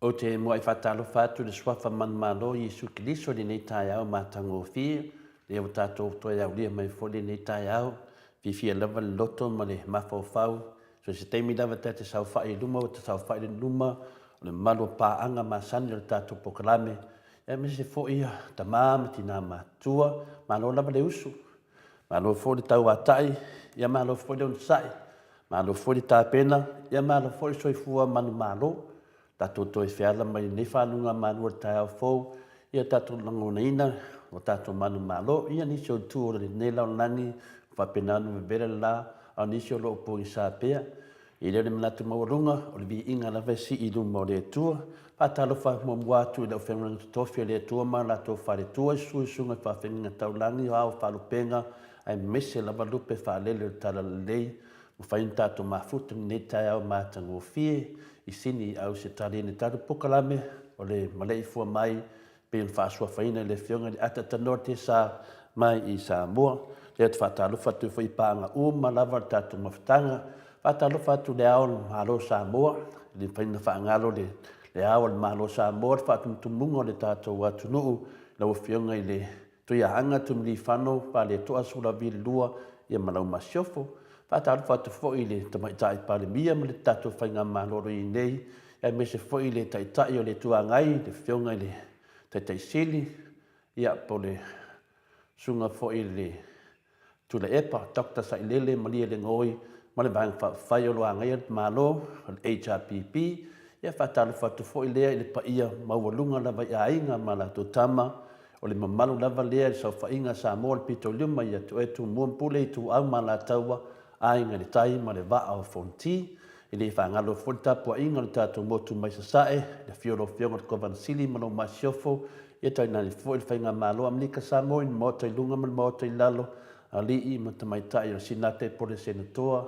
O te moa I whatalo whātu le swafa manmalo I Yesu Kiliso le nei tai au mātango whia, le au tātou toi au lia mai fo le nei tai au, fia lava le loto ma le mafau fau, so se teimi lava te sau whai luma o te sau whai le luma, o le malo pāanga māsani le tātou pokalame, e me se fo ia ta māma tina mātua, malo lava le usu, malo fo le tau atai, ia malo fo le unsai, malo fo le tāpena, ia malo fo le soifua manu malo, tātou toi whiala mai ne whanunga manua tai au fau, ia tātou langona ina, o tātou manu malo, ia nisi o tū o le nela o nani, whapenanu me bere la, au nisi o loo po I sa pea, I leo le manatu maurunga, o le vi inga la vesi I luma o le tua, pātalo wha mua atu I leo whenga tofi o le tua ma, la tō whare tua I sunga whawhenga taulangi, o au whalupenga, ai mese lava lupe whalele o tala lei, o whain tātou mafuta ne tai au mātango fie, I sini au se tali ne tātou pokalame o le Maleifua-Mai pe un whaasua whaina le whionga le ata tanoa te sa mai I Samoa. Lea te whatalo whatu whai pāanga uma lava tātou mawhitanga. Whatalo whatu le ao le mahalo Samoa. Le whaina whaangalo le ao le mahalo Samoa. Whatumtumunga le tātou atunuu. Lau whionga I le tuiahanga tumli whano pa le toa sura vili lua ia malau masiofo. Whātāru whātu fōi le tamaitai pāle mia ma le tātou whainga māloro I nei. Ia me se fōi le taitai o le tuangai, le whionga le taitai sili. Ia po le sunga fōi le tula epa, Dr. Sailele, malia le ngoi, ma le vang whai o loa ngai mālo, le HRPP. Ia whātāru whātu fōi lea I le paia maualunga lava I ainga ma la tōtama. O le mamalu lava lea le sau whainga Samoa le pito luma ia tu etu muampule I tu au ma la taua. Ainga le tai ma le vaa o fonti, I le whangalo fonta pua inga le tātou motu mai sasae, le fioro fionga le kovansili ma lo masiofo, ia tai nani fo I whainga malo amnika Samoa I mota I lunga ma le mota I lalo, a lii ma tamaitai o sinate po le senatoa,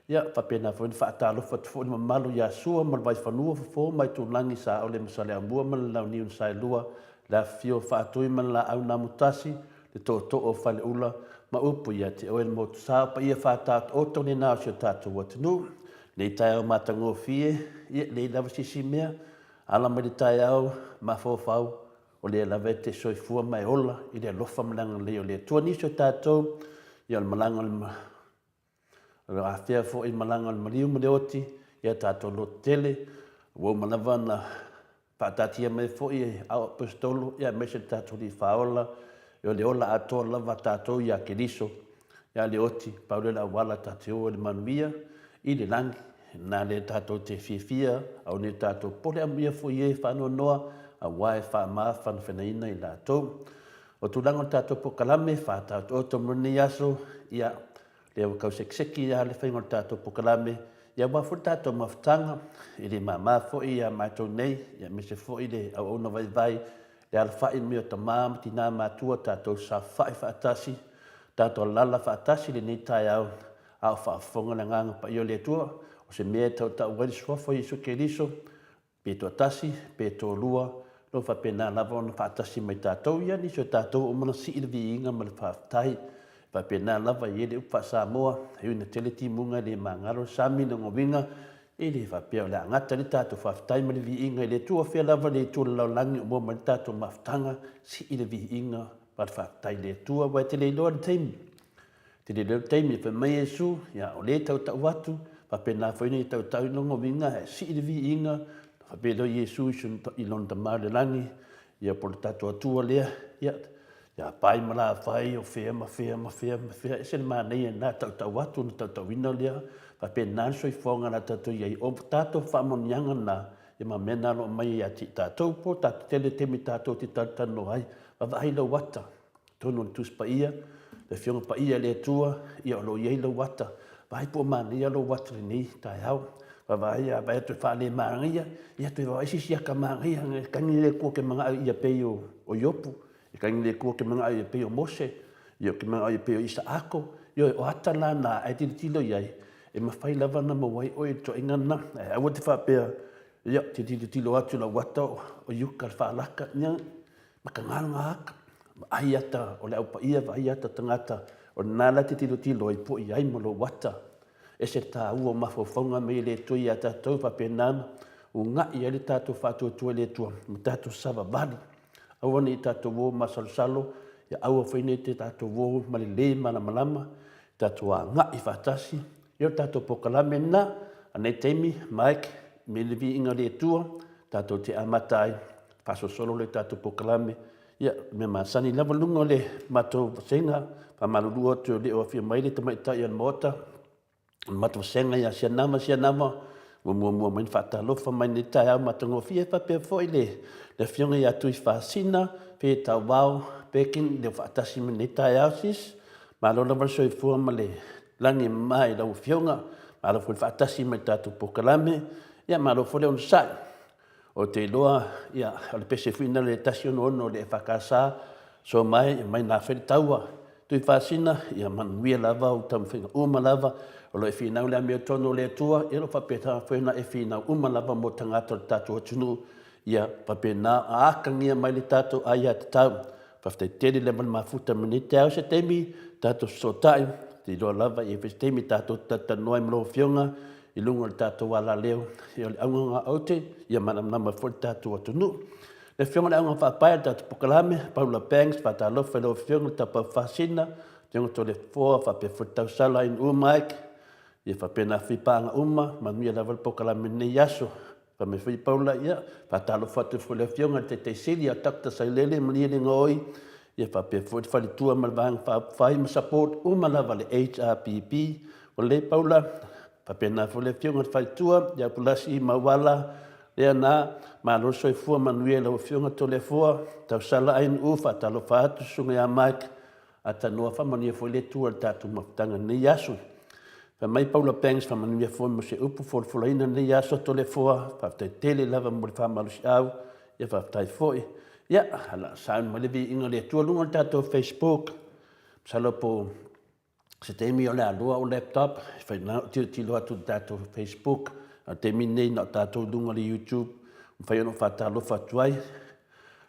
ia whapena fo I whaatalo fo I mamalo ia sua ma le vai whanua fo mai tu langi sa o le masale ambua ma le lau niun sai lua, la fio whaatui man la au na mutasi, le to o whale ula, ma upu ia te oe mo sa pa ia whātat o toni nao si o tātou watanu, nei tai au matango fie, ia nei lava sisi mea, ala mai le tai au, ma fōwhau, o le lava te soifua mai ola, i le alofa malanga leo le tua nisi o tātou, ia le malanga le awhia fo i malanga le mariu ma le oti, ia tātou lo tele, wau malawa na pātatia mai fo i au apostolo, ia mese tātou li whaola, ia le ola atoa lava tātou ia keriso, ia le oti, paulela wala tātou o le manuia, i le langi, nā le tātou te whiwhia, au ne tātou pole amia fo i e whanua noa, a wae wha maa whana whenaina i lātou. O tūlanga tātou pokalame, wha tātou o tomruni aso, ia le au kau sekseki ia le whainga tātou pokalame, ia wafu tātou mawhtanga, i le mā fo i a mātou nei, ia mese fo i le au ona vai vai, le ala whai mea ta māma ti nā mātua tātou sa whai whaatasi, tātou lala whaatasi le nei tai au whaafonga na nganga pa io le tua, o se mea tau tau wari swafo i su ke riso, pe to atasi, pe to lua, no fa pena lava ona whaatasi mai tātou ia, niso tātou o mana si ilvi inga ma le whaatai, fa pena lava i ele upa Samoa, hui na tele timunga le mangaro sami na ngowinga, ele fa pia le angata le tātou whaatai ma le vi inga, le tua whea lava le tua laulangi o mua ma le tātou maftanga, si ilvi inga, pa le whaatai le tua, wai te le loa le teimi. Te le loa le teimi, fa mai esu, ia o le tau tau watu, fa pena whaini tau tau nongo winga, si ilvi inga, fa pena Yesu i lon tamau le langi, ia por tātou atua lea, ia pai mala whai o whea, ese le mānei e nā tau tau watu, na tau tau wina lea, fa pena nso i whonga na tātou iai, o tātou whamonianga na, ia ma mena lo mai ia ti tātou po, tātou tele temi tātou ti tātano ai, fa vai lau wata, tono le tus pa ia, le whionga pa ia le tua, ia o lo iai lau wata, vai po mānei alo watu le nei, tai hau, vai atu whale māngia, ia tu vai sisi aka māngia, kangi le kua ke mga ia pei o iopu, kangi le kua ke mga ia pei o Mose, ia ke mga ia pei o Isaako, ia o atala na ai tilo iai, e mawhai lava na mawai o e to ingana, awa te whapea, ia te tilo atu la wata o yuka le whaalaka, ia makanganga haka, ai ata o le au pa ia, ai ata tangata, o nala te tilo i po iai mo lo wata, e se tā ua mawhawhaunga me le tui a tātou whapenana, o ngā i ele tātou whātua tua le tua, me tātou sawa bali. Awane i tātou wō masalsalo, ia aua whaine te tātou wō malile malama, tātou a ngā i whātasi, i o tātou pokalame na, anei teimi, Mike, me le vi inga le tua, tātou te amatai, whasosolo le tātou pokalame, ia me masani lava lunga le mātou senga, whamarurua tu le o whia maile te maitai an mota, matu senga ia sia nama mua mai whaatalofa mai ni tai au matango fie whapea fo le whionga ia tui whaasina pe tau wau peking le whaatasi mai ni tai au sis ma lo lama soi fua ma le langi mai lau whionga ma lo fui whaatasi mai tātou pokalame ia ma lo fole on sai o te loa ia le pese fuina le tasi ono le whakasa so mai nā wheri taua tui whaasina ia manuia lava o tam whinga uma lava o lo e whina le ameo tono le tua, e lo whapeta whena e whina umalava mo tangata le tātou atunu, ia whapena a akangia mai le tātou ai a te tau, whaftai tere le mafuta mani te au se temi, tātou sotai, te loa lava e whese temi tātou tatanoa mlo whionga, i lunga le tātou wala leo, i le aunga aute, ia manamnama fo le tātou atunu. Le whionga le aunga whapaia tātou pokalame, Paula Banks, whatalofa le whionga tapa whasina, te to le foa whapea whutau sala in umaik, ia whapena whipanga uma, manuia lawal pokalame nei aso, whame whipaula ia, whatalo whatu whule whionga te sili a takta sailele maliele ngoi, ia whapea whalitua malvang whai ma support uma lawale HRPP, o le paula, whapena whule whionga whalitua, ia pulasi i mawala, lea nā, maloso i fua manuia lau whionga to le fua, tau sala ain whatalo whatu sunga a Mike, a tanoa whamania whule tua tātu mawhtanga nei aso. Mai Paula Banks whamanuia fo mo se upu wholaina nei aso to le fua, whaftai tele lava mo le whamalusi au, ia whaftai foi. Ia, hala saun malevi inga le tualunga le tātou Facebook, salo po se temi o le alua o laptop, whainau tilo atu tātou Facebook, a temi nei na tātou lunga le YouTube, whai ono whatalo whatuai,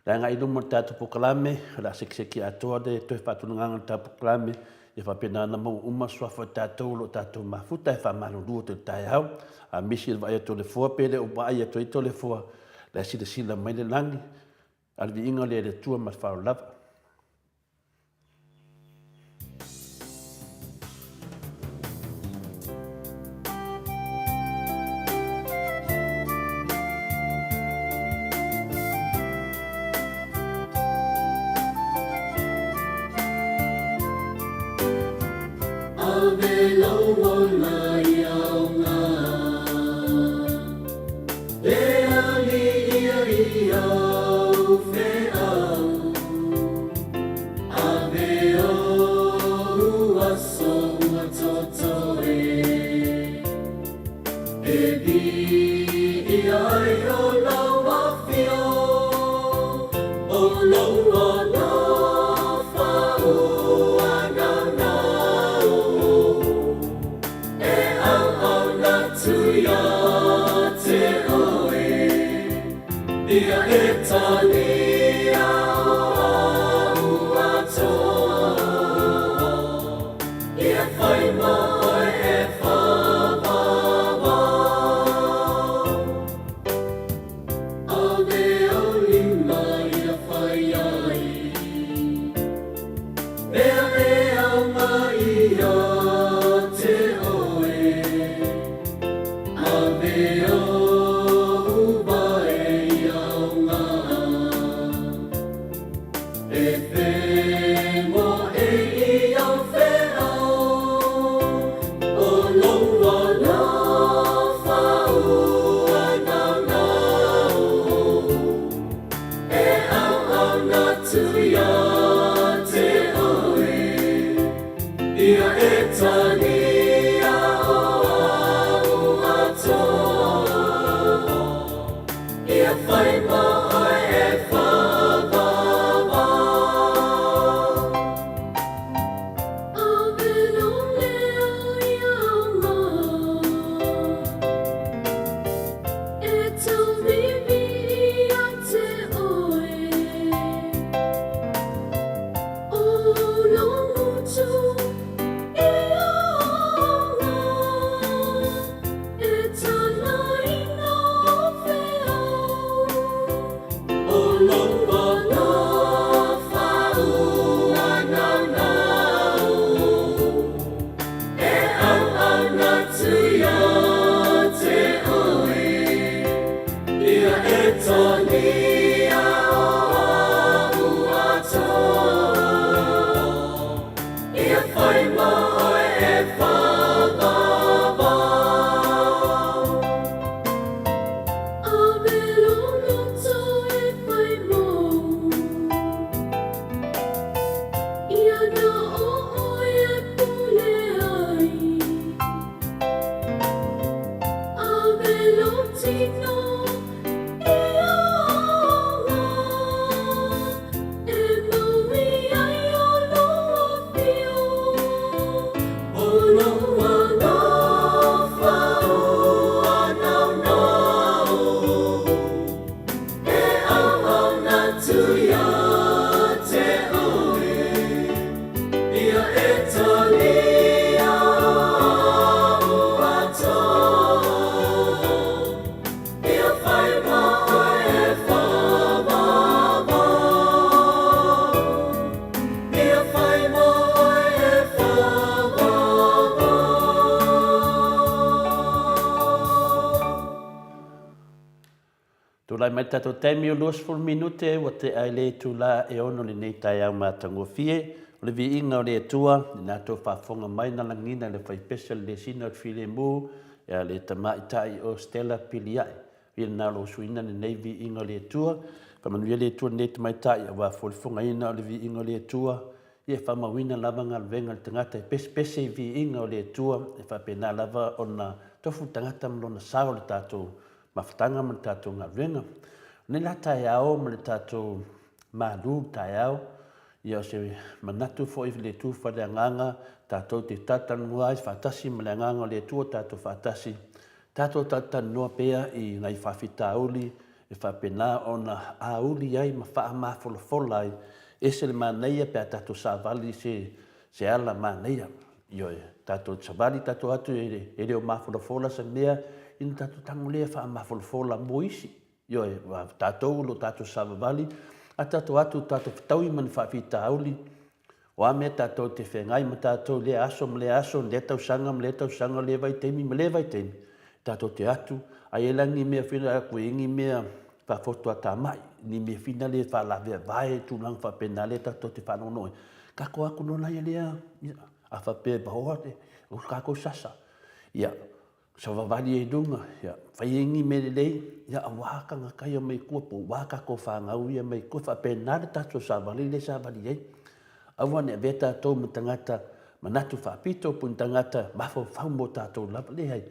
La ngai lumo tātou pokalame, la sekseki atoa de toi whatununganga tātou pokalame, e whapena na mau umaswafa tātou lo tātou mafuta e whamalurua te tai au, a misi vai ato le fua pele o vai ato ito le fua, la sila mai le langi, alvi inga le tua mas whao lava. Tulai mai tato taimi o 20 minute wa te ai le tula e ono le nei tai au mātango fie. O le vi inga o le atua, ni nato whafonga mai na langina le whai pesal le sina o file mu, e le tama i tai o Stella Piliai. Via na lo suina ni nei vi inga o le atua, whamanuia le atua nei tamai tai a wa wholifonga ina o le vi inga o le atua, ia whamawina lava ngal venga le tangata e pese vi inga o le atua, e whapena lava o na tofu tangata mlona sao le tato mafutanga mo tātou ngā renga. Nei la tai ao mo le tātou mālu tai ao, ia o se manatu fo i le tū whare anganga, tātou te tātanua ai whatasi mo le anganga o le tū tātou whatasi. Tātou tātanua pēa i ngai whawhita uli, e whapena o na auli ai ma wha ma fola ai e se le maneia pe a tatou savali se ala maneia io tatou savali tatou atu e reo ma fola se mea ina tatou tango lea wha ma fola moisi io tatou lo tatou savali a tatou atu tatou fitaui man whawhita auli o a mea tatou te whengai ma tatou le aso le tau sanga le vai teimi ma le vai teimi tatou te atu ai e langi mea whina a koe ingi mea whafoto a tamai ni mea whina le whalawea vai tūlang whapena le tatou te whanonoi kako aku nona ia lea a whape bahoa te o kako sasa ia sa wawali e dunga ia whai ingi me lei ia a waka ngakai mai kua po waka ko whangau ia mai kua whapena le tatou savali le savali ei awa ne veta tau mo tangata manatu whapito pun tangata mawhau mo tātou lapa le hai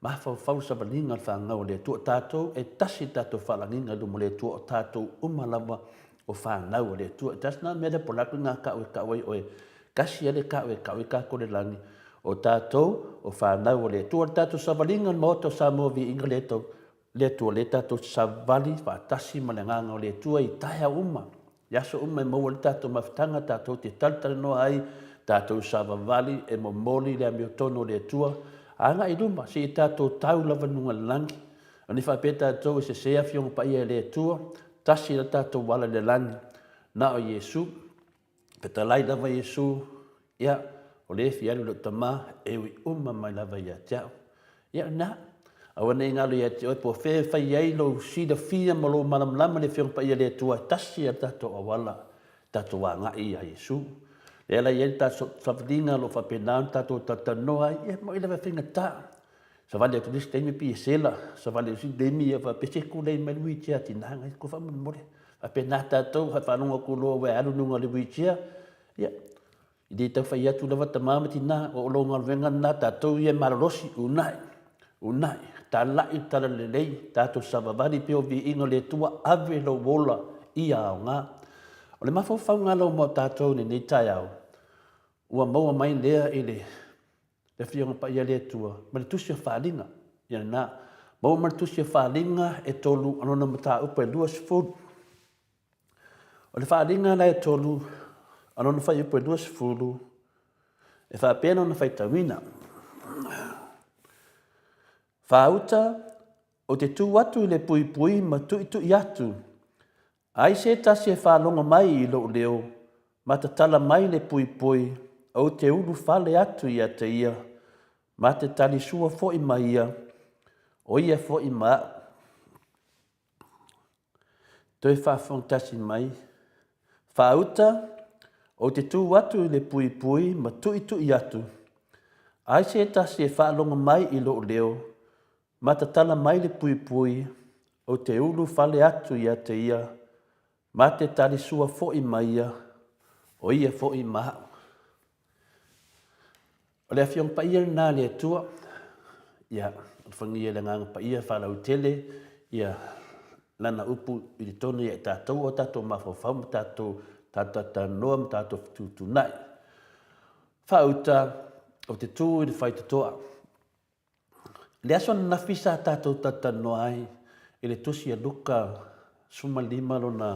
mawhau sa balinga whangau le tua tātou e tasi tātou whalanginga lumo le tua o tātou umalawa o whanau le tua tasna mea polaku ngā kawe oe kasi ale kawe ka kore langi o tātou o whanau le tua tātou sa balinga moto Samoa vi inga le tua le tātou sa vali whatasi malenganga o le tua i taia uma Yaso umai maua le tātou mawhitanga tātou te talatala noa ai tātou savavali e momoli le amiotono le tua. Anga i ruma, si i tātou tau lava nunga langi. Ani whape tātou i se sea fionga pa ia le tua, tasi la tātou wala le langi. Na o Yesu, petalai lava Yesu, ia, o le fialu lo tama, e ui mai lava ia tiao. Ia na, awana i ngalo ia te oi po whee whai ei lo sida fia ma lo malamlama le whiong pa ia le tua tasi a tato awala tato wa ngai a Yesu. Le ala i tato whawhinga lo whapenaan tato tatanoa ia mo ila whinga ta. Sa vale a tulis teimi pi e sela, sa vale usi demi a whapese kulei mai lui tia tinanga i ko whaman more. Whapena tato whanunga kuloa we alununga le lui tia. Ia, i de tau whai atu lawa tamama tina o longa venga na tato ia maralosi unai. Ta lai tala le lei, tātou savavali peo vi ingo le tua ave lo wola i ao ngā. O le mawhau ngalo mo tātou ni nei tai au. Ua maua mai lea i le whionga pa ia le tua. Ma le tusi a whalinga. Ia nā, maua ma le tusi a whalinga e tolu anona mata upa e lua sifuru. O le whalinga la e tolu anona whai upa e lua sifuru. E whapena ona whai tawina. Whauta, o te tū atu i le pui ma tui atu. Ai se tasi e whalonga mai i lo leo, ma te tala mai le pui, au te ulu whale atu i a te ia, ma te tali sua fo i mai ia, o ia fo i ma. Toi whawhong tasi mai. Whauta, o te tū atu i le pui ma tui atu. Ai se tasi e whalonga mai i lo leo, ma te tala mai le pui, o te ulu whale atu i a te ia, ma te tali sua fo i mai ia, o ia fo i maha. O le awhiong pa ia nā le tua, ia, whangia le nganga pa ia whalau tele, ia, lana upu i le tonu ia i tātou o tātou mawhawhau, tātou noa, tātou tutunai. Whauta, o te tū i le whaitatoa. Le aso na fisa tātou tatano ai, i le tusi a luka suma lima lona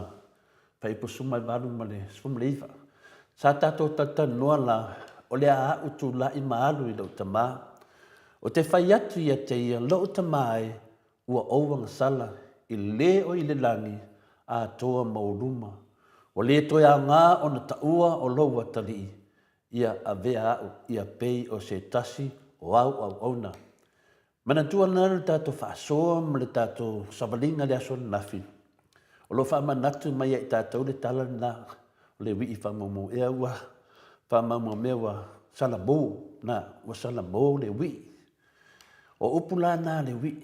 whaipo suma i walu ma le suma leiva. Sa tātou tatano la o le a utu la i maalu i lau tamā. O te whai atu i a te ia lau tamā e ua ouanga sala i le o i le langi a toa mauruma. O le toi a ngā o na taua o loua tali ia a vea au i a pei o se tasi o au na. Mana tua nana tātou whaasoa ma le tātou savalinga le aso nafi. O lo whaamanatu mai i tātou le tala na o le wii whamamu ea ua whamamu mea wa salamo na wa salamo le wii. O upula na le wii.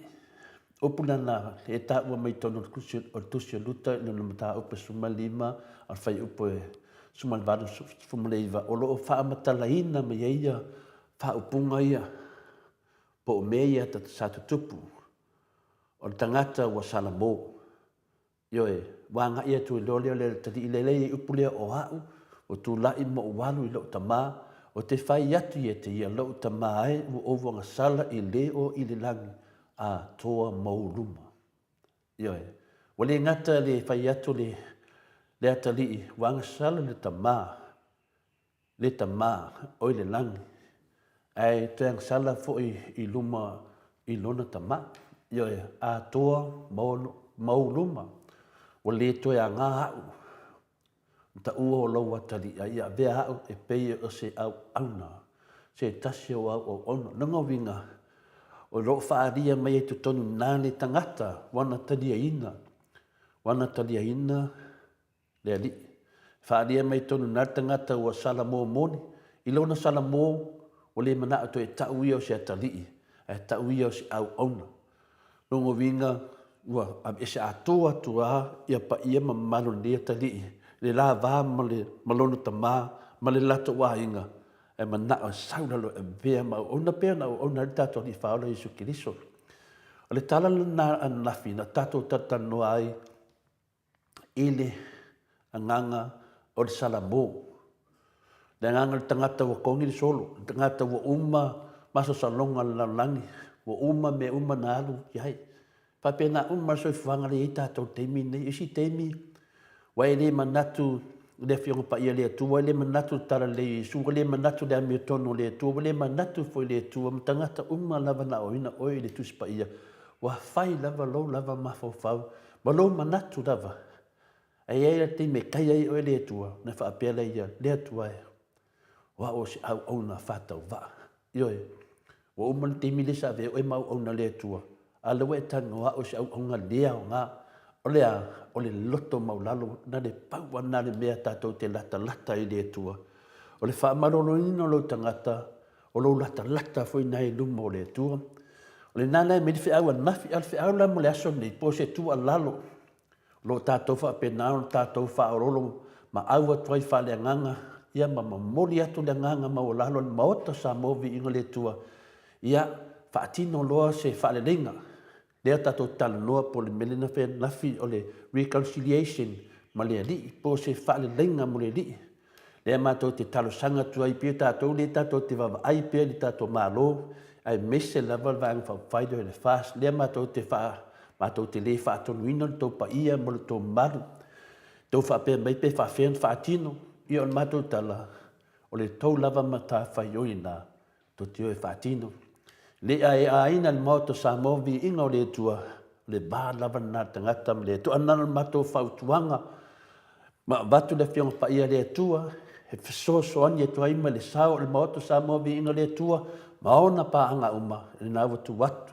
Upula na e tā ua mai tono o tusia luta i nuna mata upe suma lima al whai upe suma levadu fumaleiva. O lo o whaamatalaina mai ia whaupunga ia. Po o mea ta satu tupu. O le tangata wa salamo. Ioe, wanga ia tu loleo le tati ilelei upulea o hau, o tu lai mo o walu i lau tamā, o te whai atu ia te ia lau tamā e u ovanga sala i leo i le langi a toa mauruma. Ioe, Ua le ngata le whai atu le atali'i, wanga sala le tamā, oi le langi. Ai te ang sala fo i luma i lona tamā. Ia e atoa mau luma. Ua le toe a ngā hau. Ta ua o lau atali'a ia vea hau e pei o se au auna. Se tasi o au o ono. Nanga winga. O roo whaaria mai e tutonu nāne tangata. Wana talia ina. Wana talia ina le ali. Whaaria mai tonu nā tangata ua salamo moni. I lona salamo o le mana ato e tau ia o se atali'i. E tau ia o se au auna. Nongo winga ua e se atoa tua ia pa ia ma malo le atali'i. Le la vā ma lona tamā ma le lato wā inga. E mana o saulalo e vea ma ona pēr na o ona le tato li whaola Jesu Kiriso. O le tala na anafi na tato tatano ai ile anganga o le salamo. Le anganga le tangata wa kongi le solo. Le tangata wa maso salonga la langi. Wa me na alu ki hai. Whapena soi whanga le i tato teimi nei. Isi teimi wa ele manatu le fionga pa ia le atua. Le manatu tara le Isu. Le manatu le amiotono le atua. Le manatu foi le atua. Tangata lava na oina oi le tusi pa ia. Wa whai lava lo lava mafau. Ma lo manatu lava. Ai eira te me kai ai oe le atua. Na whaapela ia le atua e. Wa o se au na whatau wa. Ioe. Wa umana te mile sa veo e mau au na le atua. Ala we tanga wa o se au ngā lea o ngā. O le loto maulalo. Na le paua na le mea tātou te lata i le atua. O le wha marolo ino lo tangata. O lo lata foi nai lumo o le atua. O le nana e me le whiau anafi. Al whiau la mo le aso nei. Po se tua lalo. Lo tātou wha penao, tātou wha orolo, ma aua tuai wha le nganga, ia ma mori atu le nganga ma o lalo, ma ota Samoa inga le tua, ia wha atino loa se wha le ringa. Lea tātou tala noa po le melena whea nafi o le reconciliation, ma le ali, po se wha le ringa mo le ali. Lea mātou te talo sanga tuai pia tātou, le tātou te wawa ai pia le tātou mālo, ai mese lava vang wha whaido e le fast, lea mātou te wha mātou te le whaatonuina le tau pa ia mo le tau maru. Tau whapea mai pe whawhean whaatino. Ia o le mātou tala. O le tau lava mata whai oina. To te oe whaatino. Le ai aina le mauto Samoa vi inga o le tua. Le bā lava nā tangata le tua. Anana le mātou whautuanga. Ma watu le whionga pa ia le tua. He whesoso ani e tua ima le sao. Le mauto Samoa vi inga le tua. Ma ona pa anga uma. Le nā watu watu.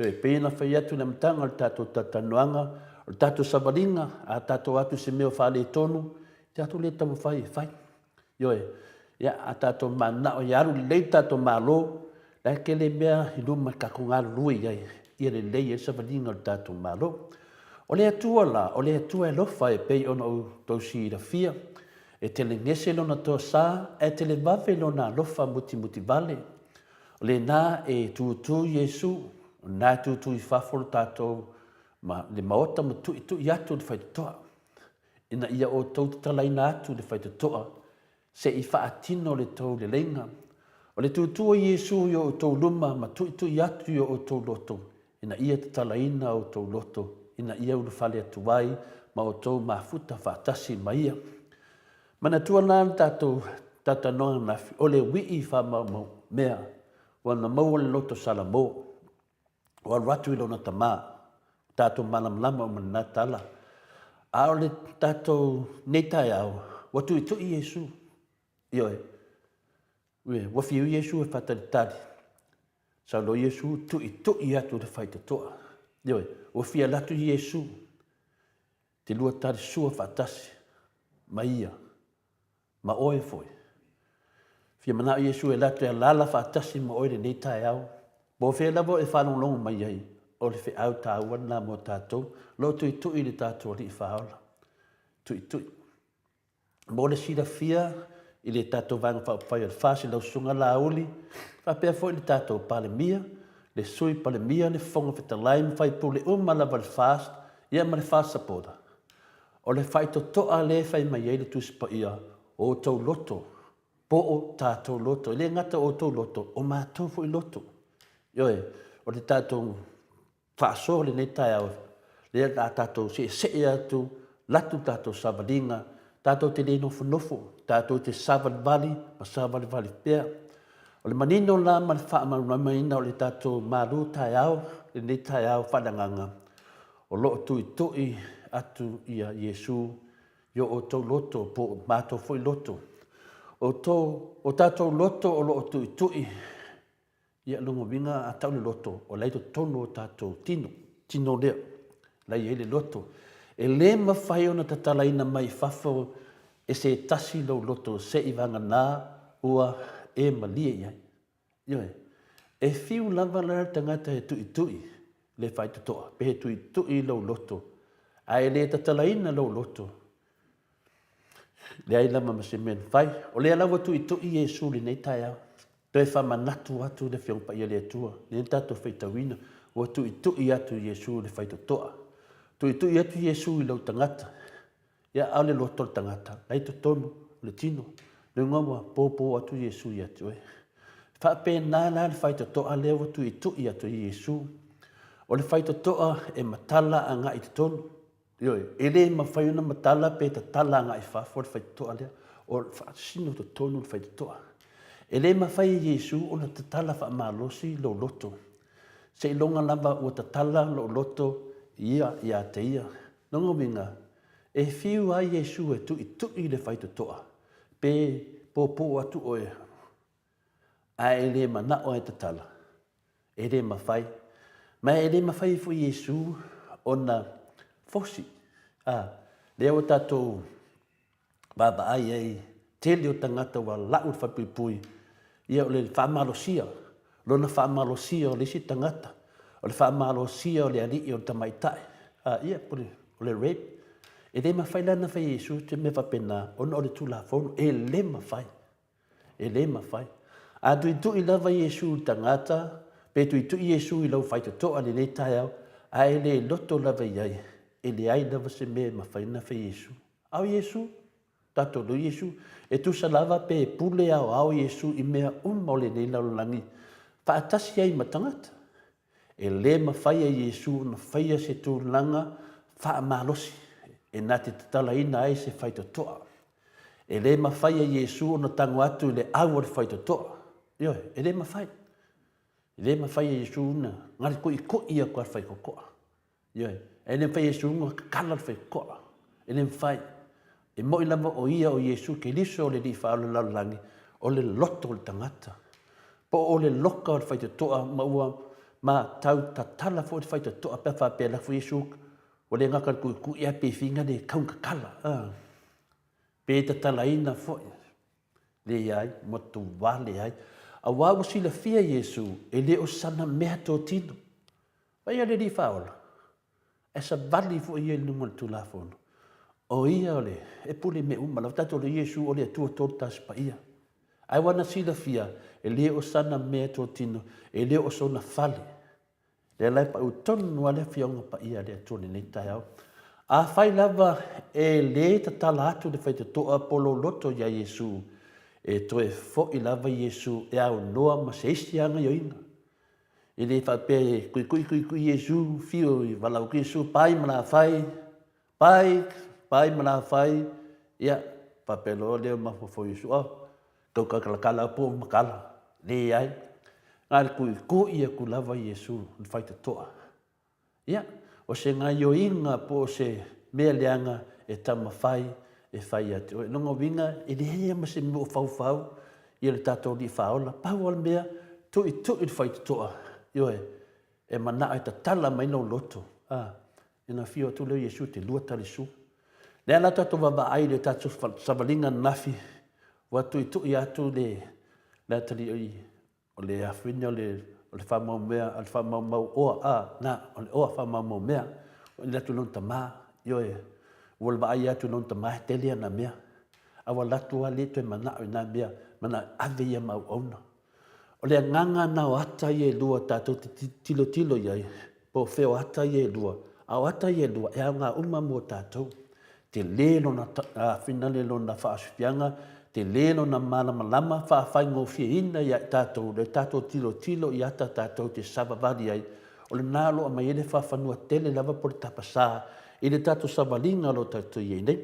E pēna whai atu na mtanga le tātou tatanoanga, le tātou sabaringa, a tātou atu se meo whale tonu, tātou le tamu whai. Ioe, ia a tātou mana o iaru le tātou malo, la ke le mea i luma kakungaru lui iai, ia le lei e sabaringa le tātou malo. O le atua la, o le atua e lofa e pei ona o tau si ira fia, e tele ngese lona toa sā, e tele wawe lona lofa muti vale. O le nā e tuutu Jesu, nā tutu i whawhoro tātou ma le maota ma tu i atu le whaitoa. Ina ia o tau talaina atu le whaitoa se i whaatino le tau le lenga. O le tutu o Jesu i o tau luma ma tu i atu i o tau loto. Ina ia te talaina o tau loto. Ina ia ulu whale atu wai ma o tau mafuta whaatasi ma ia. Mana tua nāna tātou tatanoa nafi. O le wii whamau mea. Wana mau le loto salamo. O ratu i lona tamā, tātou malamlama o mana tala. A o le tātou netai au, watu i tui Jesu. Ioe, wafiu Jesu e whataritari. Saulo Jesu tui atu le whaitatoa. Ioe, wafia latu Jesu, te lua tari sua whatasi, ma ia, ma oe foi. Fia mana Jesu e latu e lala whatasi ma oe le netai au. Bo fe lavo e whanong longu mai ai, o le whi au tā wana mo tātou, lo tui le tātou li i whaola. Tui. Mo le sida fia, i le tātou vanga whai al whasi lau sunga la uli, whapea fo i le tātou palemia, le sui palemia, le whonga whitalai, mwhai pu le lava le fast, ia ma le fast sapoda. O le whai to toa le whai mai ai le tuspa ia, o tau loto, po o tātou loto, le ngata o tau loto, o mātou fo i loto. Ioe, o le tātou whaasore nei tai au, lea ka tātou se atu, latu tātou savalinga, tātou te le nofo, tātou te savalivali, ma savalivali pea. O le manino la ma le whaamarumaina o le tātou maru tai au, le nei tai au whananganga. O loo tui atu ia Iesu, yo o tau loto po mātou foi loto. O tātou loto o loo tui, ia longo vinga a tau le loto, o leito tono o tātou tino leo, lai ele loto. E le mawhai ona tatalaina mai whafo e se tasi lau loto se i vanga nā ua e malia iai. Ioe, e fiu lava lara tangata he tui, le whai toa, pe he tui lau loto. A e le tatalaina lau loto. Le ai lama ma se men whai, o le alawa tui Iesu le nei tai au. Toi whamanatu atu le whiongpa ia le atua, le tato whaitawina, o tui atu Iesu le whai toa. Tui atu Iesu i lau tangata. Ia au le loto tangata. Lai to tonu, le tino. Le ngomwa pōpō atu Iesu i atu e. Whape nā le whai toa leo tui atu Iesu. O le whai toa e matala a ngā i te tonu. Ioi, e le mawhaiuna matala pe ta tala a ngā i whafo le whai toa lea. O le whaasino to tonu le whai toa. E le mawhai Iesu o na ta tala wha malosi lo loto. Se ilonga lava o ta tala lo loto ia te ia. Nongo winga, e fiu ai Iesu e tui le whai toa. Pe pōpō atu oe. A e le manao e ta tala. E le mawhai. Ma e le mawhai fu Iesu o na fosi. Le o tātou baba ai tele o tangata wa lau whapipui. Ia o le whamalosia. Lona whamalosia o le si tangata. O le whamalosia o le ali o tamaitai. Ia o le rape. E le mawhai lana whai Iesu te me whapena. Ona o le tula whono. E le mawhai. E le mawhai. A tui lava Iesu tangata. Pe tui Iesu i lau whai toa le nei tai au. A e le loto lava iai. E le ai lava se me mawhai na whai Iesu. Au Iesu. Tato lo Iesu. E tu sa lava pe pule au Iesu i mea le nei laulangi. Whaatasi ai matangata. E le mawhai a Iesu na whaia se tu langa wha malosi. E nā te tatalaina ai se whai toa. E le mawhai a Iesu na tango atu le au le whai toa. Ioe, e le mawhai. E le mawhai a Iesu na ngari ko ia kua whai kokoa. Ioe, e le mawhai a Iesu na kala whai kokoa. E le mawhai. E moi lama o ia o Iesu ke liso o le li whaalo laulangi o le loto o le tangata. Po o le loka o le whai toa maua ma tau tatala fo le whai toa pe whapea lafu Iesu o le ngaka ku ia pe finga le kaunga kala. Pe tatalaina fo le iai, motu wale ai. A wawo si la fia Iesu e le o sana mea tō tino. Vai a le li whaola. E sa vali fo ia le nunga le tulafono. O ia ole, e pule me umala, tato le Iesu o le atua tōta spa ia. Ai wana sila fia, e le o sana mea tō tino, e le o sona fale. Le lai pa utonu ale fionga pa ia le atua le nei tai au. A whai lava e le tatala atu le whai te toa polo loto ia Iesu. E toe fo i lava Iesu e au noa ma se isi anga yo inga. E le whape kui Iesu, fio i walau ki Iesu, pai mana whai, pai mana whai, ia, papelo leo mafofo Iesu, kau kakalakala po makala, le ai, ngāri kui ia ku lava Iesu, ni whai te toa. Ia, o se ngā yo inga po se mea leanga e tama whai, e whai atu. E nongo winga, e le hea ma se mo whau, ia le tātou li whaola, pau al mea, tui whai te toa. Ioe, e mana e ta tala mai no loto. E na fio atu leo Iesu te lua tali su. Le ala tātou waba ai le tātou savalinga nafi, wa tui atu le tali o le awhina o le whamau mea, o le whamau oa, o le oa whamau mea, o le atu non ta maa, ioe, wala ba ai atu non ta maa tele ana mea, awa latu a le toi mana o ina mea, mana ave ia mau auna. O le nganga na o ata ie lua tātou tilo iai, po wheo ata ie lua, au ata ie lua, e au ngā uma mo tātou, te lelo na whina lelo na whaasupianga, te lelo na malama whaafai ngō whia ina i tātou, le tātou tilo i ata tātou te sabavali ai, o le nā loa mai ele whawhanua tele lava po le tapasa i le tātou savalinga lo tātou i nei.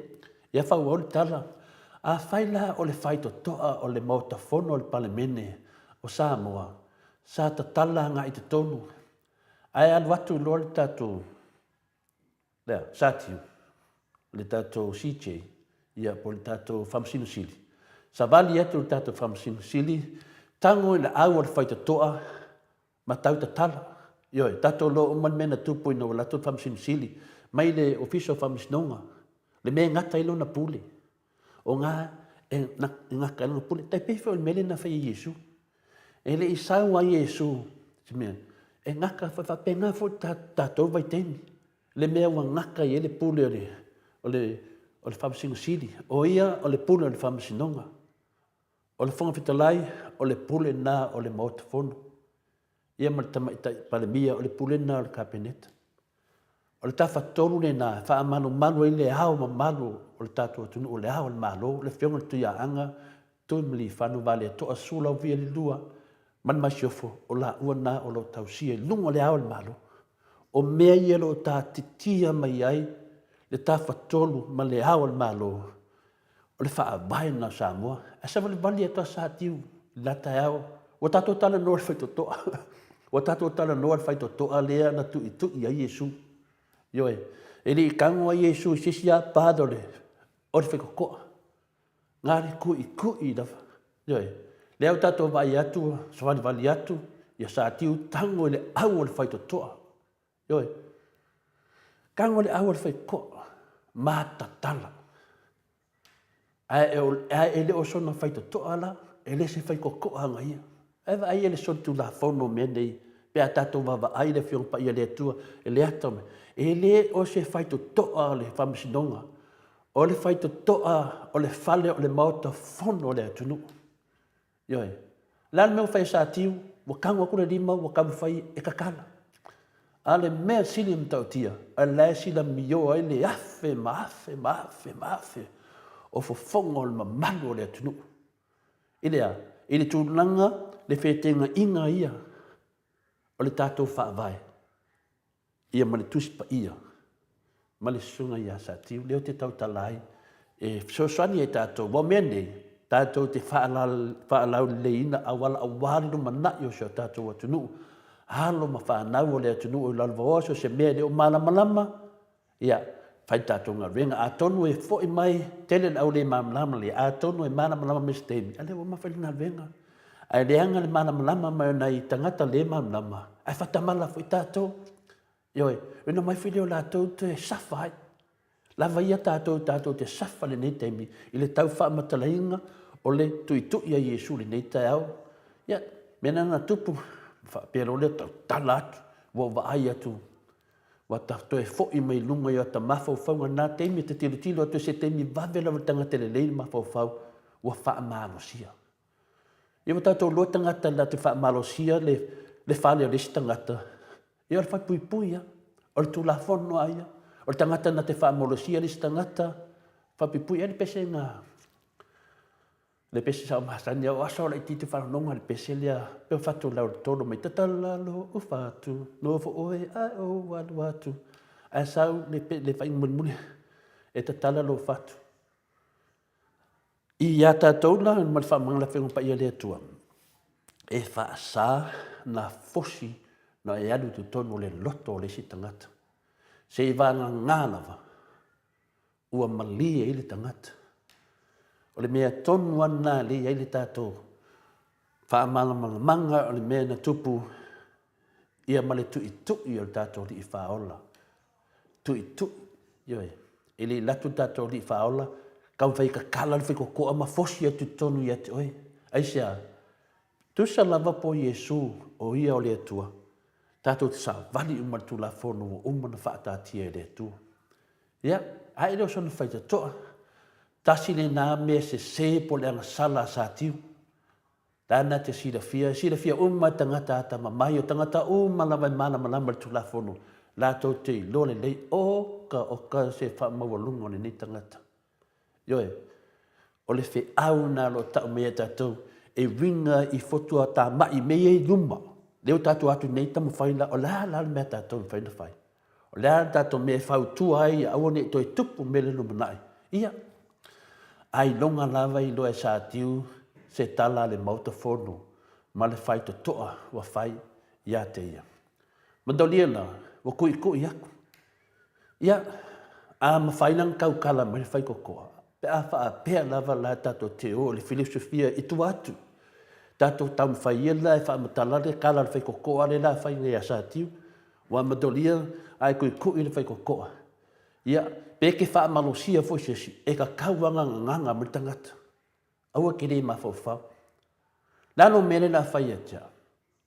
Ia whau au le tala, a whaila o le whaito toa o le mautafono o le palemene o Samoa, sa tatala ngā i te tonu. Ai alu atu loa le tātou, lea, satiu, le tātou CJ, ia po le tātou whamasino sili. Sa vali atu le tātou whamasino sili, tango i le au o le whaito toa, ma tau tatala. Ioi, tātou lo uman mena tupu ina o latu whamasino sili, mai le official whamasinonga, le mea ngata ilo na pule. O ngā, ngā kainga pule, tai pefe o le mele na whai Yesu. E le isau a Yesu, e ngaka whapenga fo tātou vai teni. Le mea wa ngaka i ele pule o le whamasingo sili. O ia o le pule o le whamasinonga. O le whonga fitalai, o le pule nā o le mautafono. Ia ma le tamaita palemia o le pule nā o le kapeneta. O le tafa tolu le nā, wha amano manu i le hao ma manu o le tātua tunu o le hao le malo, le whionga le tuia anga, tui mili whanu vale toa sula o via le lua, man masiofo o la ua nā o lo tausia i lunga le hao le malo. O mea i alo o tā titia mai ai, le tafa tolu ma le hao le malo, o le wha avai na Samoa. A sa vale vali atua sa tiu, lata hao, o tātou tala noa le whaito toa. O tātou tala noa le whaito toa lea na tu i a Yesu. Ioe, e li kango a Yesu sisi a pādole, o le whekakoa. Ngāre kui dawa. Ioe, leo tātou vai atu, sawani vali atu, ia sa tiu tango le au o le whaito toa. Ioe, kango le au o le whaikoa, mātatala. E le o sona whaito toa la, e le se whaikokoa anga ia. Ewa ai ele son tu la fono me nei, pe a tātou wawa ai le whiong pa ia le atua, e le atome. E le o se whaito toa o le whamasinonga, o le whaito toa o le whale o le mauta fono o le atunu. Ioe, lan meu whai sa tiu, wa kangwa kule lima, wa kamu whai e kakala. A le mea sili mtau tia, a le sila mio ai le afe, maafe, o fofonga o le mamanu o le atunu. Ilea, ili tūlanga, le whetenga inga ia, o le tātou whaavai. Ia ma le tusipa ia, ma le sunga ia sa tiu, leo te tau talai, e sosani e tātou, wa mene, tātou te whaalau le ina, awala awari no manai o se tātou atunu, halo ma whanau o le atunu o lalva oso, se mea leo malama, ia, whai tātou ngā renga, a tonu e fo i mai, tele au le mamalama le, a tonu e malama me stemi, a leo mawhai ngā renga, ai le anga le malama mai nei tangata le malama, ai whatamala fo i tātou, Ioi, ina mai whileo lātou te sawhai. Lava ia tātou te safa le nei teimi, i le tau whaamatalainga o le tui a Yesu le nei tai au. Ia, mena na tupu, pero le tau tala atu, wa ai atu. Wa tātou e fo i mai lunga i ata mawhau nā teimi, te tilo atu se teimi vavela wa tangata le leili mawhau, wa whaamalosia. Ia wa tātou loa tangata la te whaamalosia le whale o lesi tangata. Ia o le whai pui o le tūlafono aia, o le tangata na te whaamolosia lesi tangata, whai pui, le pese ngā. Le pese sa o mahasani, o asa o le iti te whanonga, le pese lea, peo whatu lau le tono mai, tatalalo o whatu, no fo oe ai o walu watu. A sau le whai muni, e tatalalo o whatu. I a tātou la, ma le whamangala whengu pa ia lea tua. E whaasa na fosi, na e anu tu tonu le loto o le si tangata. Se i vanga ngālawa, ua malia i le tangata. O le mea tonu ana li i le tātou. Whaamalamanga o le mea na tupu, ia ma le tui o le tātou li i whaola. Tui, ioi. I le latu tātou li i whaola, kau whai ka kala le whaiko koa ma fosi atu tonu i ati oi. Aisea, tusa lava po Yesu o ia o le atua. Tātou te sa vali umatu la fono o umana whaatatia e le atua. Ia, ai leo sona whaita toa. Tasi le nā mea se po le anga sala sa tiu. Tāna te sirafia uma tangata ata mamai o tangata malawai malama le tula fono. Lātou te ilo le lei oka se whaamawalunga o le nei tangata. Ioe, o le whi au nā lo tau mea tātou e winga i fotua tā mai mea i luma. leo tātou atu nei tamu whaila, o la mea tātou whaina whai. O lea tātou mea whautua ai, awa ne toi tupu mele no manai. Ia, ai longa lava i loa sa tiu, se tala le mauta whono, ma le whai to toa wa whai ia te ia. Mandolia na, wa kui aku. Ia, a ma whainang kau kala ma le whai kokoa. Pe a wha pēr lava la tātou te o, le filosofia i tu atu. Tātou tam whai ia la e wha matalare, kala le whai kokoa le la whai ngai a sa tiu. Wa mandolia, ai kui le whai kokoa. Ia, pe ke wha malosia fo sesi, e ka kauanga nganga mo tangata. Aua kere ma whau. Lano mene na whai atia.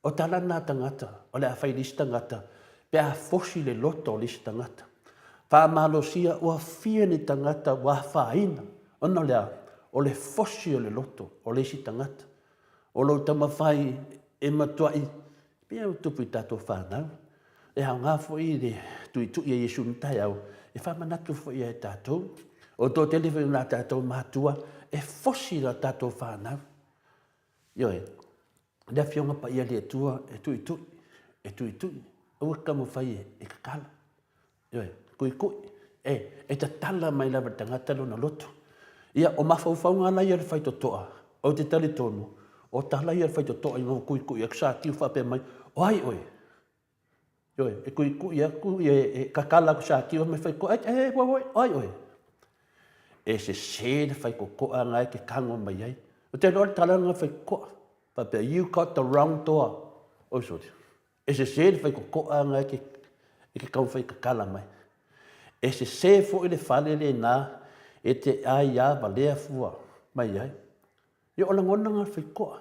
O tala nā tangata, o le a whai lisi tangata, pe a fosi le loto lisi tangata. Wha malosia ua fia ni tangata wa whaina. Ono lea, o le fosi o le loto, o lisi tangata. O lo tama whai e matuai, pia utupu i tātou whanau. E hao ngā fo i le tui a Yesu nitai au, e whamanatu fo i e tātou. O tō telefonu nā tātou mātua, e fosi la tātou whanau. Ioe, lea fionga pa ia le tua, e tui. Ua kamu whai e kakala. Ioe, kui, e ta tala mai lawa tangata lo na loto. Ia, o mawhau ngā lai ar whai to toa, o te tali tonu, o tala ia ar whai to toa, i ngā kui, ak sa tiu whape mai, oai oe. Ioe, e kui aku, e kakala ku sa tiu, me whai ko, oai. E se le whai ko koa ngai ke kango mai ai. O te roi tala ngā whai koa, pape, you got the wrong toa. O sori. E se le whai ko koa ngai ke kau whai kakala mai. E se fo i le whale le nā, e te ai a valea fua mai ai. Ia o langona ngā whai koa.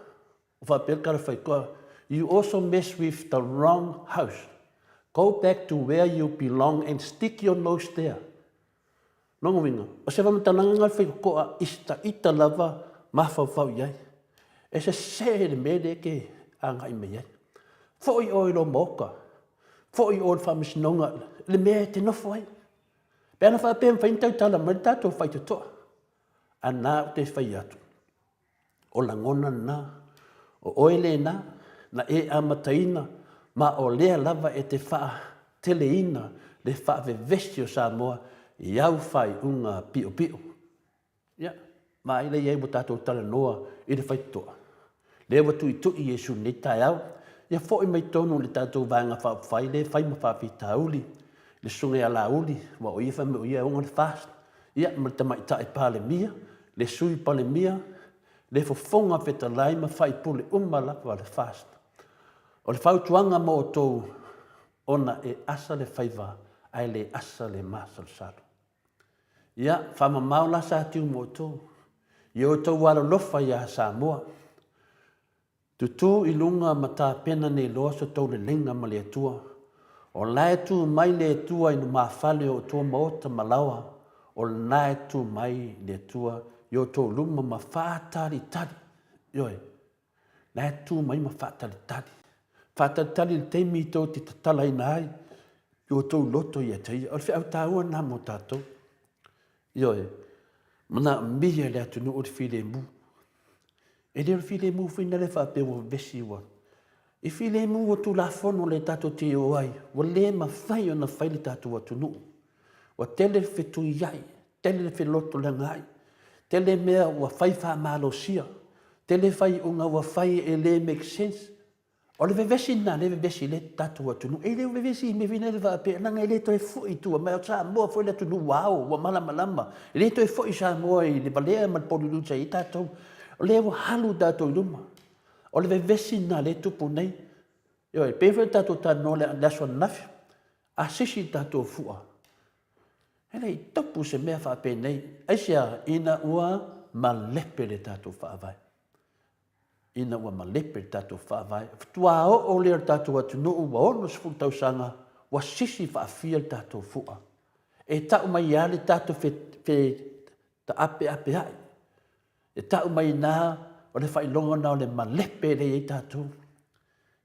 O whapelkara whai koa, you also mess with the wrong house. Go back to where you belong and stick your nose there. Nongo winga, o se wamatananga ngā whai koa ita lava mawhau iai. E se le mele ke a ngai mai ai. Fo i oilo moka. Fo i oilo whamisinonga. Le mea te nofo ai. Pēna whapēm whaintau tala mai tātou whai te toa. A nā o te whai atu. O langona nā. O oele nā. Na e amataina. Ma o lea lava e te wha teleina. Le wha vevesti o Samoa. Iau whai unga pio. Ia. Ma ile iei mo tātou tala noa i le whai toa. Lewa tui Yesu ni tai au. Ia fo i mai tonu le tātou vanga whai le whai ma whapi tauli. Le sunga ala uli, wa o ia whame o ia onga le fast. Ia, ma te mai tae pāle mia, le sui pāle mia, le fofonga wheta lai ma whai pule umala wa le fast. O le whautuanga mo o tōu, ona e asa le whaiva, ai le asa le masal salo. Ia, whama maula sa tiu mo o tōu. Ia o tōu wala lofa ia Samoa. Tutu i lunga ma tā pena ne loa so tōu le lenga ma le atua. O lai tu mai le tua inu mawhale o tua maota malawa. O lai tu mai le tua i o tō luma ma whātari tari. Ioe, lai tu mai ma whātari tari. Whātari tari le teimi tō te tatala ina ai. I o tō loto i a tei. O le whiau tāua nā mo tātou. Ioe, mana mia le atu nu o le while mu. E le while mu whina le whapea o vesi wa. I while mu o tu la fono le tato te o ai, wa le ma whai o na whai le tato wa tunu. Wa tele whetu iai, tele whe loto le ngai, tele mea wa whai wha malo sia, tele whai unga wa whai e le make sense. O le vevesi na, le vevesi le tato wa tunu. E le vevesi me vina le whape, nanga e le toi fui tua, mai o sa moa fui le tunu, wow, wa malama. E le toi fui sa moa i le balea man poli lucha i tato, o le wa halu tato i luma. O le vevesi na le tupu nei. Ioe, pewhe tātou tāno le aswa nafi. A sisi tātou fua. Hele i topu se mea whape nei. Aisia ina ua ma lepe le tātou whaavai. Ina ua ma lepe le tātou whaavai. Tua o le tātou atu nuu wa ono sifu tau sanga. Wa sisi whaafia le tātou fua. E tau mai ale tātou fe ta ape hai. E tau mai nā o le whailonga na o le malepe le i tātou.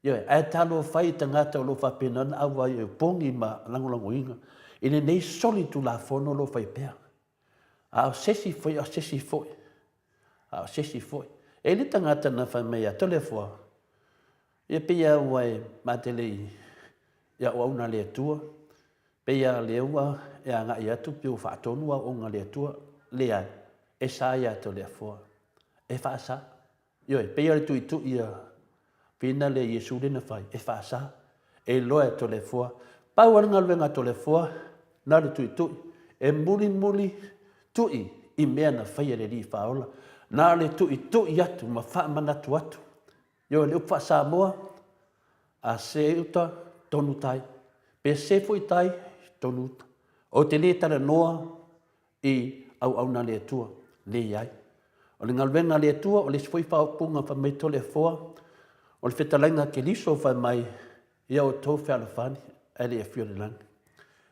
Ioe, ai talo whai tangata o lo whapena na awa i pongi ma langolango inga. Ine nei soli tu la fono lo whai pēr. A o sesi foi. E le tangata na whai mea telefua. Ia pia wai matele ia o una le tua. Pia le ua e anga ia tu piu whaatonu au unga le tua le ai. E sa ia to le fua. E whaasa. Ioi, pia le tui tu ia pina le Yesu le na whai. E whaasa. E loa to le fua. Pau alunga luenga to le fua. Nā le tui tu. E muli muli tui I mea na whaia le li whaola. Nā le tui atu ma wha manatu atu. Ioi, le upa Samoa. A se uta tonu tai. Pe se fui tai tonu. O te le tala noa I au na le tua. Le iai. O le ngalwenga le tua, o le sifui whaupunga wha mai tole foa. O le whetalainga ke liso wha mai ia o tau whealawhani. Ele e whio le langa.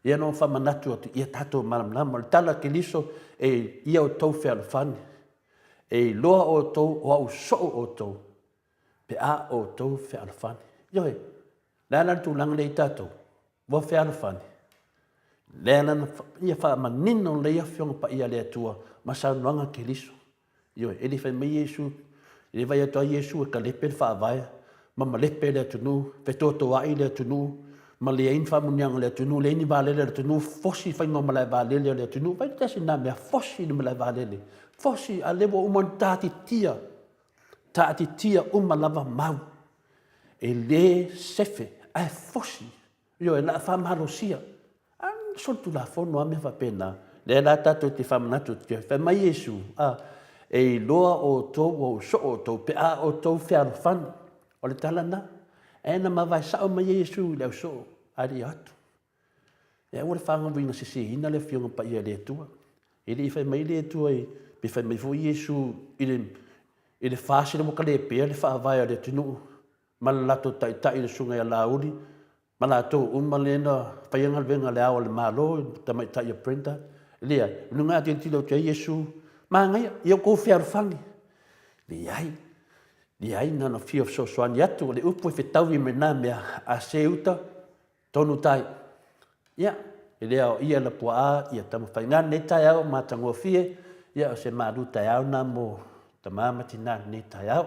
Ia no wha manatu atu, ia tato malamlama. O le tala ke liso e ia o tau whealawhani. E loa o tau, o au so o tau. Pe a o tau whealawhani. Ioi, lana tu langa le tato. Wa whealawhani. Lana ia wha manino le ia whionga pa ia le atua. Masaunuanga ke liso. Ioi, ele whai mai Yesu. Ele vai atoa Yesu e ka lepe le whaavaia. Ma lepe le atunu. Whetoto ai le atunu. Ma le ein whamunianga le atunu. Le ini vālele le atunu. Fosi whai ngā malai vālele le atunu. Vai tasi nā mea fosi ni malai vālele. Fosi a lewa uman tāti tia. Tāti tia umalava mau. E le sefe. Ai fosi. Ioi, la whamharosia. An sotu la whono ame whapena. Le la tato te whamanatu te whai mai Yesu. E loa o tau o so o tau pe a o tau whealawhani. O le talana. E na mawai sao mai Yesu leo so. Ari atu. E ua le whangavuinga sisi ina le whionga pa ia le tua. E le whai mai le tua e pe whai mai fu Yesu i le whasi le moka le pea le whaavai le tunu. Malalato tai tai le sunga ia lauri. Malato umalena whaianga venga le awa le malo. Tamai tai a printer. Lea, nunga te tilo te Yesu. Mangai, ia ko whealawhani. Li ai nana whio so soani atu, le upu e whetauwi me nā mea a se uta, tonu tai. Ia, e lea o ia la pua a, ia tamu whainga ne tai au, mātangua fie, ia o se māru tai au nā mō tamamati nā ne tai au.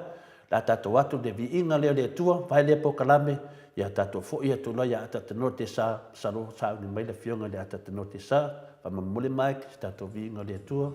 La tato watu de vi inga lea lea tua, vai lea po kalame, ia tato fo ia tu loia a tatano te sa, salo sa ni mai le whionga lea tatano te sa, pa mamule mai, tato vi inga lea tua.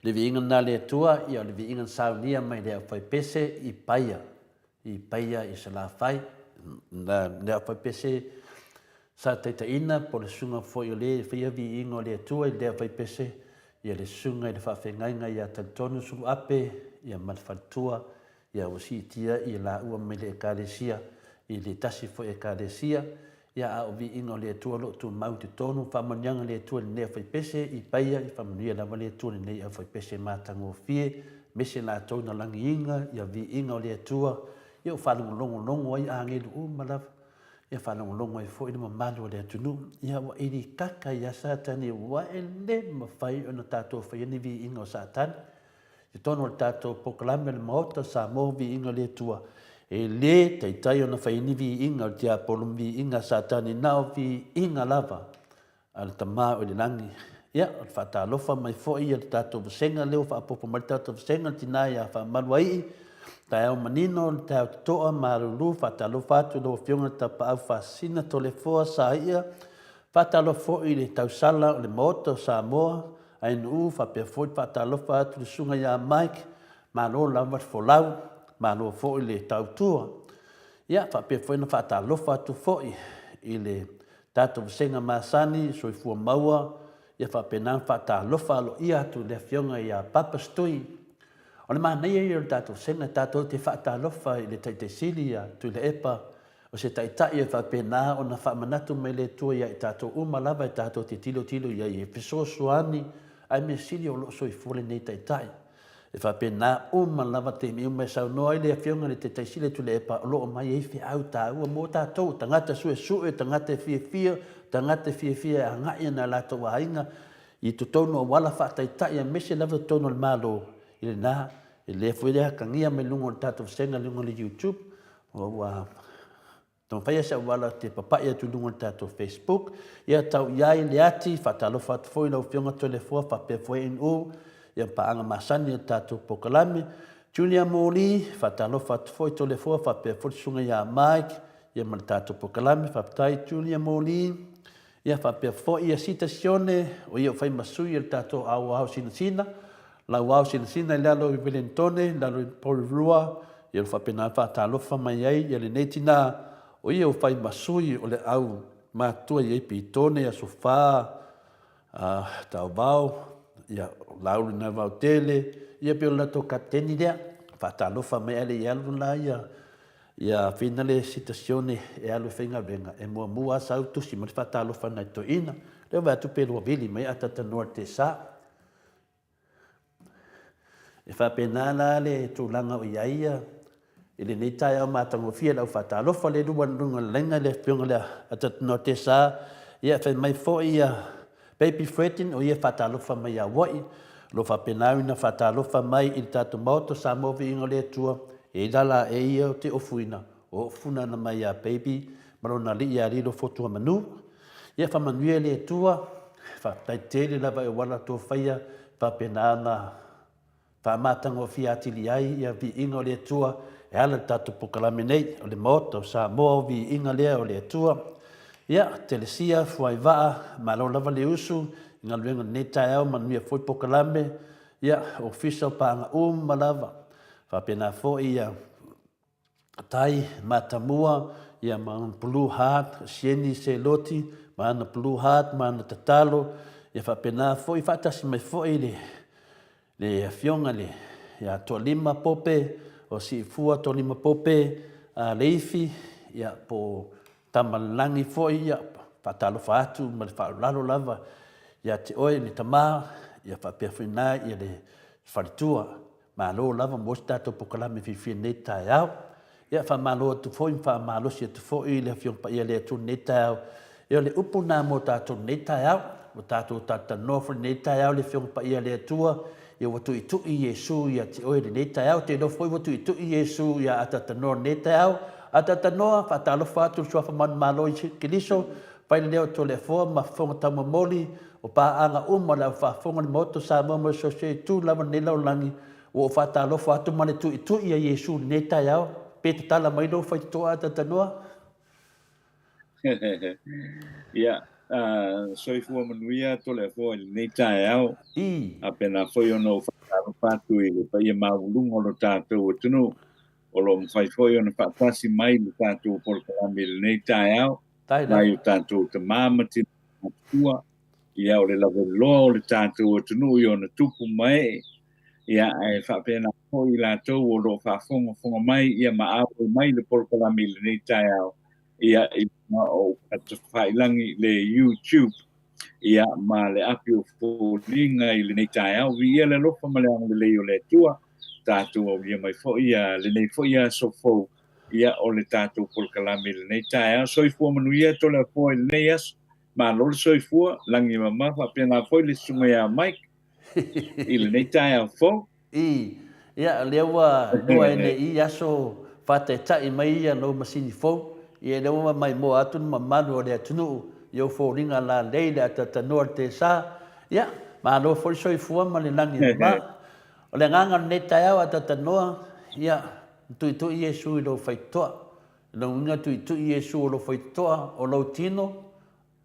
le viinga na le atua ia le viinga saunia mai le fai pese i paia i se la fai na le fai pese sa taitaina po le sunga foi o le fia viinga o le atua i le fai pese ia le sunga i le whawhengainga ia tantonu sulu ape ia malfatua ia wasitia ia la ua mai le ekalesia i le tasi foi ekalesia ia a o viinga o le atua lo tu mau te tonu whamanyanga le atua le nea fai pese i paia i whamanuia lava le atua le nea fai pese mātango fie mese la tau na langi inga ia viinga o le atua ia o whalongolongo ai a ngelu malawa ia whalongolongo ai fo i nama malu o le atunu ia wa iri kaka ia satani wa ele mawhai o na tātou whai ni viinga o satani i tono le tātou pokalame le maota Samoa viinga o le atua e le taitai o na whaini viinga o te apolum viinga satani nao viinga lava al tama o le langi. Ia, o le whatalofa mai fōi i le tātou vasenga leo whaapopo mai tātou vasenga tina ia whamaluai tai au manino le tau toa marulu whatalofa atu lo fionga tapa au whasina to le fōa sa ia whatalofa i le tausala o le moto Samoa ai nuu whapea fōi whatalofa atu le sunga ia Mike malo lava folau malo fo le tautua ia fa pe foi na fata lofa tu foi ile tato senga masani so fu maua ia fa pe na fata lofa lo ia tu le fionga ia papa stoi ona ma nei ia tato senga tato te fata lofa ile te silia tu le epa o se taita ia fa pe na ona fa manatu me le tu ia tato uma lava tato te tilo ia e peso suani ai me silio lo so fu le nei taitai e fa pena lava te mi me sa no ai le fionga le te taisile tu le pa lo mai e fi au ta u mo ta to tangata su tangata fi tangata fi anga ina la to wainga i tu tono wala fa ta ia mese lava tono le malo ile na ile foi le kangia me lungo tato senga lungo le YouTube o wa ton fai sa wala te papa ia tu lungo tato Facebook ia tau ia le ati fa talo fa foi no fionga to le fo fa pe foi in o ia paanga masani tātou pokalame. Julia Moli, whatalo whatfoi tole fua, whapea whorisunga ia Mike, ia mana tātou pokalame, whaptai Julia Moli, ia whapea fhoi ia sita sione, o ia whai masui ia tātou au sina, lau au sina lalo i Wellingtone, lalo i Porirua, ia whapea nā whatalofa mai ai, ia le neitina, o ia whai masui o le au mātua i epi tone, ia sofa, tau vau, ia laulu na va tele ia pe la to kateni dia fatalofa me ale ia luna ia finale situazione e alu fenga venga e mo asa tu si mo fatalofa na to ina le va tu pelo vili me atata norte sa e fa penala le tu langa o ia ele nei tai au matango fia la fatalofa le du lunga lenga le pionga le atata norte sa ia fe mai fo ia Baby Fredin o ia whatalofa mai a wai, lo whapenawina whatalofa mai i tātou mauto sa movi ingo le tua, e lala e ia o te ofuina, o ofuna na mai a baby, marona li ia rilo fotua manu. Ia whamanuia le tua, whataitele lava e wala tō whaia, whapenana, whamatango fiatili ai, ia vi ingo le tua, e ala tātou pokalame nei, o le mauto sa mo vi inga lea o le tua, ia telesia fuai vaa malo lava le usu inga luenga neta au manuia foi pokalame ia official panga malava fa pena foi ia tai matamua ia man blue heart sieni se loti man blue heart man tatalo ia fa pena foi fatasi mai foi le fionga le ia to lima pope o si fua to lima pope a leifi ia po tamalangi foi ia patalo fatu mal lalo lava ia te oi ni tama ia fa perfina ia le fartua malo lava mosta to pokalame fi neta ia ia fa malo tu foi fa malo si tu foi le fion pa ia le tu neta ia le upuna mo ta tu neta ia mo ta tu ta no for neta ia le fion pa ia le tua ia watu itu Yesu ia te oi le neta ia te no foi watu itu Yesu ia ata no neta ia atata noa fatalo fatu sua man malo i kiliso pai leo to le fo ma fonga tamamoli o pa anga la fa fonga moto sa mo so se tu la ne la langi o fatalo fatu mane tu ia Yesu neta ya pe tala mai lo fa to atata noa ya soifua manuia tole foi nei taeao I. apena foi ono whakaro i le paia maulunga o lo tātou tunu o lo mwhai ona whakatasi mai le tātou polkalami le nei taeao Tai mai la. o tātou te mamati matua ia o le lawe loa o le tātou tunu i ona tupu mai ia e whapena foi lātou o lo whafonga mai ia maapo mai le polkalami le nei taeao ia i o katawhailangi le YouTube ia ma le api o fōlinga i le nei tae au ia le lofa ma le ang le leo le tua tātou au ia mai fo ia le nei fo ia so fo ia o le tātou polkalami le nei tae au soifua manuia to le fo le nei as ma lo le soifua langi mama fa pena fo le sunga ia mai i le nei tae au fo I. Ia lewa noa ene I aso whate tai mai ia no masini fo. Ia lewa mai mo atu ma manu o le atunu. Ia fōringa la leile ata tanoa te sa. Ia, ma no fo soifua ma le langi ma. O le nganga ne tai au ata tanoa. Ia, tu Iesu I lo whaitoa. Lo inga tu Iesu o lo whaitoa o lo tino.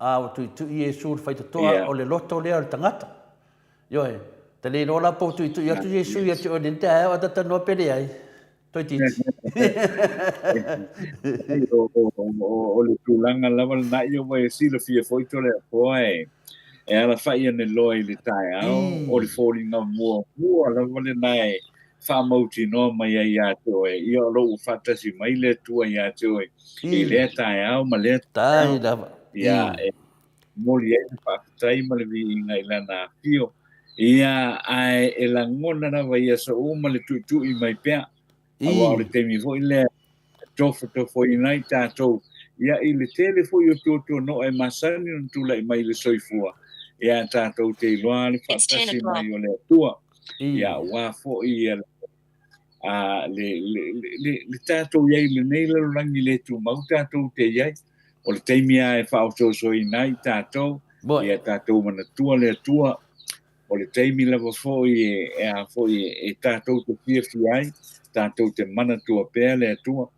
A o tu Iesu o lo whaitoa o le loto lea o tangata. Ioe, te le rola po tu Iesu ia te o le te ai ata tanoa pere ai. Toi titi. o le tūlanga lava na i o mai sila fia foi to le foi e ala fai ane loi le tae au o le fōringa mua lava le nai whamauti no mai ai ato e i o lo ufatasi mai le tua i ato e i le tae au ma le tae au ia e moli e whakatai ma le vi inga i lana fio ia ai e la ngona na vai asa uma le tuitu I mai pea awa o le temi foi le tofa to foi nai tātou ia I le tele foi o tō no e masani on tula I mai le soifua ia tātou te iloa le whakasi mai o le tua ia wā foi le tātou iai le nei le rangi le tu mau tātou te iai o le teimia e whaotoso I nai tātou ia tātou mana tua le tua o le teimi lava foi e tātou te fia ai tātou te mana tua pēr le tua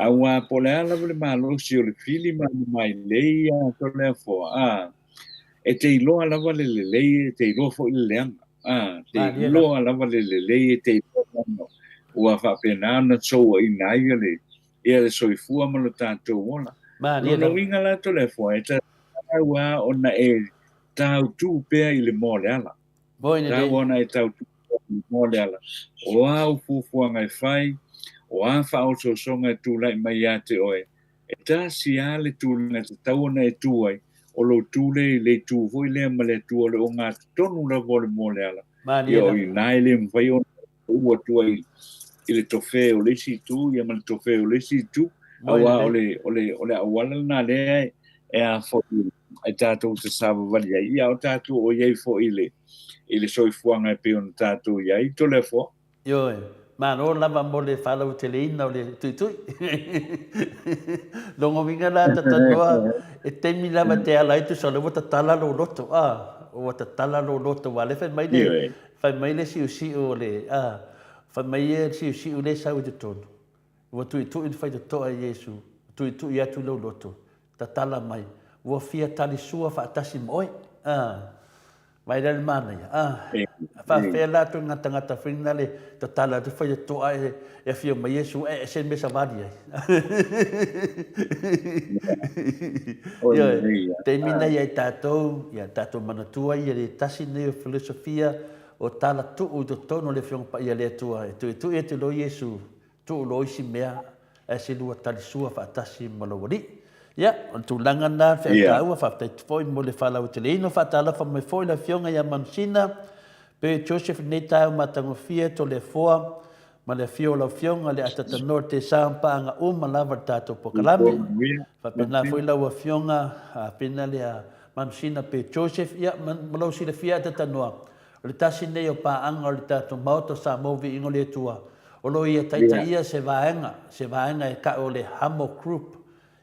aua po le ala le malosi o le fili mai leia to le fo e te iloa lava le lei te iloa fo I le leanga te iloa lava le lei te iloa ua whapena na tōa I nai le ia le soifua ma lo tātou ola no inga la to le fo e ta aua ona e tau tu pēr I le mō le ala tau ona e tau tu mō le ala o au fufuanga e whai o a whaotosonga e tūlai mai a te oe e tā si a le tūlanga te tau ona e tūai o lo tūle le tū voi lea ma le tū o ngā tonu la vole mō le ala I o I nai le mwhai ona ua tuai I le tofe o le si tū ia ma le tofe o le si tū awa o le awala na lea e a fo e tātou te sāwa wali ia o tātou o iei fo I le soifuanga e pe on tātou iai to le fo Ioe, mano lava mo le whalau te leina o le tuitui. Longo winga la tatanoa e temi lava te ala itu sa le wata tala lo loto. O wata tala lo loto wale fai mai le si o le fai mai e si o le sau te tonu. Ua tuitui fai te toa Iesu. Tuitui atu lo loto. Ta tala mai. Ua fia tali sua fa atasi moi. Vai le mana ia. Fa fe la tu ngata fina le ta tala tu fai to e fia mai Yesu e se me sa vadi ai. Te mina ia tato mana tua ia le tasi ne filosofia o tala tu o tono le fiong pa ia le tua tu e te lo Yesu tu lo isi mea e se lua tali sua fa tasi malawari. Ya, tu langan na fe tau fa te foi mo le fala o teleno fa tala fa me foi la fionga ya mansina pe Joseph ne tau matango fia to le foa ma le fio la fionga le atata norte sampa anga lava tato pokalame fa pena foi la wa fionga a pena le mansina pe Joseph ya malo si le fia atata noa le tasi ne o pa anga le tato mauto sa movi ingo le tua o lo ia taita ia se vaenga e ka o le hamo group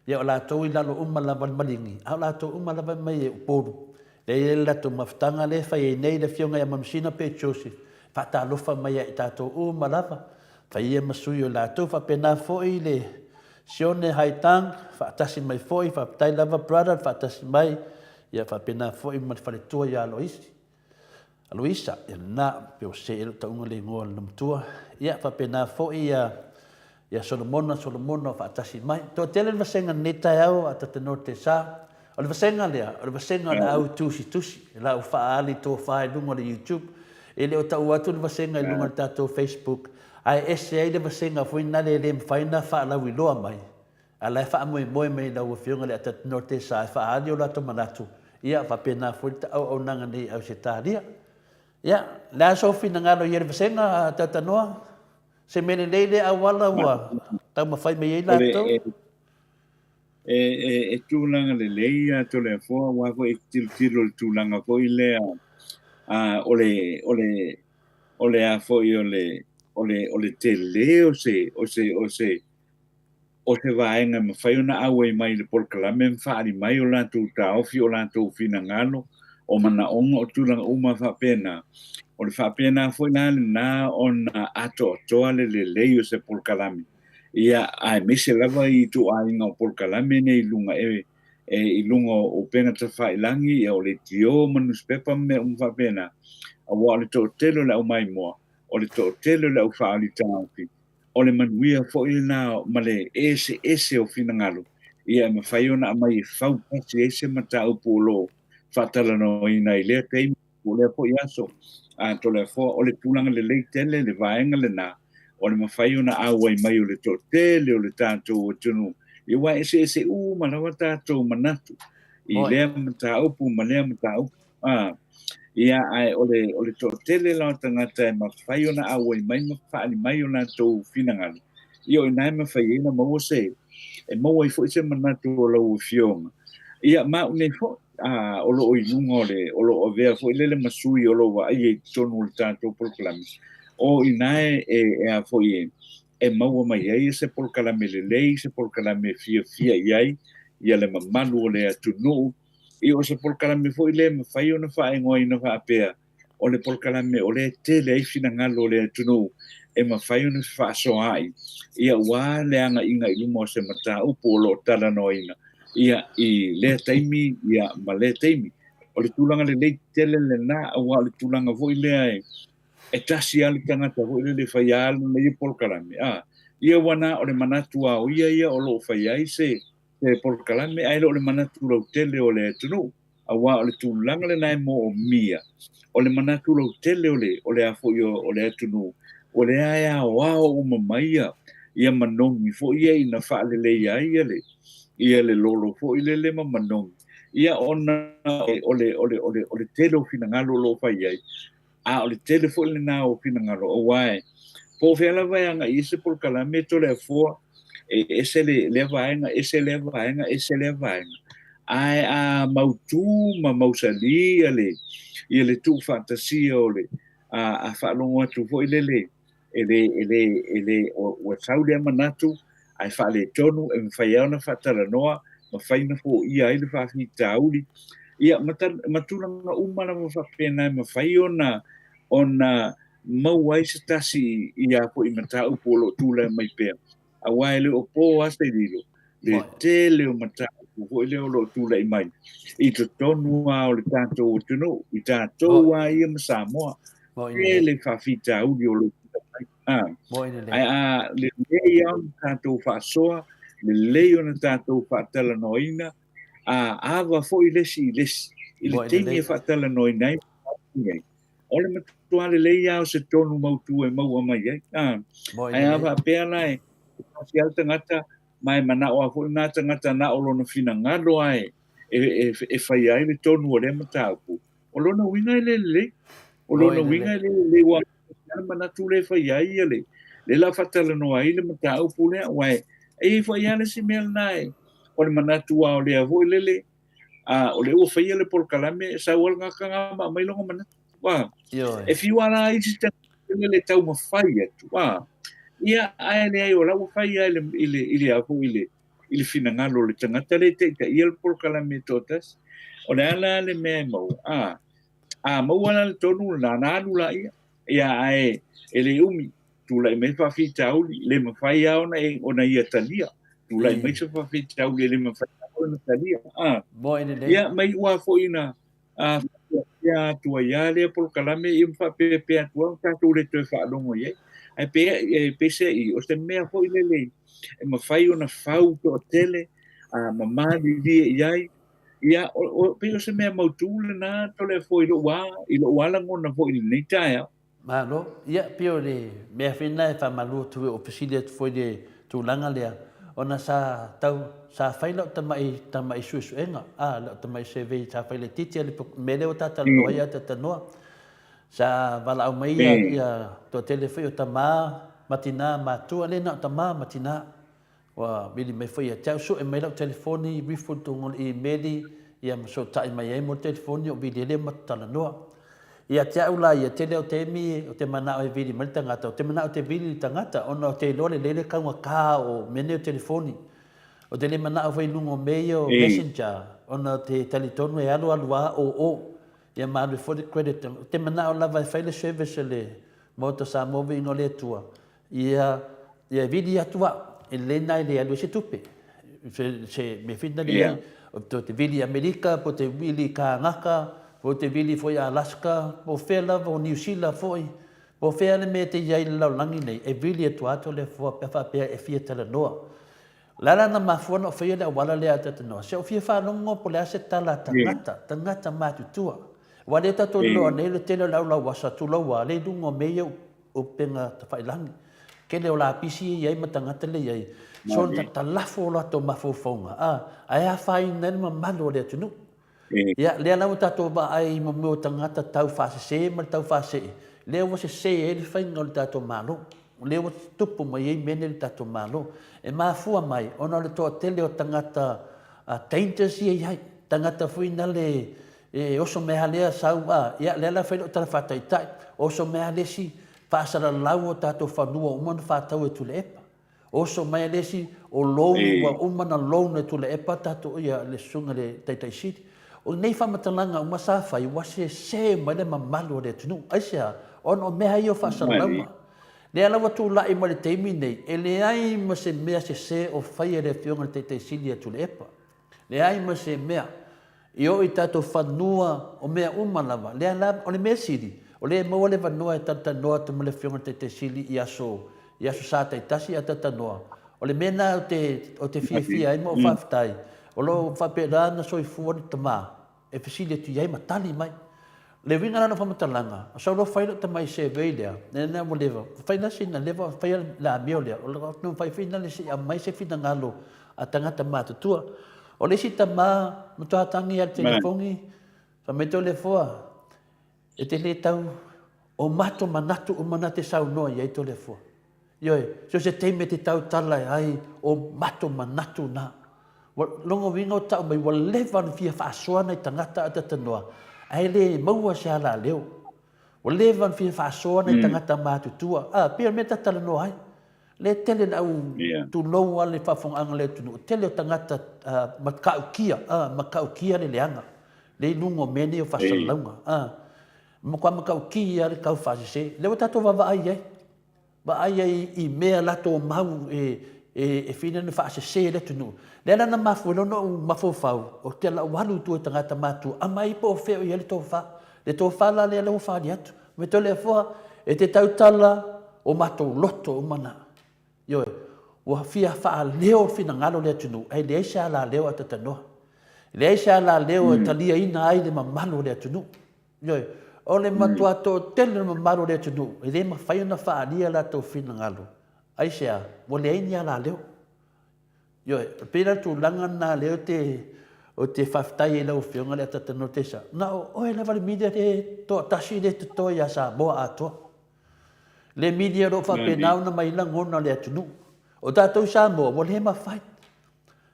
ia o lātou I lalo lava malingi. Au lātou lava mai e uporu. Le lātou maftanga le fai e nei le fionga ia mamsina pe Joseph. Whata lofa mai e tātou lava. Fai ia masui o lātou fa pena foi le sione haitang. Whatasi mai foi, whatai lava brother, whatasi mai. ia whapena fo i mawhare tua ia Aloisa, ia na pe o se elu taunga le ngoa le namtua. Ia whapena fo ia Solomona whaatasi mai. Tō tele le vasenga netai au a tatano te sa. O le vasenga lea, o le vasenga le au tusi. E la u whaali tō whae lunga le YouTube. E le o tau atu le vasenga i lunga le tātou Facebook. Ai ese ai le vasenga fui nale le mwhaina whaalau i loa mai. A lai whaamoe moe mei lau whiunga le a tatano te sa. E whaali o lato manatu. Ia whapena fo i ta au nanga nei au se tāria. Ya, la sofi na ngalo yer vasenga tatanoa. Se mene leile awala wa. Ta ma fai me ila to. Tūlanga le leia to le fo wa ko tilo tūlanga ko ile ole a fo ole te leo o se vaenga ma fai una awe mai le porkalame mfaari mai o la tu ta ofi o la tu fina ngalo o mana onga o tūlanga uma fa pena. O le whapena foi na ona ato toa le leio se polkalame. Ia ai mese lava i tu ainga o polkalame ne ilunga ilunga o pena ta whailangi o le tio manuspepa me whapena. A wa le to telo la o mai moa. O le to telo la o whaali tāuki. O le manuia foi na male ese o fina ngalo. Ia ma whaiona a mai whau pasi ese mata upo lo. Whatala no ina i lea teimi o lea po iaso. To le fo o le tūlanga le leitele le vaenga le na o le mawhai ona awai mai o le tōtele o le tātou o tunu i wai ese malawa tātou manatu i lea mata upu ma lea mata upu ia ai o le tōtele lao tangata e mawhai ona awai mai mawhaani mai o nātou whinangalo i o inai mawhai ena maua se e maua i fo ise manatu o lau fionga ia maune fo o lo i lunga o lo o vea fo ilele masui o lo wa ai tonu le tātou polkalame. O inae a fo e maua mai ai se polkalame le lei, se polkalame fia iai, ia le mamalu o le atunu, i o se polkalame fo ile mawhai o na whae ngoi na whaapea, o le polkalame o le tele ai fina ngalo o le atunu, e mawhai o na whaasoa ai, ia wā leanga inga iluma o se mata upo o lo tala noina. Ia i le taimi ia ma le taimi o le tūlanga le leitele le na awa le tūlanga vo i lea e tasi ali tangata vo i le whaialu le i polkalame ia wana o le manatu a o ia o lo whaiai se polkalame ai lo le manatu lau tele o le tunu awa o le tūlanga le nai mo o mia o le manatu lau tele o le a fo i o le tunu o le aia o ao umamaia ia manongi fo ia i na wha le leia ia le ia le lolo fo ile le mamanong ia ona o le tele fina ngalo lo fai ai o le tele fo le na o fina ngalo o wai po fela vai anga ise por kalame to le fo ese le vaenga ai a mautu mausali ele tu fantasia o le a fa longa tu fo ile ele o saudi manatu ai fa le tonu e fai ona fa tala noa ma fai na fo ia ile fa fi tauli ia matuna na umana ma fa pena ma fai ona mau ai se tasi ia po i mata u polo tula mai pe a wai le o po asa dilo le tele o mata u le o lo tula i mai i to tonu a o le tato o tunu i tato wa ia ma Samoa ele fa fi tauli o lo ai le lei au tātou whaasoa, le lei o na tātou whaatala noina, awa fo i lesi, i le teimi e whaatala noina ai, o le matua le lei au se tonu mautu e maua mai ai, ai awa apea lai, si al tangata, mai mana o a fo i nā tangata na o lona fina ngalo ai, e whai ai le tonu o le mataupu, o lona winga i le, o lona winga i le wa, mana tu le fai ai le la fatala no ai le mata o pule wai e fai ale si mel nai o le mana tu o le avo le o le o fai le por kalame sa wal nga ka ma mai longa mana wa e fi wala i sta le tau ma fai tu wa ia ai le o la fai ai le avo ile fina ngalo le tangata le te ia le por kalame totas o le ala le me mo mo wala le tonu la na la ia ai ele umi tu lai me fa fi tau le me fai au na ona ia talia tu lai me fa fi tau le me fai na talia. Mo ina le. Ia mai ua fo ina ia tua ia le por kalame I fa pe tua ta tu le te fa longo ye. Ai pe se I o se mea fo ile le. E ma fai ona fau to tele ma mali li ia ia o pe se mea mautule na to le fo I lo wa la ngona fo I nei taia. Malo, ia pio le mea whina e whamalu tu o pesilia foi de tu langa lea. Ona sa tau, sa whaila o tamai suenga. Lau tamai se vei sa whaila titi ali mele o tata loa ia tata noa. Sa wala au mai ia to telefoi o tama matina matua le na o tama matina. Wa mili mai foi a tau so e mai lau telefoni rifo tungol I meli ia maso tai mai e mo telefoni o vidi le matala noa. Ia te aula ia te leo te mi o te mana o e vili mali tangata o te mana o te vili tangata ona o te lole lele kaunga ka o mene o telefoni o te le mana o vai lungo mei o messenger ona te talitonu e alu alua o ia malu for the credit o te mana o lava e faile service le moto Samoa ingo le tua ia vili atua e le nai le alu se tupe se me fitna le o te vili Amerika po te vili ka ngaka po te vili foi a Alaska, po whea lava o New Zealand foi, po whea le me te iai lau langi nei, e vili e tuato le fua pefa pea e fia tala noa. Lala na mafua no whea le awala le atata noa, se o fia whanongo po le ase tala tangata matutua. Wale tato loa nei le tele lau wasa tu laua, le dungo meia o penga ta whailangi. Ke leo la pisi iai ma tangata le iai, so ta lafo la to mafufonga. Ai a whai nene ma malo le atunu. Ia lea lau tatou ba ai mo tangata tau whasese ma tau whase. Lea wa se e le whainga o le tatou malo. Lea wa tupu mai ei mene le tatou malo. E Maleifua-Mai, ona le toa tele o tangata taintas iai. Tangata fuina le oso meha lea sau ia lea la whaino tala whataitai. Oso meha lesi whaasara lau o tatou whanua umana whatau e tule epa. Oso mai lesi o lou wa umana lou ne tule epa tatou ia le sunga le taitai siti. O nei whamatalanga o masawhai wase se mai le mamalu o le tunu. Aisea, ono mea i o whasalauma. Lea lawa tū lai ma le teimi nei, e le ai ma se mea se o whai e le whionga te te sili atu le epa. Le ai ma se mea, i o I tato whanua o mea umalawa. Lea la, o le mea sili, o le maua le whanua e tata noa te ma le whionga te te sili I aso sa tai tasi a tata noa. O le mena o te fia ai ma o whaftai. O lo whapera na soi fuani tama, e whisili tu iai matali mai. Le winga nana whamatalanga, o sau lo whaila tamai se vei lea, nena mo lewa, whaila sina lewa, whaila la meo lea, o lo no whai whina le si a mai se whina ngalo a tangata mātutua. O le si tama, mutuatangi al telefongi, whameto le fua, e te le tau, o mato manatu o manate sau noa iai to le fua. Ioi, so se teime te tau tala ai, o mato manatu na. Longo winga o tau mai wa levan fia whaasoa nei tangata a tatanoa. Ai le maua se ala leo. Wa levan fia whaasoa nei tangata mātutua. Pia me tatala no ai. Le tele na au tu lou ale whawhonga le tunu. Tele o tangata makaukia le leanga. Le nungo mene o whasalaunga. Kwa makaukia le kau whasese. Le wa tato wawa ai ai. Wa ai ai I mea lato mau e fina na whaasese le tunu. Le na mafuelo no mafofau o te la walu tu tangata matu a mai po fe o yele tofa le tofa la le lo fa diatu me to le fo e te tautala o mato loto o mana yo wa fia fa leo fina ngalo le tunu ai le sha la leo atata no le sha la leo talia ina ai le mamalo le tunu yo o le matua to tele mamalo le tunu e le ma fa na fa lia la to fina ngalo ai sha mo le ina la leo Yo, pera tu langa na leo o te whaftai e lau whionga le tata no tesa. Na o e lawari media te to tasi le te toi a Samoa atoa. Le media ro whapenau na mai langona le atunu. O tātou Samoa, mo le ma whai.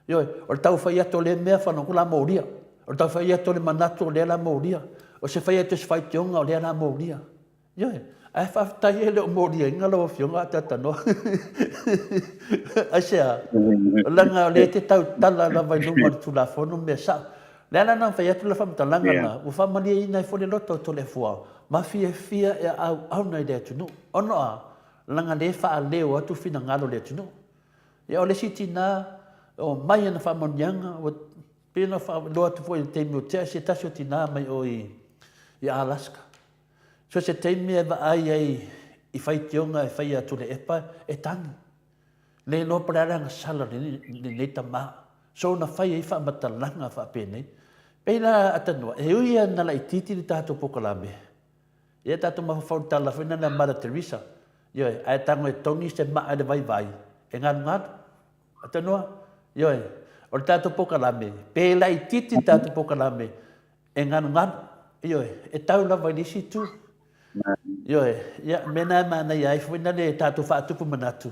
Yo, o tau whai ato le mea whanongu la mauria. O tau whai ato le manato le la mauria. O se whai ato se whai tionga o le la mauria. Yo, ai whaftai e leo mauria inga lau whionga tata no. Asea. Langa le te tau tala la vai nunga tu la fono me sa. Le ala na fai atu la fam talanga na. U fa mali ina fo le loto to le fua. Ma fia e au na le tu no. Ono a langa le fa leo atu fina ngalo le tu no. E o le siti na o mai na fa monyanga Pena whaaloa tu fwoi te mio tea se tasio tina mai o i Alaska. So se te mea wa ai i whai tionga e whai atu le epa e tangi. Le no pararanga sala ni ta maa. So na whai i wha matalanga wha pene. Pena atanua, e uia nala i titi ni tātou pokalame. Ia tātou mawhawhau tala whina na Mother Teresa. Ioi, ai tango e toni se maa le vai vai. E nganu. Atanua, ioi, o le tātou pokalame. Pela i titi tātou pokalame. E nganu. Ioi, e tau lava nisi tu. Ioi, ia, mena mana iai whina le tātou whaatupu manatu.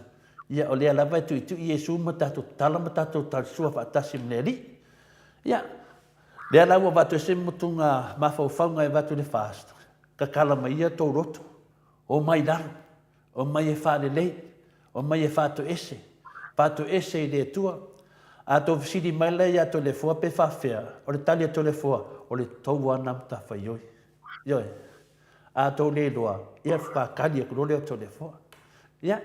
Ia, o lea lava tu i Iesu ma tātou tala ma tātou sua whaatasi mneri. Ia, lea lawa watu e se mutunga mawhauwhaunga e watu le fast. Ka kalama ia tō roto. O mai laro. O mai e whaare lei. O mai e whātu ese. Whātu ese i le tua. A tō visiri mai lei a tō le fua pe whawhea. O le tali a tō le fua. O le tau anam ta whaioi. Ioi. A tō le loa. Ia whakakali a kurole o tō le fua. Ia.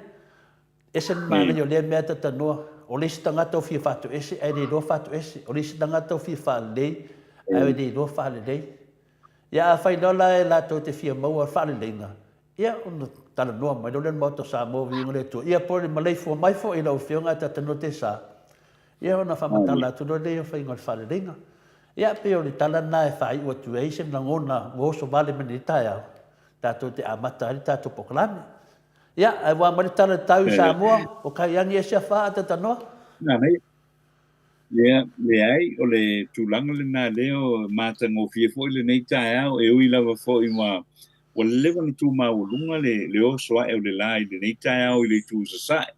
Ese mana yo le mea tatanoa. O le sitangata o fia whātu ese. Ai le loa whātu ese. O le sitangata o fia whaare lei. Ai le loa whaare lei. Ia a whai nola e la tō te fia maua whaare leinga. Ia ono tala noa mai lole moto Samoa vingo le tu. Ia po le Maleifua-Mai fo i lau whionga tatano te sa. Ia ona whamatala atu no leo whainga le whaare leinga. Ia pe o le tala na e whai ua tu eisen na ngona ngoso vale meni tai au. Tātou te amata ari tātou pokalame. Ia ai wā mani tala tau Samoa o kai angi e sia wha a tatanoa. Nā nei. Le ai o le tūlanga le nā leo māta ngō fia fo i le nei tai au e ui lava fo i mā o le lewa na tū mā ulunga le o soa e o le la i le nei tai au i le tū sasai.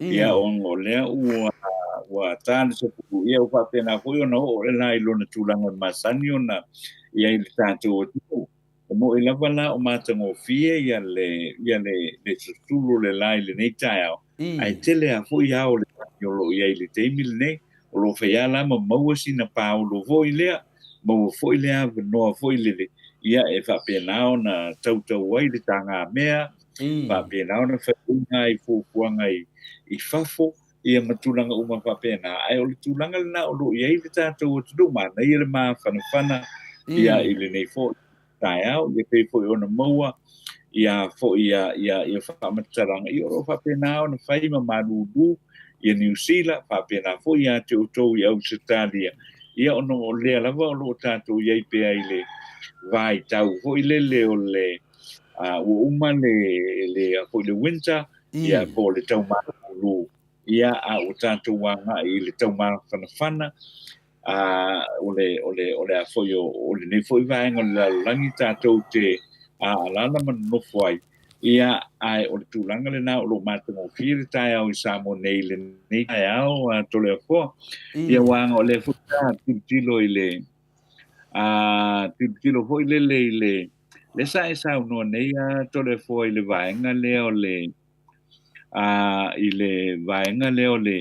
Ia o ngō lea ua tāna sa puku ia o whapena fo i ona o le la i lona tūlanga masani o na ia i le tātou o tū. O mo i lava la o māta ngō fia ia le sasulu le la i le nei tai au. Ai tele a fo i au le o ia i le teimi le nei. O lo whaia la ma maua si na pā o lo foi lea, maua foi lea vanoa foi lele. Ia e whapenao na tautau wai le tanga mea, whapenao na whaunga i fuafuanga i whafo, ia matulanga uma whapena. Ai o le tūlanga le na o lo ia i le tātou o tudu mana, ia le maa whanawhana, ia i le nei fo tai au, ia pei fo i ona maua, ia fo ia whamataranga, ia o lo whapenao na whaima marudu, ia New Zealand, whapena fo ia te utou i Australia. Ia ono o lea lava o lo tātou iai pea i le vai tau. Fo i le o le uma fo i le winter, ia fo le tau mara ulu. Ia a o tātou wanga i le tau mara whanawhana. O le a fo i o le nei fo i vaenga le langi tātou te alala man nofo ai. Ia ai o le tūlanga le nā o lo mātanga o whiri tai au i Samoa nei le nei tai au to le fo. Ia wanga o le futa tilo i le tilo fo i le sa e sa unoa nei to le fo i le vaenga le o le i le vaenga le o le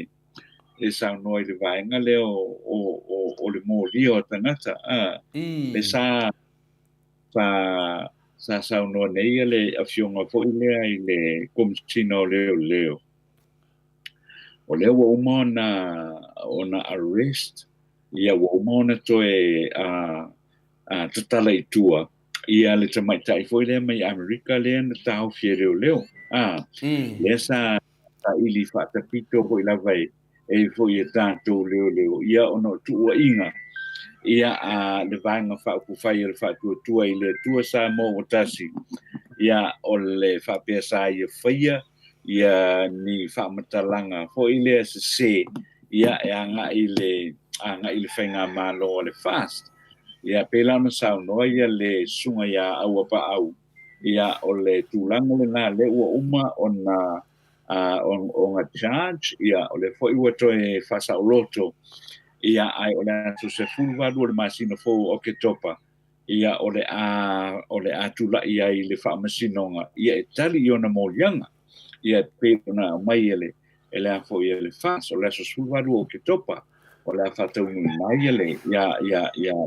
e sa unoa i le vaenga le o le mōli o tangata. Le sa sa no nei le afionga fo ile i le komsino leo o le wo ona arrest ia wo mona to e tatala i tua ia le tamai tai fo ile mai America le na tau fiere leo le sa ili fa tapito ko ila vai e fo ia tanto leo ia ono tu inga ia le vanga fa ku fai le fa tu tua ile tua sa mo otasi ia o le fa pesa ia faia ia ni fa matalanga fo ile se ia anga ile fenga malo le fast ia pela no sa no ia le sunga ia au pa au ia o le tulanga le na le uma ona on a charge ia o le fo i wato e fa sa loto ia ai o le atu se fulvadu o le masino fo o ke topa ia o le atu la ia i le wha masinonga ia e tali i ona molianga ia pe ona mai ele a fo ia le fas o le aso fulvadu o ke topa o le a whatau mai ele ia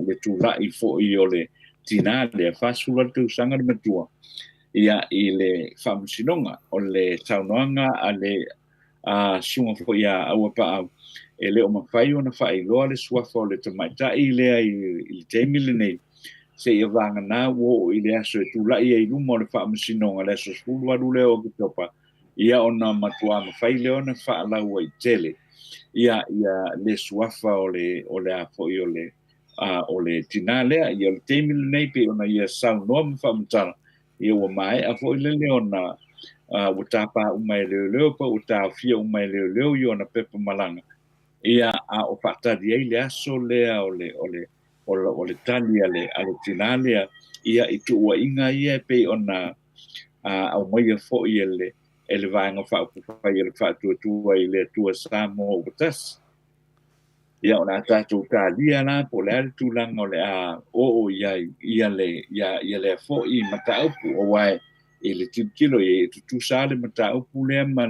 le tu la i fo i o le tina le a fas fulvadu sanga le matua ia i le wha masinonga o le taunoanga a le sunga fo ia au pa e le o mawhai o na whai loa le suafa o le tamaitai lea i le teimile nei se ia vanga nā wo i le aso e tūlai e iluma o le wha amasinonga le aso spulu aru leo o kitopa ia o na matua mawhai leo na wha alau i tele ia le suafa o le a fo i o le tina lea ia le teimile nei pe ona ia sau noa mwha amatara ia ua mai a fo i le leo na ua tāpā umai leo pa ua tāwhia umai leo i ona pepa malanga ia a o whaatari ei le aso lea o le tali ale tina lea ia i tu ua inga ia pe ona au mai a fo i ele vanga whaapupawhai ele whaatuatua i le tua Samoa o Batas. Ia ona tātou tālia la po le ale tūlanga o le a o ia le fo i mataupu o wae i le tilkilo i tutu sale mataupu lea ma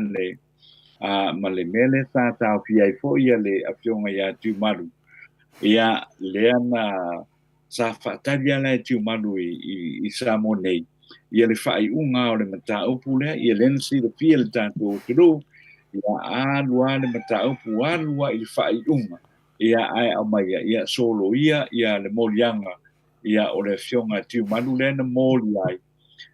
le mele tātau pia i fo ia le afionga ia tiumaru. Ia lea na sa whaataria la tiumaru i Samoa nei. Ia le whai unga o le mataupu lea, ia lensi le pia le tātou turu, ia alua le mataupu alua i le whai unga. Ia ai au mai ia solo ia le molianga, ia o le fionga tiumaru lea na moli ai.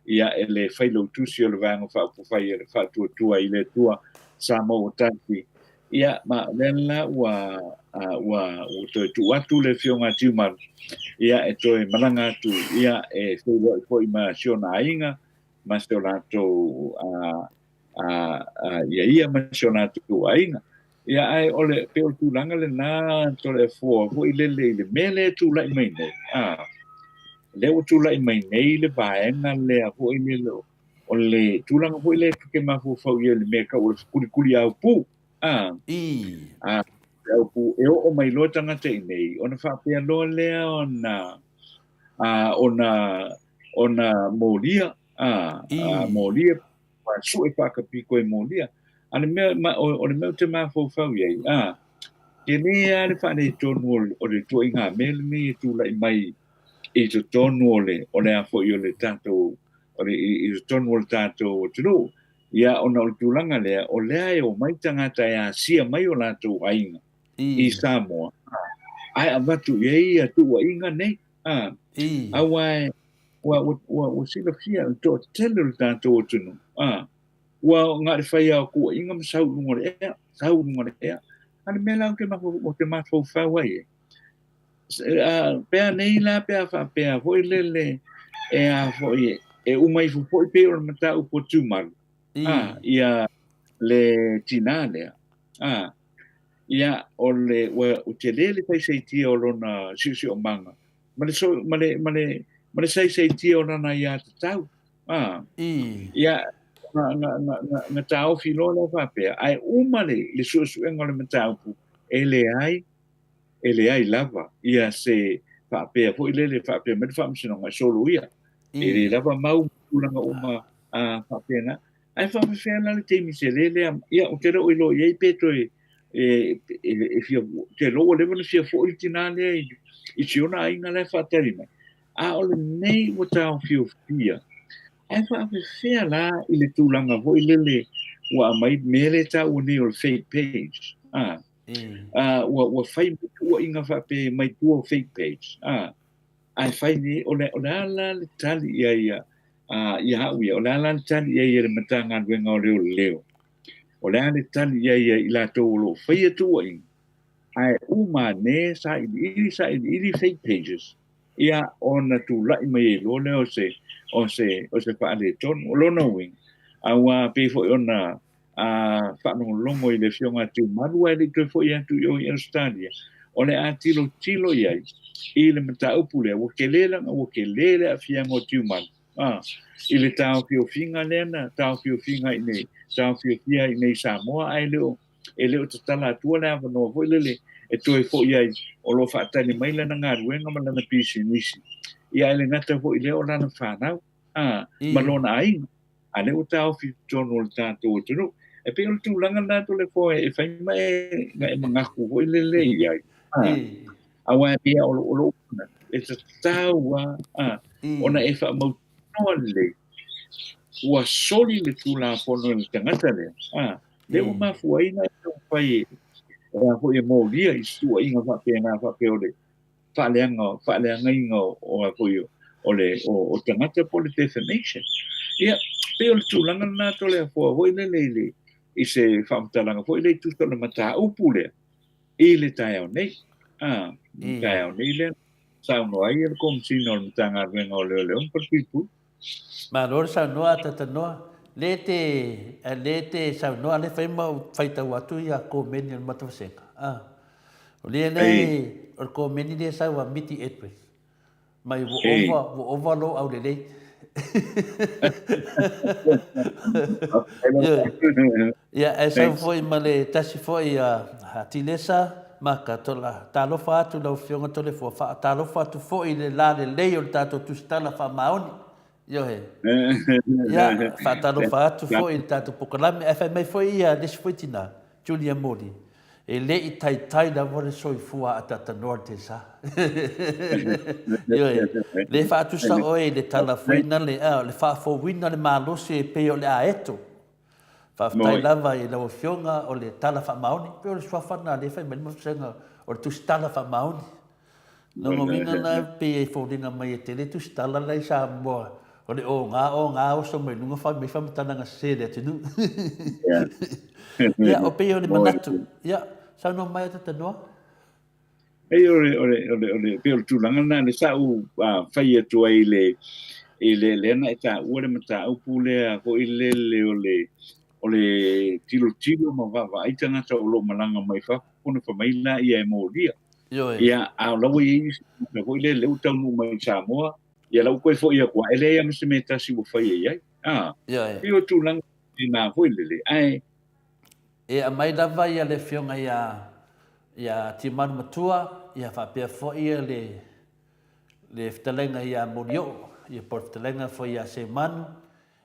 Ia ele whailo tusi o le vanga whaapufai e le whaatuatua i le tua Samoa Tanti. Ia ma lela ua toi tu atu le fionga tiumaru. Ia e toi malanga atu, ia e whailo i fo i ma siona ainga, ma siona atu ia ma siona atu ainga. Ia ai ole peo tūlanga le nā tole fua, fo i le mele tūlai mai nei. Leo tūlai mai nei le vaenga le a fo i le leo. O le tūlanga fo i le tuke mafu fau i le meka o le kuri au pū. Au pū e o mai loa tangata i nei. Ona whapea loa lea ona molia. Molia. Su e whakapiko e molia. Ane mea, o le mea te mafu fau i ai. Ke nea le whane tonu o le tua inga mele me tūlai mai i to tonu o le a fo i o le tātou i to tonu o le tātou o tunu ia ona o le tūlanga lea o lea e o mai tangata e a sia mai o lātou ainga i Samoa ai a watu i a tu wa inga nei a wai wa sila fia to tele o tātou o tunu wa ngare whai au kua inga ma sau lunga le ea ane mea lau ke mafo whawai pea nei la pea whapea foi lele e a foi e umai foi pe o mata u potumaru ia le tina lea ia o le o te lele pai sei tia o lona sisi o manga ma le sei tia o lana ia tatau ia na tau filo le whapea ai umale le suenga le mata upu ele ai lava ia se whapea fo i lele whapea me whamsino ngai solo ia ele lava mau ulanga uma whapea na ai whapea la le teimi se lele ia o te reo ilo iei peto e fia te loa lewa na fia fo i tina lea i siona ainga le whateri mai o le nei o tau fio fia ai whapea la i le tūlanga fo i lele wa mai mele tau ni o le fake page wa fai wa inga fa pe mai tu fake page ai fai ni o le ala le tali ia wi o le ala le tali ia le matanga wenga o leo o le ala le tali ia i la to lo fai tu ai uma ne sa i fake pages ia ona tu la mai lo leo o se fa le ton lo no wing awa pe fo ona whanongo longo i le fionga tu marua e le fo i atu i Australia. O le a tilo iai, i le mata upu lea, wa ke lele a fiango tu man. I le tau fio finga lena, tau fio finga i nei, tau fio fia i nei Samoa, ai leo, e leo tatala atua lea wanoa fo i lele, e toi fo iai, o lo whaatani mai lana ngā ruenga ma lana pisi nisi. Ia ele ngata fo i leo lana whanau, ma lona ainga. A leo tau fio tono le tātou o tunu, e pe o tūlanga nā to le fo e whai mai e mangaku hoi le le iai. A wai pia o lo una. E ta tāua, ona e wha mau noa le. Ua soli le tūlanga pono le tangata le. Le o mafuaina o pai ho e mo lia I sua inga fa pena fa pe ole fa leanga inga o a foi o tangata po le defamation ia pe o tulanga na to le fo ho le I se fa talanga fo le tu to le mata upu le I le tai o nei tai o nei le sa no ai el kom sino le tanga venga o le on per pipu ma lor sa noa tata noa le te sa noa le fai tau atu ia ko meni al matawaseka o le nei o ko meni le sa wa miti etwe mai wo over lo au le le ia e sa foi ma le tasi foi a tilesa ma ka tola talofa atu lau fionga tole fo fa talofa atu foi le la le le o tato tu stala fa maoni yo he ia fa talofa atu foi le tato pokalame e fa mai foi ia des foi tina Julia Modi e le I tai da vole soi fua atata norte sa yo le fa tu sa o le tala foi na le le fa fo wina le malosi e pe o le aeto fa tai lava I lo fionga o le tala fa maoni pe o le swafa na le fa mai mo senga o tu tala fa maoni no mo minga na pe fo dinga mai te le tu tala lai sa mo o le o nga o so mai lunga fa me fa tana nga se le tinu ya o pe o le manatu ya sa no mai ta no ei ole pe o tulanga na le sa u fai atu ai le na ta o le mata u pule ko le ole tilo ma va ai tanga sa o lo malanga mai fa kuna fa mai la ia mo dia ia a lo i ko le uta no mai Samoa ia lo ko fo ia ko ele ia me ta si wo fai ia pe o tulanga ina foi le ai e a mai lava ia le fionga ia timanu matua ia fa pe fo ia le ftalenga ia monio ia por ftalenga fo ia se manu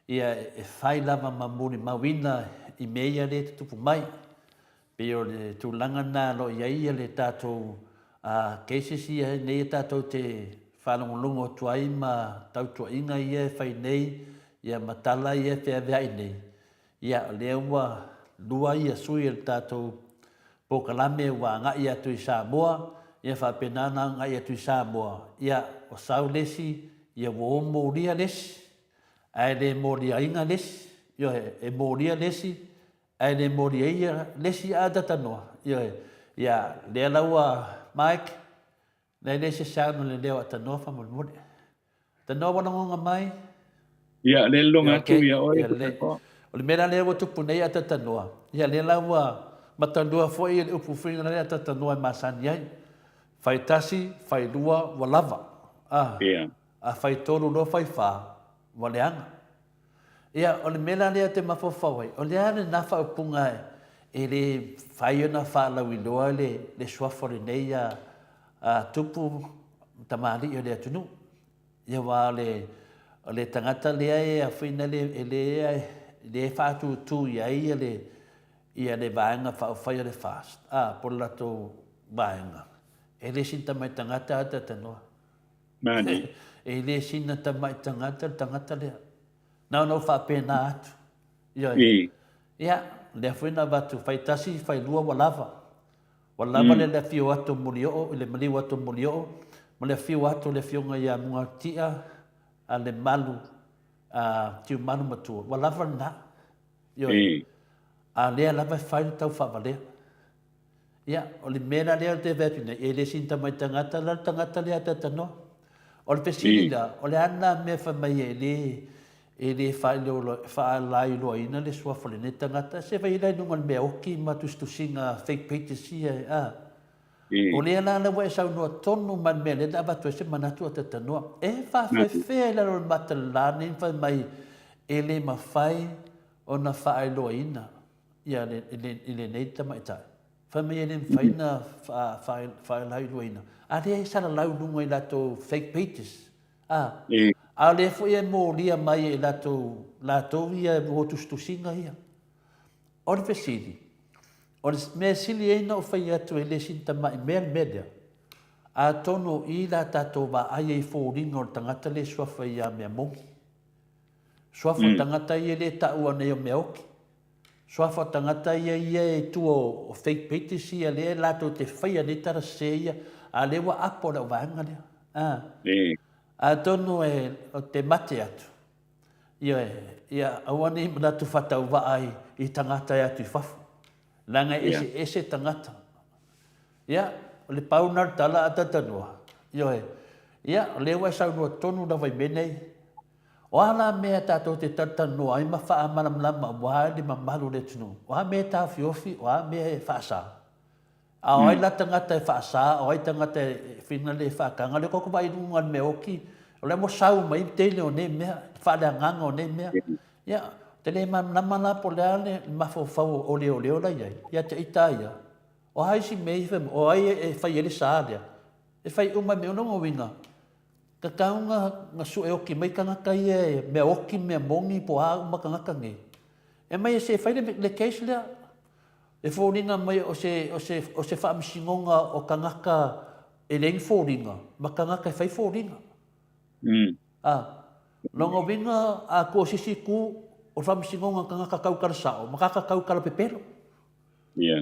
ia e fai lava mamuni mawina I meia le tupu mai pe o le tulanga na lo ia le tato cases ia nei tato te whanongolongo tuai ma tautua inga ia fai nei ia matala ia fea vea nei ia lewa lua ia sui el tato pokalame wa nga ia tu Samoa ia fa penana nga ia tu Samoa ia o sau lesi ia wo mo ria lesi ai le mo ria inga lesi yo e mo ria lesi ai le mo ria ia lesi ada tano yo ia le lawa Mike le lesi sa no le leo tano fa mo mo tano wana nga mai ia le longa tu ia o le mera le wo tu punei ata tanoa ia le lawa matandua foi le upu fringa le ata tanoa masani ai fai tasi fai lua walava a fai tolu no fai fa waleanga ia o le mera le te mafofa wai o le ane nafa upunga e le fai ona fa la wiloa le swafo le nei a tupu tamali o le atunu ia wa le tangata le ai a fina le fa tu ia le vaenga fa fai le fast por la to vaenga ele sinta mai tangata ata tanoa mani ele sinta mai tangata le no fa pena atu ia le fina batu fai tasi fai lua walava le fio atu mulio le mali watu mulio mo le fio atu le fionga ia munga tia ale malu tiu manu matua walava na a lea lava fai tau whawale ia o le mena lea te vepina e le sinta mai tangata lea tatano o le pesini la o le ana me whamai e le wha lai loa ina le suafa le ne tangata se vai lai nunga mea oki matustusinga fake pages ia o lea lana wa e sau noa tonu man mea le dava tu e se manatu a tatanoa e whawhewhea la lo matalana in whamai e le mawhai o na whaai loa ina ia le nei tamai tai whamai e le mwhaina whaai lai loa ina a le e sara lau nunga I lato fake pages a le fo e mo lia mai e lato ia votustusinga ia o le fesiri o le mea sili eina o whai atu e le sinta mai mea media a tono I la tato wa ai e fōringa o tangata le suafa ia mea mongi suafa tangata I e le taua nei o mea oki Soafa tangata ia tuo fake pages ia le lato te whaia ne tara seia a le wa apo la wanga le. A tonu o te mate atu. Ia awane mana tu whatau wa ai I tangata atu whafu. Langa ese tangata. Ia, o le paunar tala atatanua. Ia, o le wa saunua tonu na vai menei. O ala mea tātou te tatanua, ai ma wha malamlama o waha le mamalu le tunu. O ha mea tā fiofi, o ha mea e whaasa. A oi la tangata e whaasa, o ai tangata e whina le whaakanga, le koko mai rungan me oki. O le mo sau mai tele o ne mea, whaale nganga o ne mea. Ia, te le namana po le ane, mafau o leo la iai. Ia te itaia. O hai si meife, o ai e whai ele sālea. E whai uma me onongo winga. Ka kaunga nga su e oki mai kangaka ia me oki me mongi po a uma kangaka nge. E mai e se whaile le case lea. E fōringa mai o se whaamisingonga o kangaka e leing fōringa. Ma kangaka e whai fōringa. Longa winga a kua sisi ku o whaamisingonga kangaka kaukara sao. Ma kaka kaukara pepero. Yeah.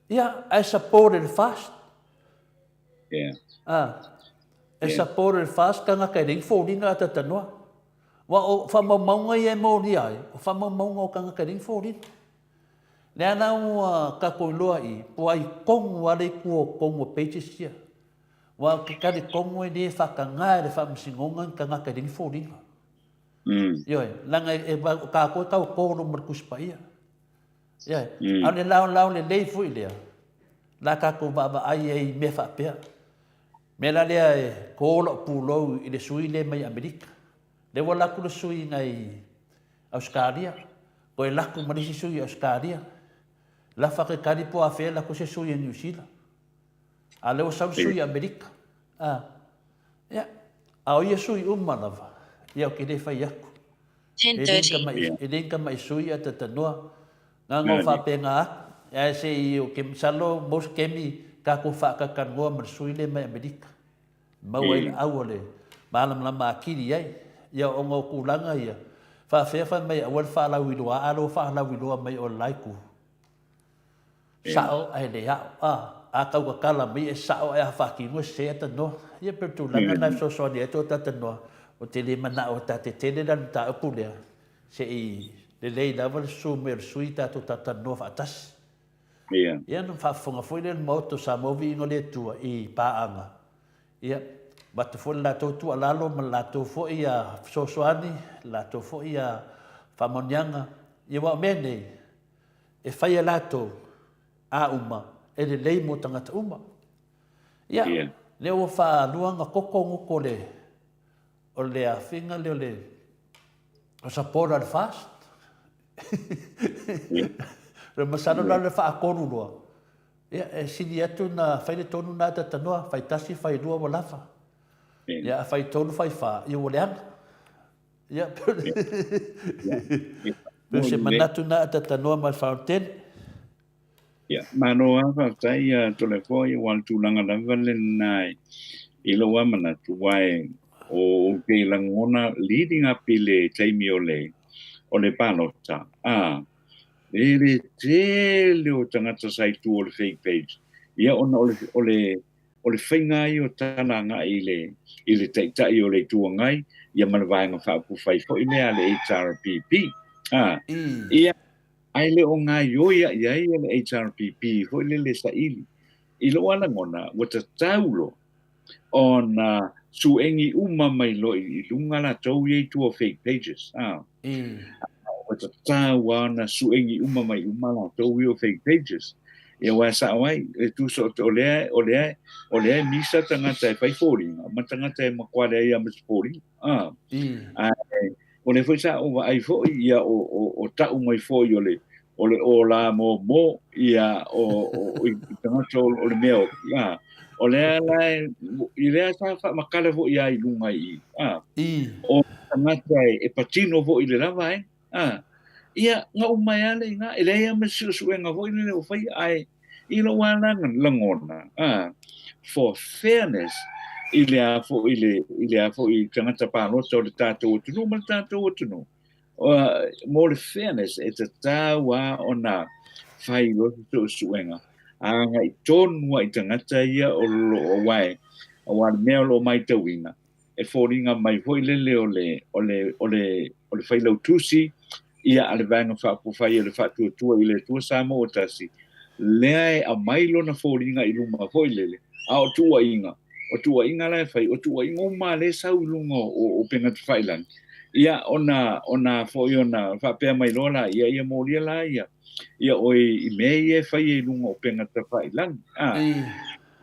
Yeah, I supported fast. Yeah. I supported fast kanga kai ring fōringa ata tanua. Wa o whamaunga I e mōri ai. O whamaunga o kanga kai ring fōringa. Nea nau ka koiloa I. Po ai kongu wale kua kongu pages ia. Wa kikari kongu e ne whakangai le whamsingonga kanga kai ring fōringa. Ioi, langa e ka koe kau kōro markuspa ia. Ane lau le lei fui lea. La kako baba ai e me whapea. Me la lea e kōlo pūlou I le sui le mai Amerika. Le wa laku le sui ngai Australia. Ko e laku marisi sui Australia. La whakekari po a whea laku se sui New Zealand. A leo sau sui Amerika. A o ia sui umanawa. Ia o ke le whai aku. 10:30. E lenka mai sui a tatanua. Nga ngō whapenga aku. Ia se I o ke msalo mos kemi kako whakakangoa marsui le mai Amerika. Mau ai au le malam lama akiri ai. Ia o ngō kulanga ia. Whawhewha mai awal whalau iloa. Alo whalau iloa mai o laiku. Sao ai le au. A kau ka kala mai e sao ai a whakingoa se ata noa. Ia pertu langa nai sosoni eto tata noa. O te le mana o tate tene lanu ta upu lea. Se I le lei lava le su me sui tato tata noa whaatasi. Ia no whaafonga fwoi le mauto Samoa ingo le tua I paanga. Ia, bata fwoi lato tua lalo ma lato fwoi a sosoani, lato fwoi a whamonianga. Ia wa mene, e whaia lato a uma, e le lei mo tangata uma. Ia, le o wha luanga koko ngoko le, o le a whinga le o le, o support and fast. Re masano la le wha akonu loa. Ia, e sini atu na whaile tonu na tatanoa, whai tasi whai lua wa lafa. Ia, whai tonu whai wha, ia o leanga. Ia, pero se manatu na tatanoa mai fountain. Ia, mano a whautai tole fōi wal tūlanga lava le nai. I loa manatu wai o ke langona leading up I le taimi o le palota. Ele tele o tangata sai tu o le fake page. Ia ona o le whainga I o tananga I le teitai o le tuangai. Ia manavaenga whaapu whai fo I lea le HRPP. Ia ai le o ngā ioia iai le HRPP fo le sa ili. I lo ala ngona wata taulo ona suengi uma mai lo I lunga la tau iei tu o fake pages. Wata tawa na suengi uma mai uma la tau o fake pages. Ia wa sa wai e tu so o lea misa tangata e whai fōringa. Ma tangata e makware ia mas fōringa. O le foi sa o ai foi ia o tau mai foi o la mo ia o tangata o le meo. O le I lea sa wha makale fo ia I lunga I. O tangata e patino fo I le lava ia nga umai ale nga elea me suenga fo I le o fai ai I lo wala langona. For fairness I lea fo I tangata pālota o le tātou o tunu ma tātou o tunu. more fairness e te tawa ona fai lo to suenga anga I tonu I tangata ia o lo wai o wan mea lo mai te winga e fōringa mai hoi lele o le fai lau tusi ia ale vanga whapu fai le whatu tua I le tua Samoa o tasi lea a mai lo na fōringa I luma hoi lele a o tua inga lai fai o tua inga o ma le sau lunga o penga te fai lang ia ona foi ona whapea mai lola ia molia la ia oi I mea fai e lunga o penga te fai lang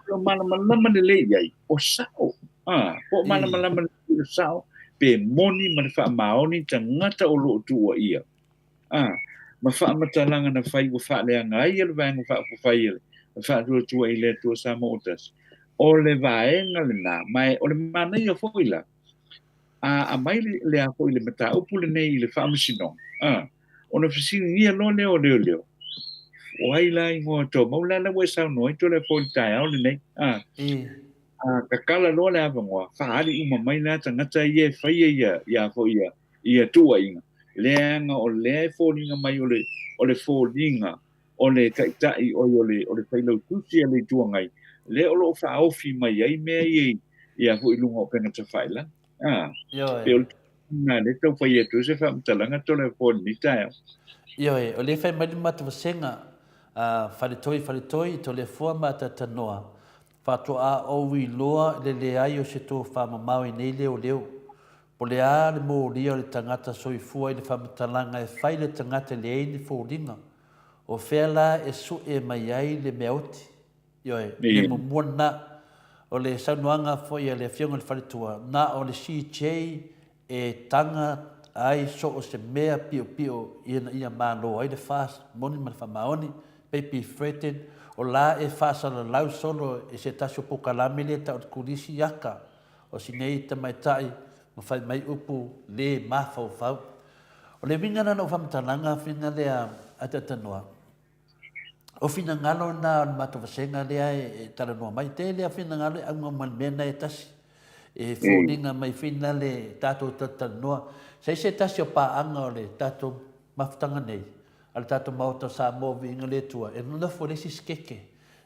o malama le ia o sao o malama le sao pe moni ma fa maoni tangata o lo tua ia ma fa matalanga na fai o fa le anga ia le vanga fa fai fa tua I le tua Samotas o le vaenga le na mai o le mana ia foi la a mai le a foi le mata o pule nei le fa masino ona fisini ia lo leo o ai la ngo to mo la we sa no to le foi tai o le nei ka kala lo le ava ngo fa ali uma mai la tangata ia fai ia foi ia tua inga le anga o le fōringa mai o le fōringa o le tai o le fai lau tusi le tua ngai le o lo fa ofi mai ai mea ia foi lunga o penga te fai la pe o na le tau fai e tu se fa mtalanga to le fōni tai o le fai mai mata vasenga faletoi to le fua mata tanoa fato a owi loa le ai o se to fa mamau I nei leo po le a le mo lia le tangata soifua I le whamatalanga e whai le tangata le ei ni fōringa o whela e su e mai ai le meauti le momuana o le saunuanga foi le fionga le whaletua na o le CJ e tanga ai so o se mea pio ia malo ai le fast moni ma le whamaoni pepi threatened o la e fasa la lau solo e se tasio pokalame le ta o kulisi yaka o sinei tamaitai ma fai mai upu le mafau fau o le vinga na o whamatalanga fina le a tatanoa o fina ngalo na mato vasenga le e tala noa mai te le a fina ngalo a ngama mena e tasi e fōninga mai fina le tato tatanoa se tasi o paanga o le tato mafutanga nei al tato mauta Samoa vinga le tua e nuna fo si skeke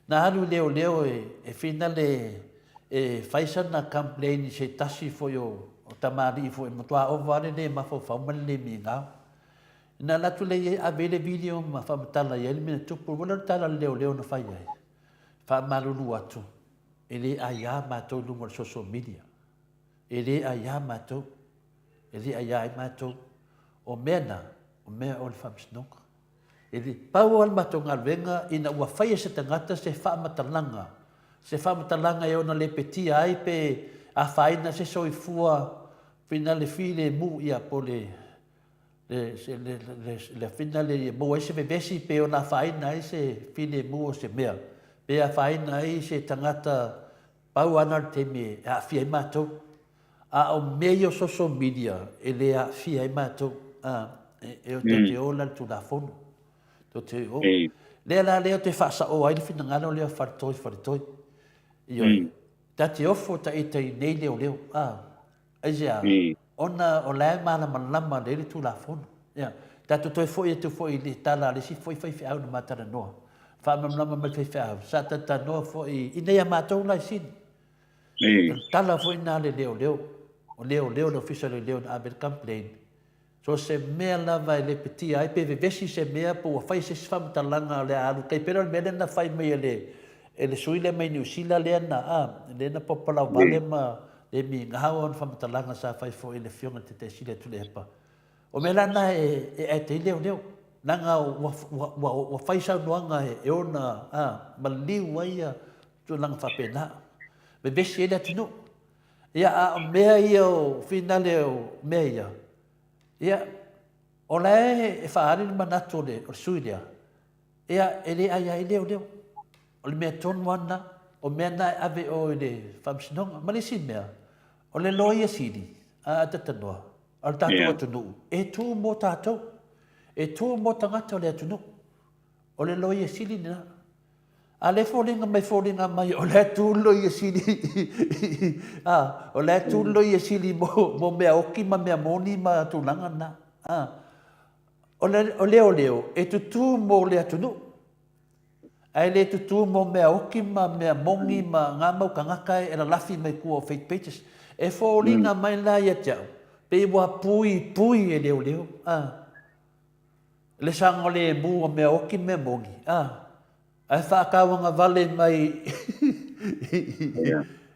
na halu leo e fina le e faisa na complain se tasi fo yo o tamari fo e motua o vale le mafo fa mal le minga na la tu le a vele video ma fa tala ye le me tu por wala tala leo no fai ai fa malulu atu ele aya ma to lu mo social media ele aya ma to o mea o le famsnok ele pau al matonga venga ina ua fai se tangata se fa matalanga e ona le peti ai pe a faina se soifua fina le file mu ia po le fina le mo ese bebesi pe ona faina ai se file mu o se mea pe a faina ai se tangata pau ana te me a fia matou a o meio social media ele a fia matou e o te ola tu la fono to te o le te fa o ai fina ngalo le fartoi io tati ofo ta ite nei leo aja ona o la malama le tu la fono ya tatu toi foi tu foi le tala le si foi au na mata no fa malama mal foi au sa tata no foi ine matou la sin tala foi na le leo no official leo na abel complain so se mea lava le peti ai pe vesi se mea po fai se fam talanga le alu kai pero me na fai me ele suile mai New Zealand le na popola vale ma le mi ngao fam talanga sa fai fo ele fiona te sile tu le pa o me lana e te leo nanga wa fai sa noanga e ona mali waia tu lang fa pena be vesi ele tu no ia mea io finale mea ia ola e faari manato le o suilia ia ele ai leo o le mea ton wana o mea na ave o le famsinonga malisi mea o le loia sidi a tatanoa al tato atunu e tu mo tato e tu mo tangata le atunu o le loia sidi na a le fōlinga mai o le tu loia sidi o le tu loia sidi mo mea oki ma mea moni ma tulanga na O leo, e tutu mo le atunu. Ai le tutu mo mea oki ma mea mongi ma ngā mau kangakai e la lafi mai kua o fake pages. E whōringa mai la ia tiau. Pe wa pui e leo. Le sango le mu o mea oki mea mongi. Ai whaakawanga vale mai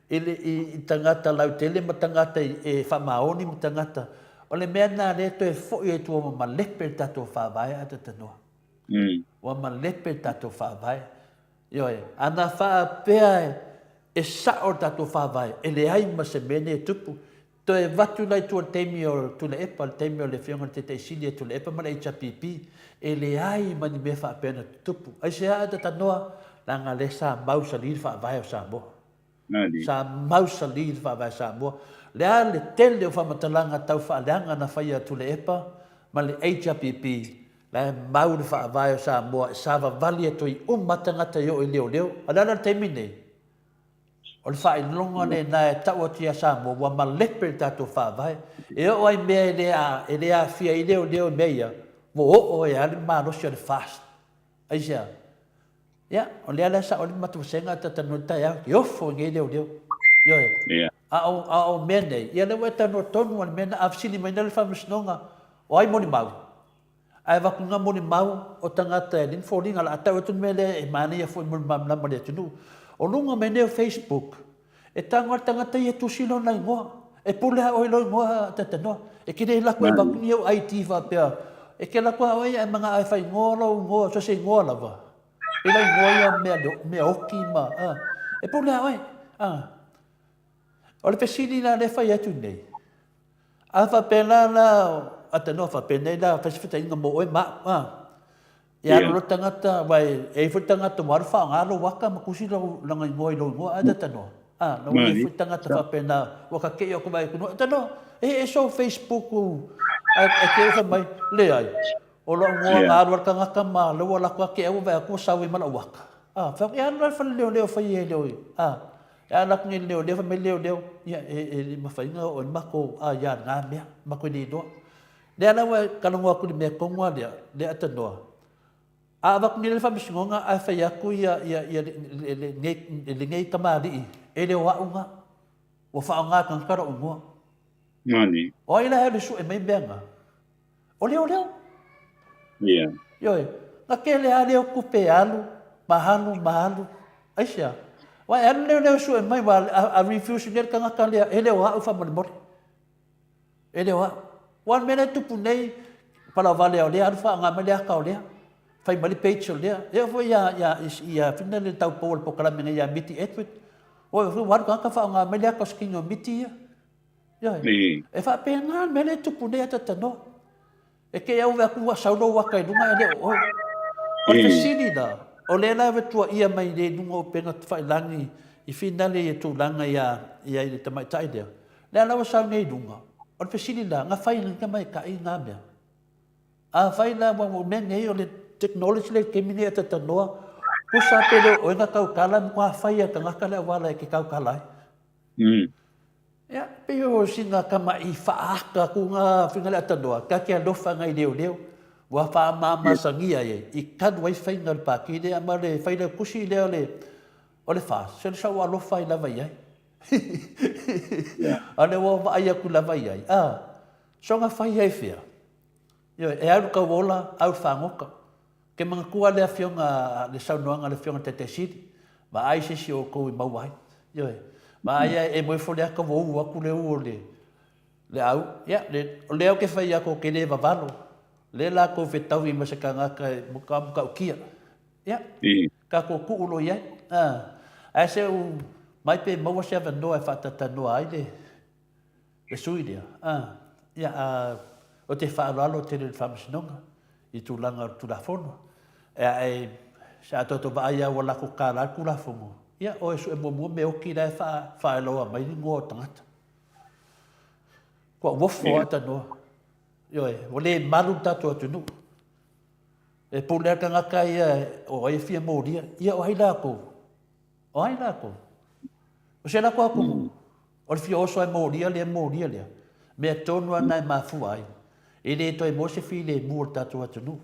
i tangata lautele ma tangata e whamaoni ma tangata. O le mea nā reto e fōi e tua ma lepe tato whawai a te tanoa. Wa ma lepe tato whawai. Ioi, ana wha pēa e sao tato whawai. E le ai ma se mene e tupu. To e watu lai tua teimi o tule epa, teimi o le whionga te te sili e tule epa mana i chapipi. E le ai mani me wha pēna tupu. Ai se a te tanoa, la ngā le sa mausa liri whawai o Samoa. Sa mausa liri whawai o Samoa. Le a le tele o whamatalanga tau whaaleanga na whaia tule epa, ma le HRPP, la mau le whaavai o Samoa, e sa wavali e toi matangata yo i leo. Alana teimi nei. O le whae longa ne na e tau ati a Samoa, wa ma lepe tato whaavai. E o ai mea e lea fia i leo meia, mo o e ale marosi o le fast. Aisea. Ia, o lea lea sa o le matuwasenga tatanu tai au, i ofo ngai leo. Ioe. A o mea nei. Ia le weta no tonu an mea na afsini mai nale whamasnonga, o ai moni mau. Ai wakunga moni mau o tangata e lin fōringa la atau etun mele e mani a fōi moni mamna mani atunu. O lunga me neo Facebook, e tangata i e tusilo na ingoa, e pulea o ilo ingoa tatanoa, e kine lako e wakunga au IT whapea, e ke lako au e mga ai whai ngoa, so se ngoa lava. E lai ngoa mea oki ma, e pulea oi, o le pesini na le whai atu nei. A whapela la, atanoa whapena la, whaiswhita inga mo oe ma, ia lo tangata, wai, e fu tangata warwha, ngalo waka, makusi langa ingoa ilo ingoa, ada tanoa. Na ui fu tangata whapena, waka kei oku mai kuno, tanoa, e so Facebook, e kei ufa mai, le ai, o lo ngoa ngaro warka ngaka ma, le wala kua kei au vai, kua sawi mala waka. Whak, ia nara whale leo whai e leo, ia nak ngi leo, whai leo, ia, e mawhainga o mako, ia ngā mea, mako ni noa. Lea lawa, kalongoa ku ni mea kongoa lea atanoa. Awak ni le whamisingonga ai whai aku ia le ngei kamari e leo waunga. Wa whaonga kankara ungoa. Mani. O ila hele su e mai benga. O leo. Ia. Ioi. Nga ke lea leo kupe alu, mahalu. Aisha. Wa e leo su e mai wa a refuse nere kangaka lea e leo wau whamalimori. E leo wau. Wan mene tupu nei pala vale o lea alfa ngā mele aka o lea. Fai mali page o lea. Ea fo ia whina le tau pōl po kalamenga ia miti etwit. O e fo waru kanga wha ngā mele aka o skingo miti ia. E wha pēr ngā mele tupu nei ata tano. E ke au vea kua saulo waka i runga e leo oi. O te siri la. O lea la vetua ia mai le nunga o penga whai langi i whina le e tū langa ia i le tamaitai lea. Lea lawa sau nei runga. O te siri la, ngā whai nga mai ka i ngā mea. A whai la mo mea nei o le technology le kemine ata tanoa. Kusa pele o nga kaukala mkwa whai a ka ngaka lea wala e ke kaukala. Ia, pe o singa kama i whaaka ku ngā whingale ata noa. Ka kia lofa ngai leo. Wa wha mama sangia e. I kanu ai whai ngal paki le ama le whai le kusi leo le. O le wha, se le sau alofa i lava iai. Ane wa ai aku lava iai. So ngā whai ai whia. E aru ka wola, au whangoka. Ke mga kua lea whionga, le saunoanga le whionga te siri. Ma ai se si o kou i mauai. Ma ai e moi fo lea ka wou aku le uo le au. Ia, le au ke whai ako ke le vavalo. Le la ko whetau i masaka ngaka e muka ukia. Ia, ka ko kuulo iai. Ai se u mai pe maua se avanoa e whatatanoa ai le sui lea. Ia, o te whaaralo te le whamasinonga. I tūlanga tūrafono. E sa atoto vaaya wala ko kāra kūrafongo. Ia, o e su e mua me oki rai whaeloa mai ni ngō tangata. Kua wofo ata noa. Ioe, o le maru tato atunu. E pūlea ka ngaka ia o ai fia mōria. Ia, o hai lako. O hai lako. O se lako aku. O le fia oso ai mōria lea. Mea tonu ana e mafua ai. E le toi mo se file mu tatou atunu.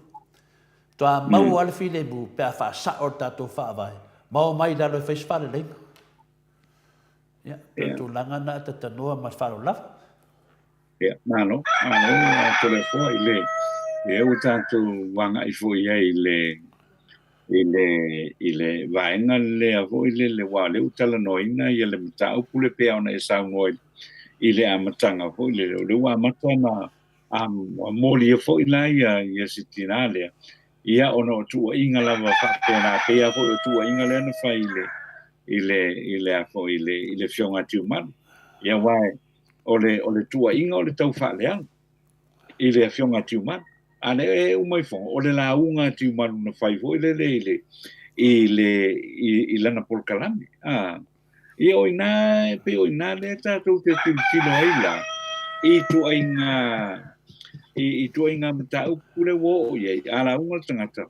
Toa mau ale file mu pe a fa sa o tatou fa vai. Mau mai da lo face fale le. Ya, tu langa na tatanoa mas fa lo lava. Ya, malo tole fo ile. E o tatou wanga I fo ia ile vaenga le avo le wale utala noina ia le mata upule pe ona e sa ngoi ile amatanga fo ile le wa matana moli fo ila ia sitinale ia ono tu inga lava fa pena pe fo tu inga le no fa ile fo ile fionga tuman ia wai ole tu inga ole tau fa le ile fionga tuman ane e umai fo ole la unga tuman no fai fo ile lana por kalami ia oina pe oina le ta tu te tino ila I tu ainga mata upule wo ia ala unga tangata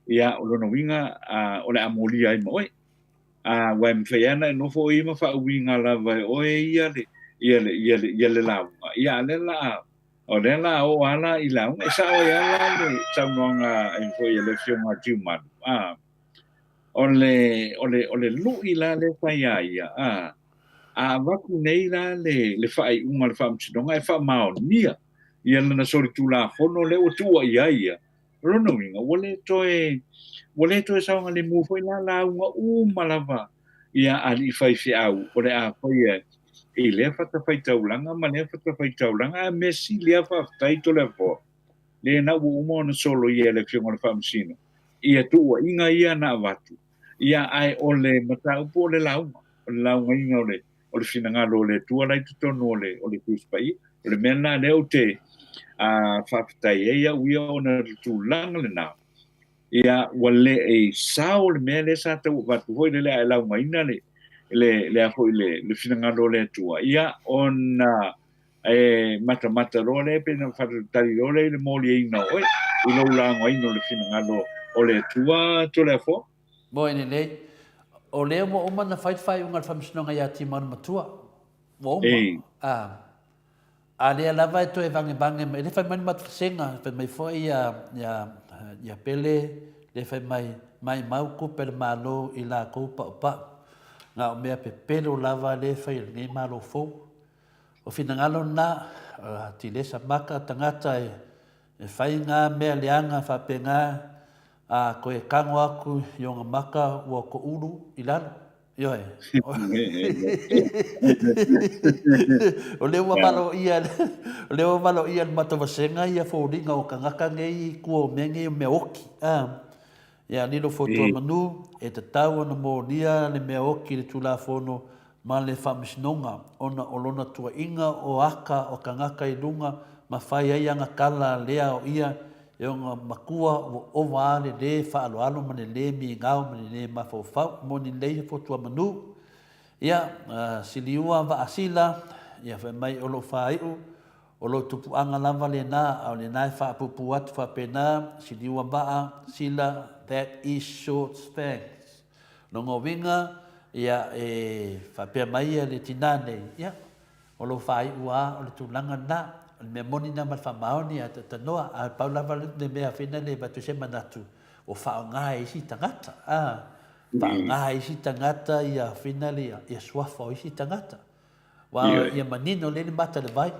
ia olono winga ole amoli ai moi wa mfeana no fo I ma fa winga la vai oi ia le la ia le la o le la o ala I la unga sa o ia la le sa nonga ai fo ia le fionga tiuma ole lu I la le fa ia waku nei la le fai unga le whamtinonga e wha mao nia ia lana sori tu la fono le o tua ia rono winga wale toe saunga le mufo la unga lava ia ali fai fi au ole a fai e le fata fai taulanga ma le fata fai taulanga mesi le fai to le fo le na umo na solo ia le fionga le whamsino ia tua inga ia na watu ia ai ole mata upo le launga inga ole o le finangalo le tua lai tutono o le kuspai o le mena le o te whaafitai ia uia o na tūlanga le nā ia wale e sao le mea le sa tau watu hoi le ai lau maina le a hoi le finangalo le tua ia o na mata ro le pe na whatatari ro le moli e ina oi I lau la ngaino le finangalo o le tua to le fo Mo ene le o le mo o mana fai unga whamsinonga ia ti manu matua. Mo oma. A le lava e to e bange me le fai mani matfasenga fai mai foi ia pele le fai mai mau ko per malo I la ko pa. Nga o mea pe pele o lava le fai le malo fo. O finangalo na ti le sa maka tangata e fai nga mea leanga fa penga ko e kango aku I onga maka ua ko uru I lalo. Yo e. O leo malo ia matavasenga ia fōringa o kangaka ngei kua o menge o mea oki. Ia nilo fotua manu e te tau ana mōnia le mea oki le tula fono ma le whamisinonga ona olona tua inga o aka o kangaka I lunga ma whai ai anga kala lea o ia e onga makua o waale le whaaloalo mane le mi ngao mane le mawhawhau moni le fotua manu. Ia siliua wa asila ia whai mai olo whaiu olo tupu anga lava le nā au le nai whaapupu atu whapena siliua baa sila that is short spanks. Nongo winga ia whapea mai le tinane ia olo whaiu a olo tūlanga nā me moni na mal famaoni a tanoa a paula vale de mea fina le batu se manatu o faanga isi tangata faanga isi tangata ia fina le ia swafa isi tangata wa ia manino le mata le vai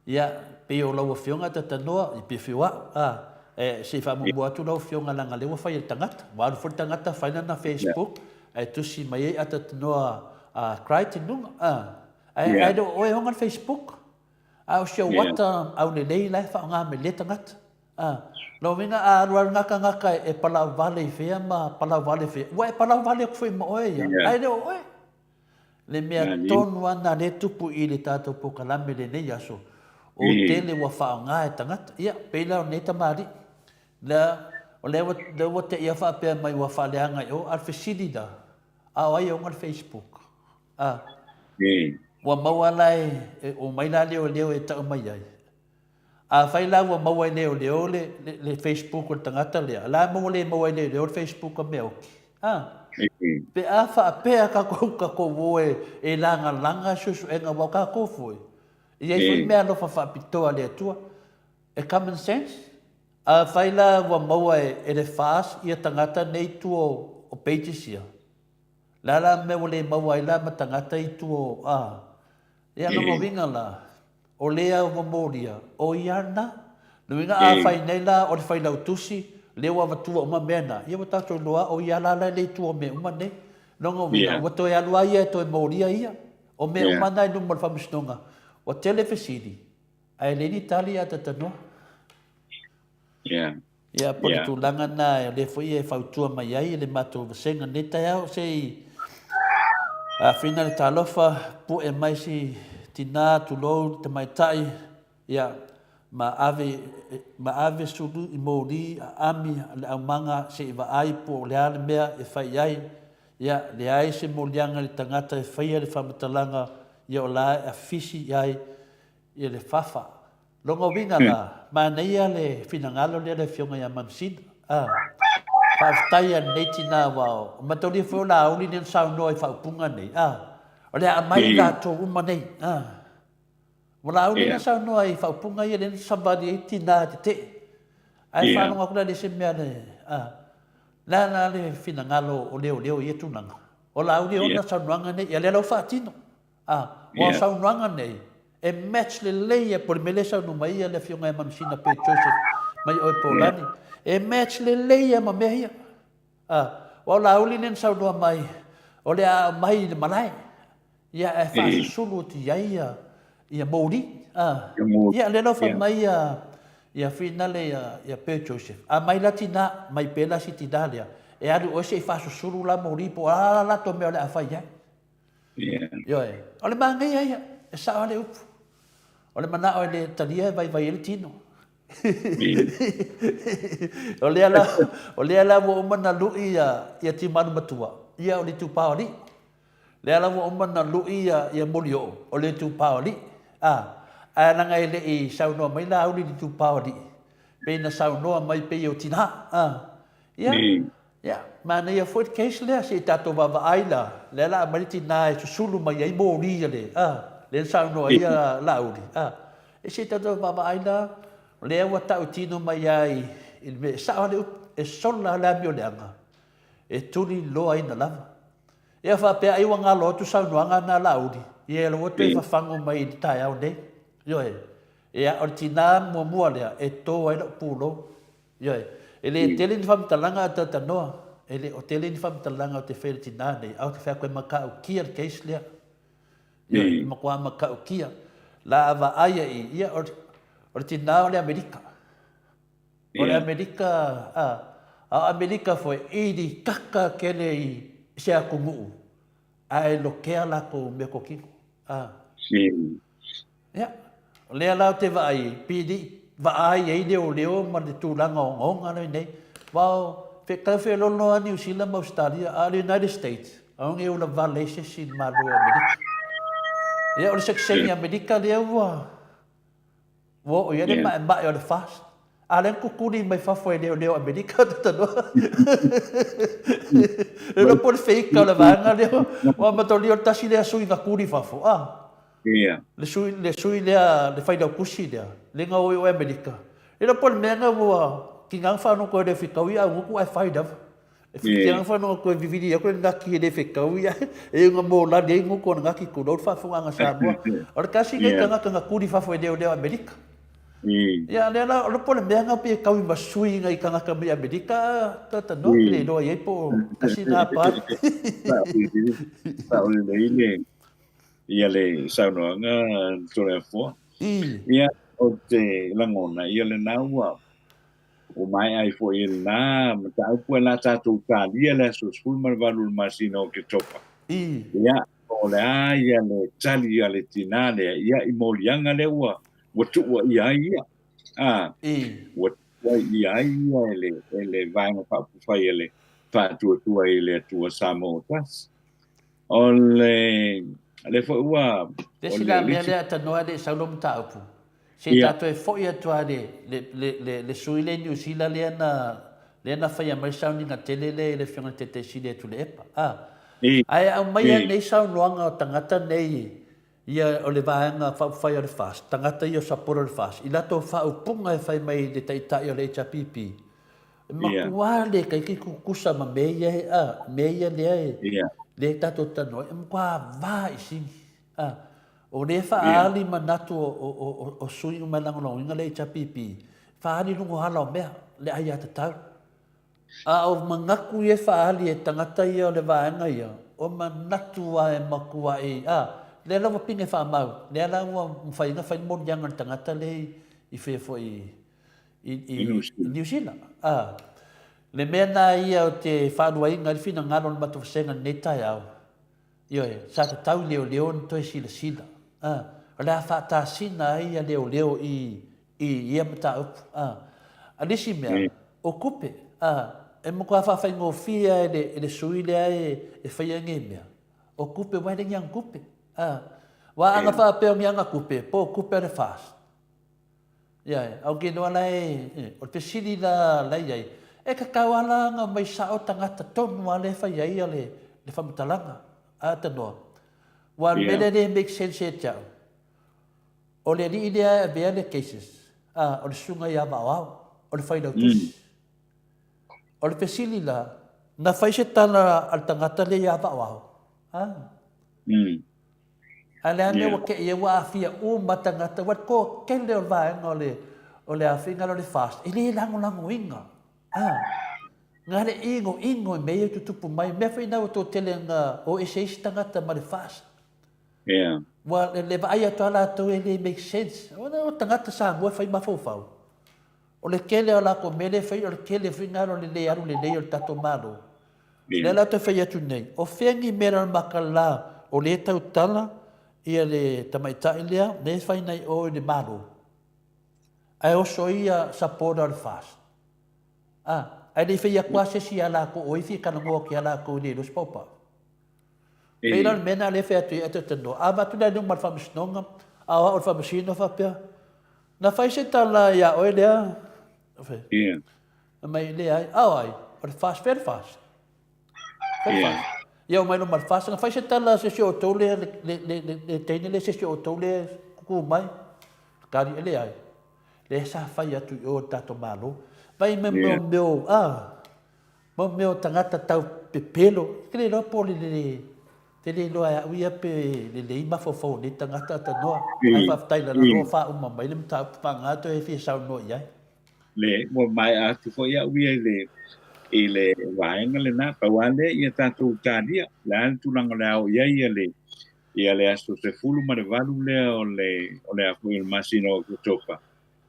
ia pe o lo fionga tanoa I pe fiwa se fa mo atu lo fionga langa le wa fa ia tangata wa fo tangata fa na Facebook ai tu si mai ata tanoa criting nunga ai do o honga Facebook au show wata au le lei lai fa nga me le tangata no winga ruar ngaka e pala vale fea ma pala vale fea wa pala vale ko foi mo ia ai do le mea tonu ana le tupu I le tato po kalame le nei aso o tele wa fa nga e tangata ia pela nei tamari o le wa te ia fa pe mai wa fa le anga o al fesidida ai o ngal Facebook wa mawalai o mai la leo e ta mai ai a fai la wa mawai leo le Facebook o tangata le la mawai leo Facebook o meo pe a fa pe ka ko woe e langa susu e nga wa ka ko foi e ai foi mea no fa pitoa le tua common sense. Faila wa maua e le fast ia tangata nei tu o peitisia. Lala me wale maua i la ma tangata i tu o ia longa winga la. O lea wa moria o iana. Nuinga fai nei la o le faila utusi lewa watua uma mena. Ia wata to loa o ia la le tu o me uma nei. Longa winga wato e alua ia to e moria ia. O me uma nai numal famisnonga. O telefisidi. Ai le ni tali ata tanoa. Ia po le tūlanga nā le fwoi e whautua mai ai le mātou vasenga ne tai au sei whina le tālofa pu e mai si tina tulou te mai tai ia ma ave sulu i mōri a ami le au manga se i ai po le ale mea e whai ai ia le ai se mōlianga le tangata e whaia le whamatalanga ia o la a fisi ai ia le whawha. Longa winga la, ma neia le finangalo le fionga ya mamsina. Whaftai a neiti nā wao. Ma tōni wheo la auli nen sao noa i whaupunga nei. O le a mai la tō uma nei. Mo la auli nen sao noa i whaupunga i nen sabari e tina te te. Ai whanonga kuna le se mea le. La le finangalo o leo i tunanga. O la auli ona sao noanga nei. Ia le lau whaatino. Wa sao noanga nei. E match le leia por melesa no mai le fionga e mamsina pe Joseph mai o polani e match le leia ma mehia wa la uli nen sau do mai o le mai le malai ia e fa sulu ti ia mori ia le no fa mai ia finale ia pe Joseph mai latina mai pela si tidalia e adu o se fa sulu la mori po la to me le fa ia yo o le mangai ia e sa le upu o le mana o le talia vai ele tino. O le ala wo mana lu ia ti manu matua. Ia o le tu paoli. Le ala wo mana lu ia molio o le tu paoli. Ana ngai le I sau no mai la o le tu paoli. Pe na sau no mai pe o tina. Ia. Mana ia foi case le se tato va aila. Le ala mai tina e sulu mai ai mori le. Le sao no ia lauri. E se tato baba aina, le wa tau tino mai ai, il me sao le e sola la mioleanga. E tuli lo aina lava. E fa pe ai wanga lo tu sao noanga na lauri. E lo te fa fango mai tai au ne. Yo e a ortina mo mo le e to ai lo pulo. Yo e le tele ni fam talanga tata no. E le o tele ni fam talanga te fertina ne. Au te fa ko maka o kia case le. Ia makua maka kia la va aya ia or tina o le Amerika. O le Amerika Amerika foi idi kaka kele I se akungu. Ai lo kea la ko me ko ki. Ia le la te va ai pidi va ai le o leo ma le tulanga onga nei. Wow, fe lo no New Zealand Australia a United States. Onge o la valese sin malo Amerika. Ia o le sekseni Amerika lea ua. O ia le mai o le fast. A le kukuri mai fafo e leo Amerika tatanoa. E lo po le feika o le vanga leo. O matoli o tasi lea sui nga kuri fafo. Le sui lea le faida o kusi lea. Le nga o Amerika. E lo po le menga ua. Ki ngang whanau koe le whikau ia nguku ai faida. E whikianga whanau koe viviri a koe ngaki e le whikau ia. E nga mō la le ingu koe ngaki kuno whafunga Samoa. O le kasi ngai kanga kuri whafo e leo Amerika. Ia le la o le pole mea pe kaui masui ngai kanga kami Amerika. Tata no le loa iei po kasi nā pāri. Pa o le ile. Ia le saunoanga tore fo. Ia o te langona ia le naua. O mai ai fo il na ta pu la ta tu ka dia la so sul mar valul masino ke topa ia o la ia le tali ia le tinale ia I molianga le wa tu wa ia wa ia le vanga pa fa ele pa tu ele tu Samoa tas o le fo wa le sila le ta no le salom ta pu se tato e foi atua le suile New Zealand le na fai mai sounding a tele le fiona te sile tu le epa ai au mai nei sau noanga o tangata nei Ia o le vaenga whai o le fast, tangata i o saporo le fast. I lato whaupunga e whai mai le taitai o le HPP. Makua le kai ki kukusa ma meia he a, meia le e, le tato tano, e makua vā i singi. O le whaali manatu o sui umalangolo, inga le HPP. Whaali lungo hala o mea, le ai ata tau. O mangaku e whaali e tangata i o le vaenga ia, o manatu a e makua e, le lawa pinge whaamau, le lawa mwhainga whain morianga tangata le i whefo i New Zealand. Le mea nā ia o te whanua inga i whina ngaro na matu whasenga nei tai au. Io sa te tau leo leo ni toi sila sila. O le a whata sina ia leo leo i ia mata upu. Alisi mea, o kupe, e mo kua whawhai ngō whia e le sui lea e whaia nge mea. O kupe waere ngiang kupe. Wa anga whapeo mi anga kupe, po kupe le fast. Au ke noa lai, o te siri la lai ai. E ka kawala nga mai sao tangata tonu a le whai ai le whamatalanga. Ta noa. Wa mele le make sense e tau. O le ni idea e bea le cases. O le sunga i awa au. O le whai tusi. O le pesili la, na whai se tala al tangata le i awa au. Ale ane wa ke ia wa afia matangata wat ko kele o vaenga o le afinga o le fast. Ile lango inga. Ngā re ingo e mea tutupu mai. Mea whaina o tō tele ngā o eseisi tangata ma le fast. Wa le vai ato ala ato e le make sense. O tangata Samoa whai mawhauwhau. O le kele o lako mele whai o le kele whinga o le aru le o le tato maro. Le la te whai atu nei. O whengi mera makala o le tau tala ia le tamaitai lea, ne whai nei o le maro. Ai oso ia sapora le fast. Ai le whai akua se si ala ko o iwi kana ngoa ki ala ko le los popa. Pera le mena le whai atu i atu tano. Matu nei nung mal whamisnonga, awa o whamisino whapea. Na whai se tala ia oe lea. Mai lea ai, ai, o le fast, very fast. Very fast. Ia o mai no mal fast, nga whai se tala se si o tau le teine le se si o tau le kuku mai. Kari ele ai. Le sa whai atu i o tato malo. Vai me meu tangata tau pepelo. Kele no po te le loa a uia pe le ima fofo ni tangata ta noa. Ai whaftai la roa wha uma mai le mta pangato e fi sau no iai. Le mo mai a tu fo ia uia le vaenga le na pawale ia tatu tadia. La tu langa le au ia le asto se fulu ma le valu o le afu il masino kutopa.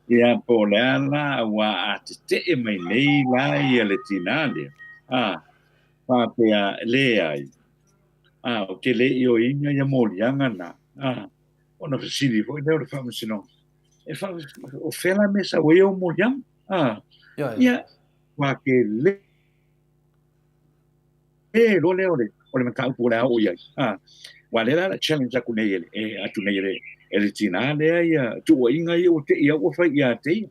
Ia po le ala wa a te mai nei la ia le tinale. Pa pea le ai. O te le i o inga ia morianga na. Ona fasili fo le whamasino. O whela me sa wea o morianga. Ia wa ke le lo le ole me kau pula o ia. Wa le la challenge aku nei atu nei ele tinale ia tu inga ia o te ia o fai ia te.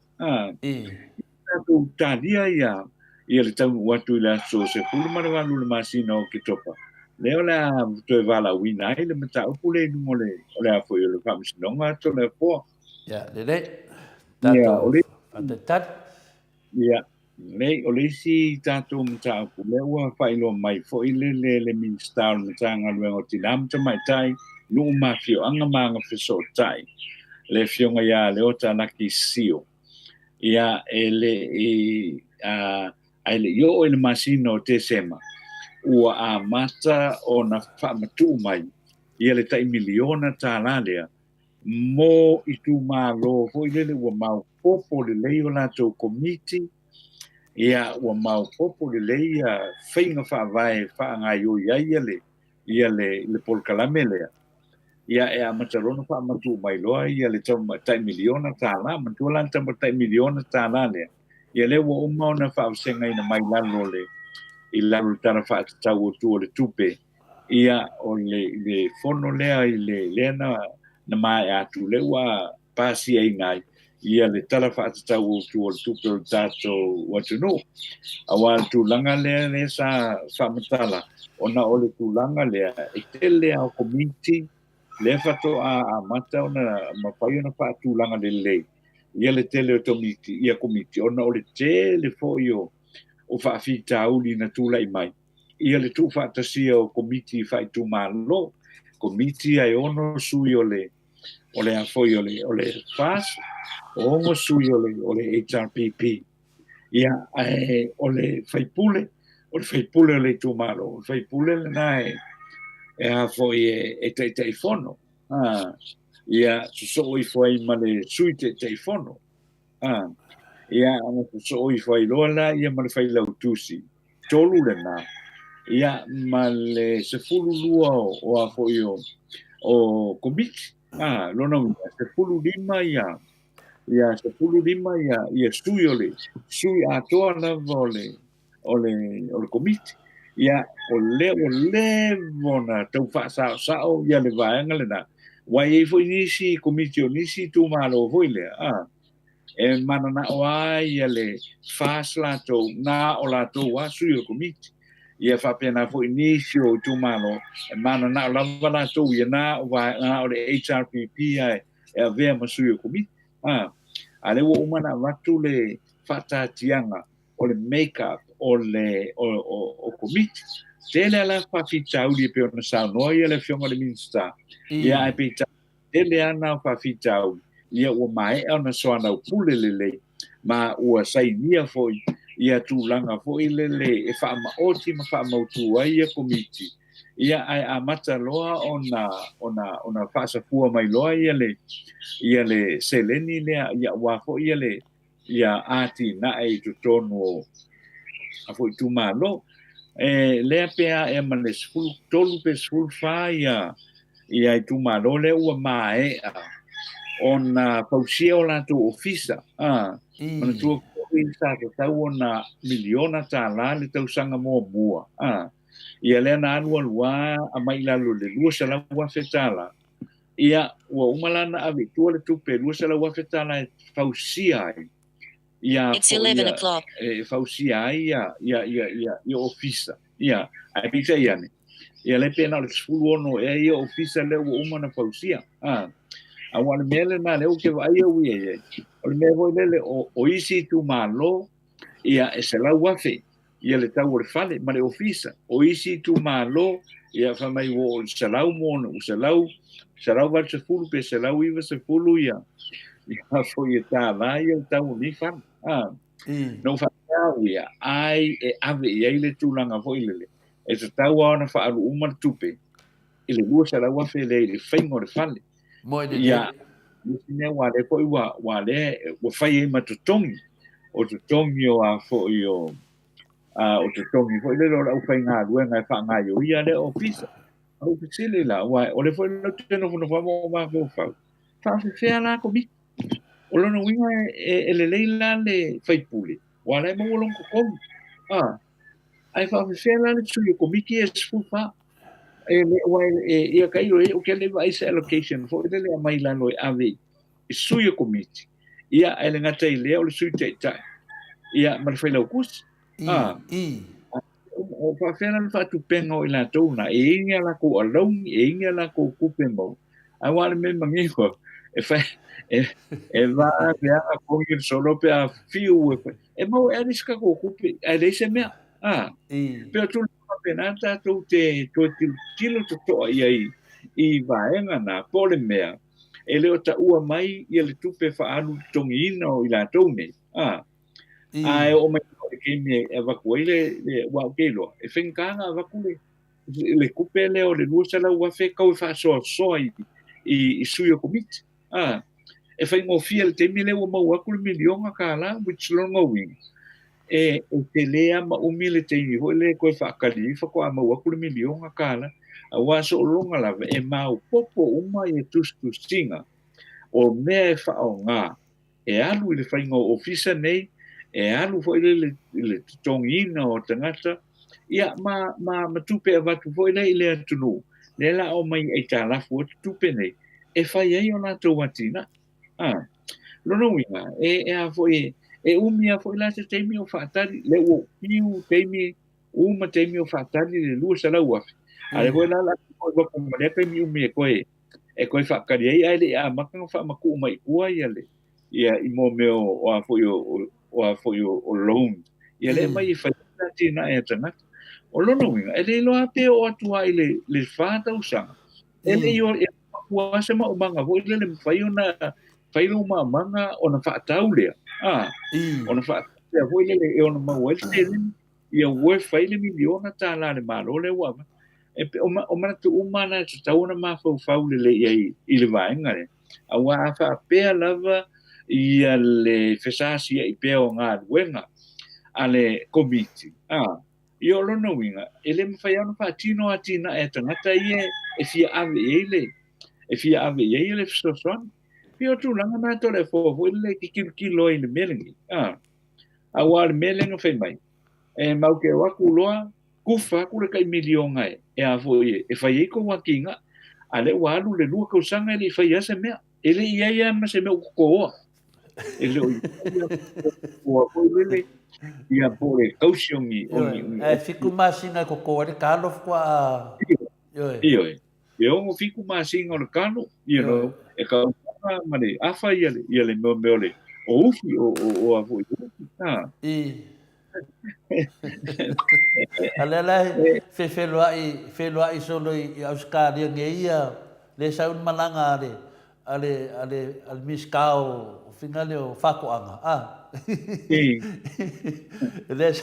Tu tadia ia le tau watu la so se fulu ma le lu masino ki topa. Leo la to vala wina ile mata upule no ole a foi le fam sinonga to le po. Le tato tat. Ole si tato mata upule wa fai lo mai foi le minister mata ngalu tinam to mai tai no mafio anga manga fiso tai. Le fionga ia le ota na ki sio. Ia ele yo ele masino te sema. Ua a mata o na whamatu mai ia le tai miliona tā lalea mo i tu malo hoi lele ua mau popo le lei o lātou komiti ia ua mau popo le lei whainga whaavae whaangai o ia le polkalame lea ia e a matarona whamatu mai loa ia le tai miliona tā la mantua lanta ma tai miliona tā lalea ia le ua umau na whaasenga ina mai lalo I lalu tara wha tau o tu o le tupe ia o le fono lea I le na mai atu le ua pasi ai ngai ia le tara wha tau o tu o le tupe o tato watu no awal tu langa lea le sa whamatala o na o le tu langa lea e te lea o community le fato a mata ona mapai ona faatulaga lelei ia le tele o tomiti ia komiti ona o le tele foʻi o faafitauli na tulaʻi mai ia le tuufaatasia o komiti faaitumālō komiti ai ono sui o le a foi o le fas o sui o le HRPP ia o le faipule o le tumalo o faipule le nai a foi e te fono ia so i foi ma le sui te fono ia so i foi lola ia ma le fai lautusi tolu le na ia ma le se fulu lua o a foi o komiti lona se fulu lima ia se fulu lima ia sui atoa lava o le komiti ia o le mona tau whaasao ia le vaenga le na wai e foi nisi komiti o nisi tu malo foi le e mana na o ai ia le fas lato na o lato wa sui o komiti ia whapena foi nisi o tu malo e mana na o lava lato ia na o le HRPP e a vea masui o komiti ale wo umana watu le whatatianga o le make-up o le o komiti tele ala whawhitau li pe ona saunoa ia le whionga le minsta ia ai pe tele ana whawhitau ia ua mae ona soana upule lele ma ua sainia foi ia tūlanga foi lele e whaamaoti ma whaamautua ia komiti ia ai amata loa ona whaasapua mai loa ia le seleni lea ia wafo ia le ia ati na e tutono a foi tumalo lea pea e male sful tolu pe sful fa ia tumalo le ua mae ona pausia o lato ofisa mana tua sa tau ona miliona tala le tau sanga mua ia le na anua lua a mai lalo le lua sala wa fetala ia ua umalana a vitua le tupe lua sala wa fetala fausia ia It's 11 o'clock. Fausia ia ofisa ia ai pizza iane ia le pena le sfulu ono ia ofisa le ua umana fausia a wana mele na le uke vai o ia o le mevo le o isi tu malo ia e se la wafe ia le tau le fale ma le ofisa o isi tu malo ia fa mai wo se la mono se la va se fulu pe se la iva se fulu ia fo ia ta vai o tau ni fa no fa ia ai e ave ia le tulanga fo ile e se tau ona fa alu uma tupe ile lua se la wafe le faingo le fale ia ne wa le ko wa le wa fai ma tutongi o tutongi o a fo io o tutongi fo le lo au fai nga lu nga fa nga yo ia le office au pisile la wa o le fo no teno no fa mo ma fa fe ala ko bi o lo no winga e le leila le fai pule wa le mo lo ko ai fa fe ala le su ko bi ki es fu fa ia kai o ke le vai allocation fo le mai la no ave suia komiti ia ele ngata ile o le sui te ia ma fai la kus o fa fena fa tu pengo ila to na e inga la ko along e inga la ko kupe mo ai wale me mangi ko e fa e va vea ko ir solo pe a fiu e mo e riska ko kupe e le se me pero tu penata tu te kilo to i vaenga na pole mea e leo ta ua mai ia le tupe whaanu tongi ina o ila tone ai o mai ke me evacuate le wa kelo e fenkanga evacule le kupe leo le lusa la ua fe kau fa so i suyo komiti e fai ngo fiel te mile o mau akul miliona kala which longa wing e te lea ma umile te i le ko fa kali fa ko ama akul miliona kala a wa so longa la e mau popo uma e tustinga o mea e whaonga e alu i le whainga ofisa nei e alu fo le tongina o tangata ia ma tupe a watu fo i le atunu le la o mai e talafu o tupe nei e whai ei o na tau watina lono winga e a fo e umia fo i la te teimi o whaatari le o piu teimi uma teimi o whaatari le lua sa lau afi a le fo i la la o wako malepe mi umia koe e koe whakari ai le a makanga whamaku mai kua ia le. Ia I mo meo o a fwoi o loan. Ia le mai I whaita tina e tangata. O lono winga, e le loa pe o atua I le whāta usanga. E le I o e kua se ma umanga, ho I le whailo ma manga o na whaatau lea. O na whaatau lea, ho I le e o na mau elstele, ia ue whaile miliona tā la le malo le wama. E pe o mana tu umana tu tauna ma fau le I le vaenga le. A wa a pea lava ia le fesasi I pea o ngā ruenga a le komiti. I o lono winga, e le mawhai ana whaatino atina e tangata I e fia ave I le fisosoana. Pio tu langa na to le fo le kilo I le melengi. A wa le melenga whai mai. E mau ke waku loa, kufa kule kai milionga e a fo e whai ko wakinga, a le walu le lua kausanga le whai ase mea. E le ia ma se mea ukoa. E le o i ia pole kausiongi e fiku masina ko ko le kalo kwa io e o fiku masinga o le kalo ia no e ka mane afa ia le me le o ufi o a foi alala fe loa I solo I Australia ngeia le saun malanga ale miskao finale o fakoanga le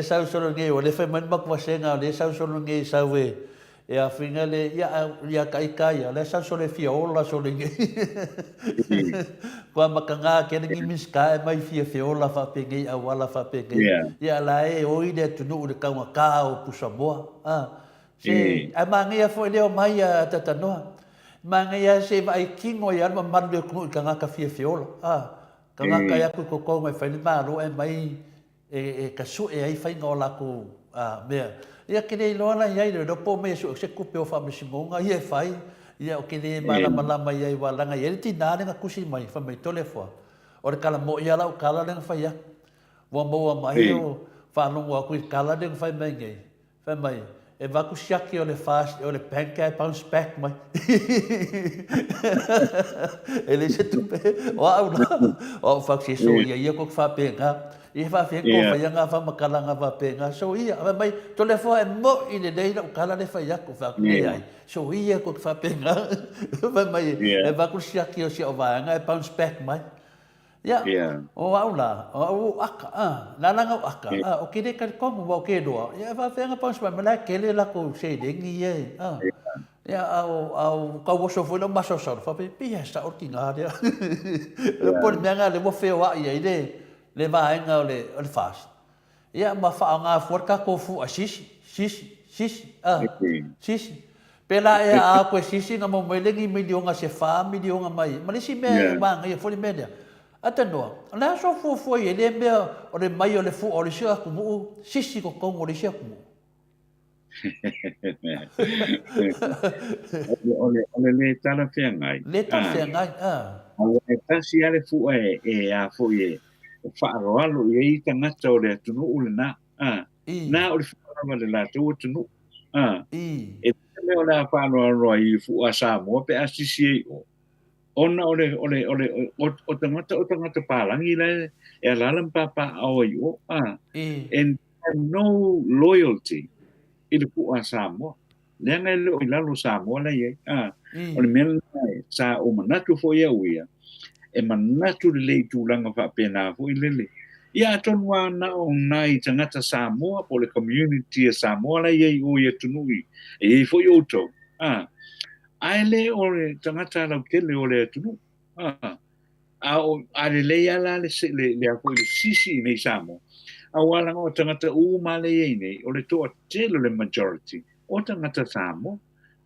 sau solo nge o le fai man mak wasenga le sau solo nge sau e a finale ia kai le sau solo fia ola solo nge kwa makanga ke ngi miska e mai fia ola fa penge a wala fa penge ia la e o ide tunu le kaunga ka o pusamoa se a mangia foi le o mai a tatanoa mangia se vai kingo ia ma mande ku kanga ka fia ola kanga kaya ku ko mai fai malo e mai e kasu e ai fai ngola ku mea ia kene lola ia do po me su se ku pe o fa misimonga ia fai ia o kene mala mai ai wala nga ia ti na nga kusi mai fa mai tole fo o le kala mo ia la o kala le fai ia wa mo mai o fa no wa ku kala le fai mai ngai fa mai e va ku siaki o le fast o le pancake bounce back mai ele se tupe o fa se so ia ko fa penga e fa fe ko fa nga fa makala nga fa penga so ia mai tole fo e mo I le dei o kala le fa ia ko fa ai so ia ko fa penga fa mai e va ku siaki o se o va nga bounce back mai o aula o aka la langa aka o kide ka ko mo ke do ia fa fe nga bounce back mai kele la ko se de ngi ia au ka wo so fo no maso so fa pe pia sta o tinga dia por menga le mo fe wa ia ide le va nga o le fast ia ma fa nga forka ko fu a sisi pela e a ko sisi nga mo melengi milionga se fa milionga mai ma le si me ba nga fo le media atano la so fu ia le me o le mai o le fu o le sia ku mo sisi ko o le sia ku ole le tala whengai. Le tala whengai, Ole e tasi ale fu a fu whaaroalo I tangata o le atunu ule na. Na o le whaarama le la tu atunu. E tele o le a whaaroalo I fu a Samoa pe a sisi o. Ona o tangata pālangi le e alalam papa au I o. And no loyalty I le fu a Samoa. Lenga le o lalo Samoa la ye. O le mele sa o manatu fo ia uia. E manatu le tūlanga whapena fo I lele. Ia tonua na o nai tangata Samoa po le community a Samoa la ye o ia tunui. E fo I oto. Ai le o le tangata lau tele o le tunu. A le leia la le a fo I le sisi nei Samoa. A wala o tangata uma le ye nei o le toa tele le majority. O tangata Samoa.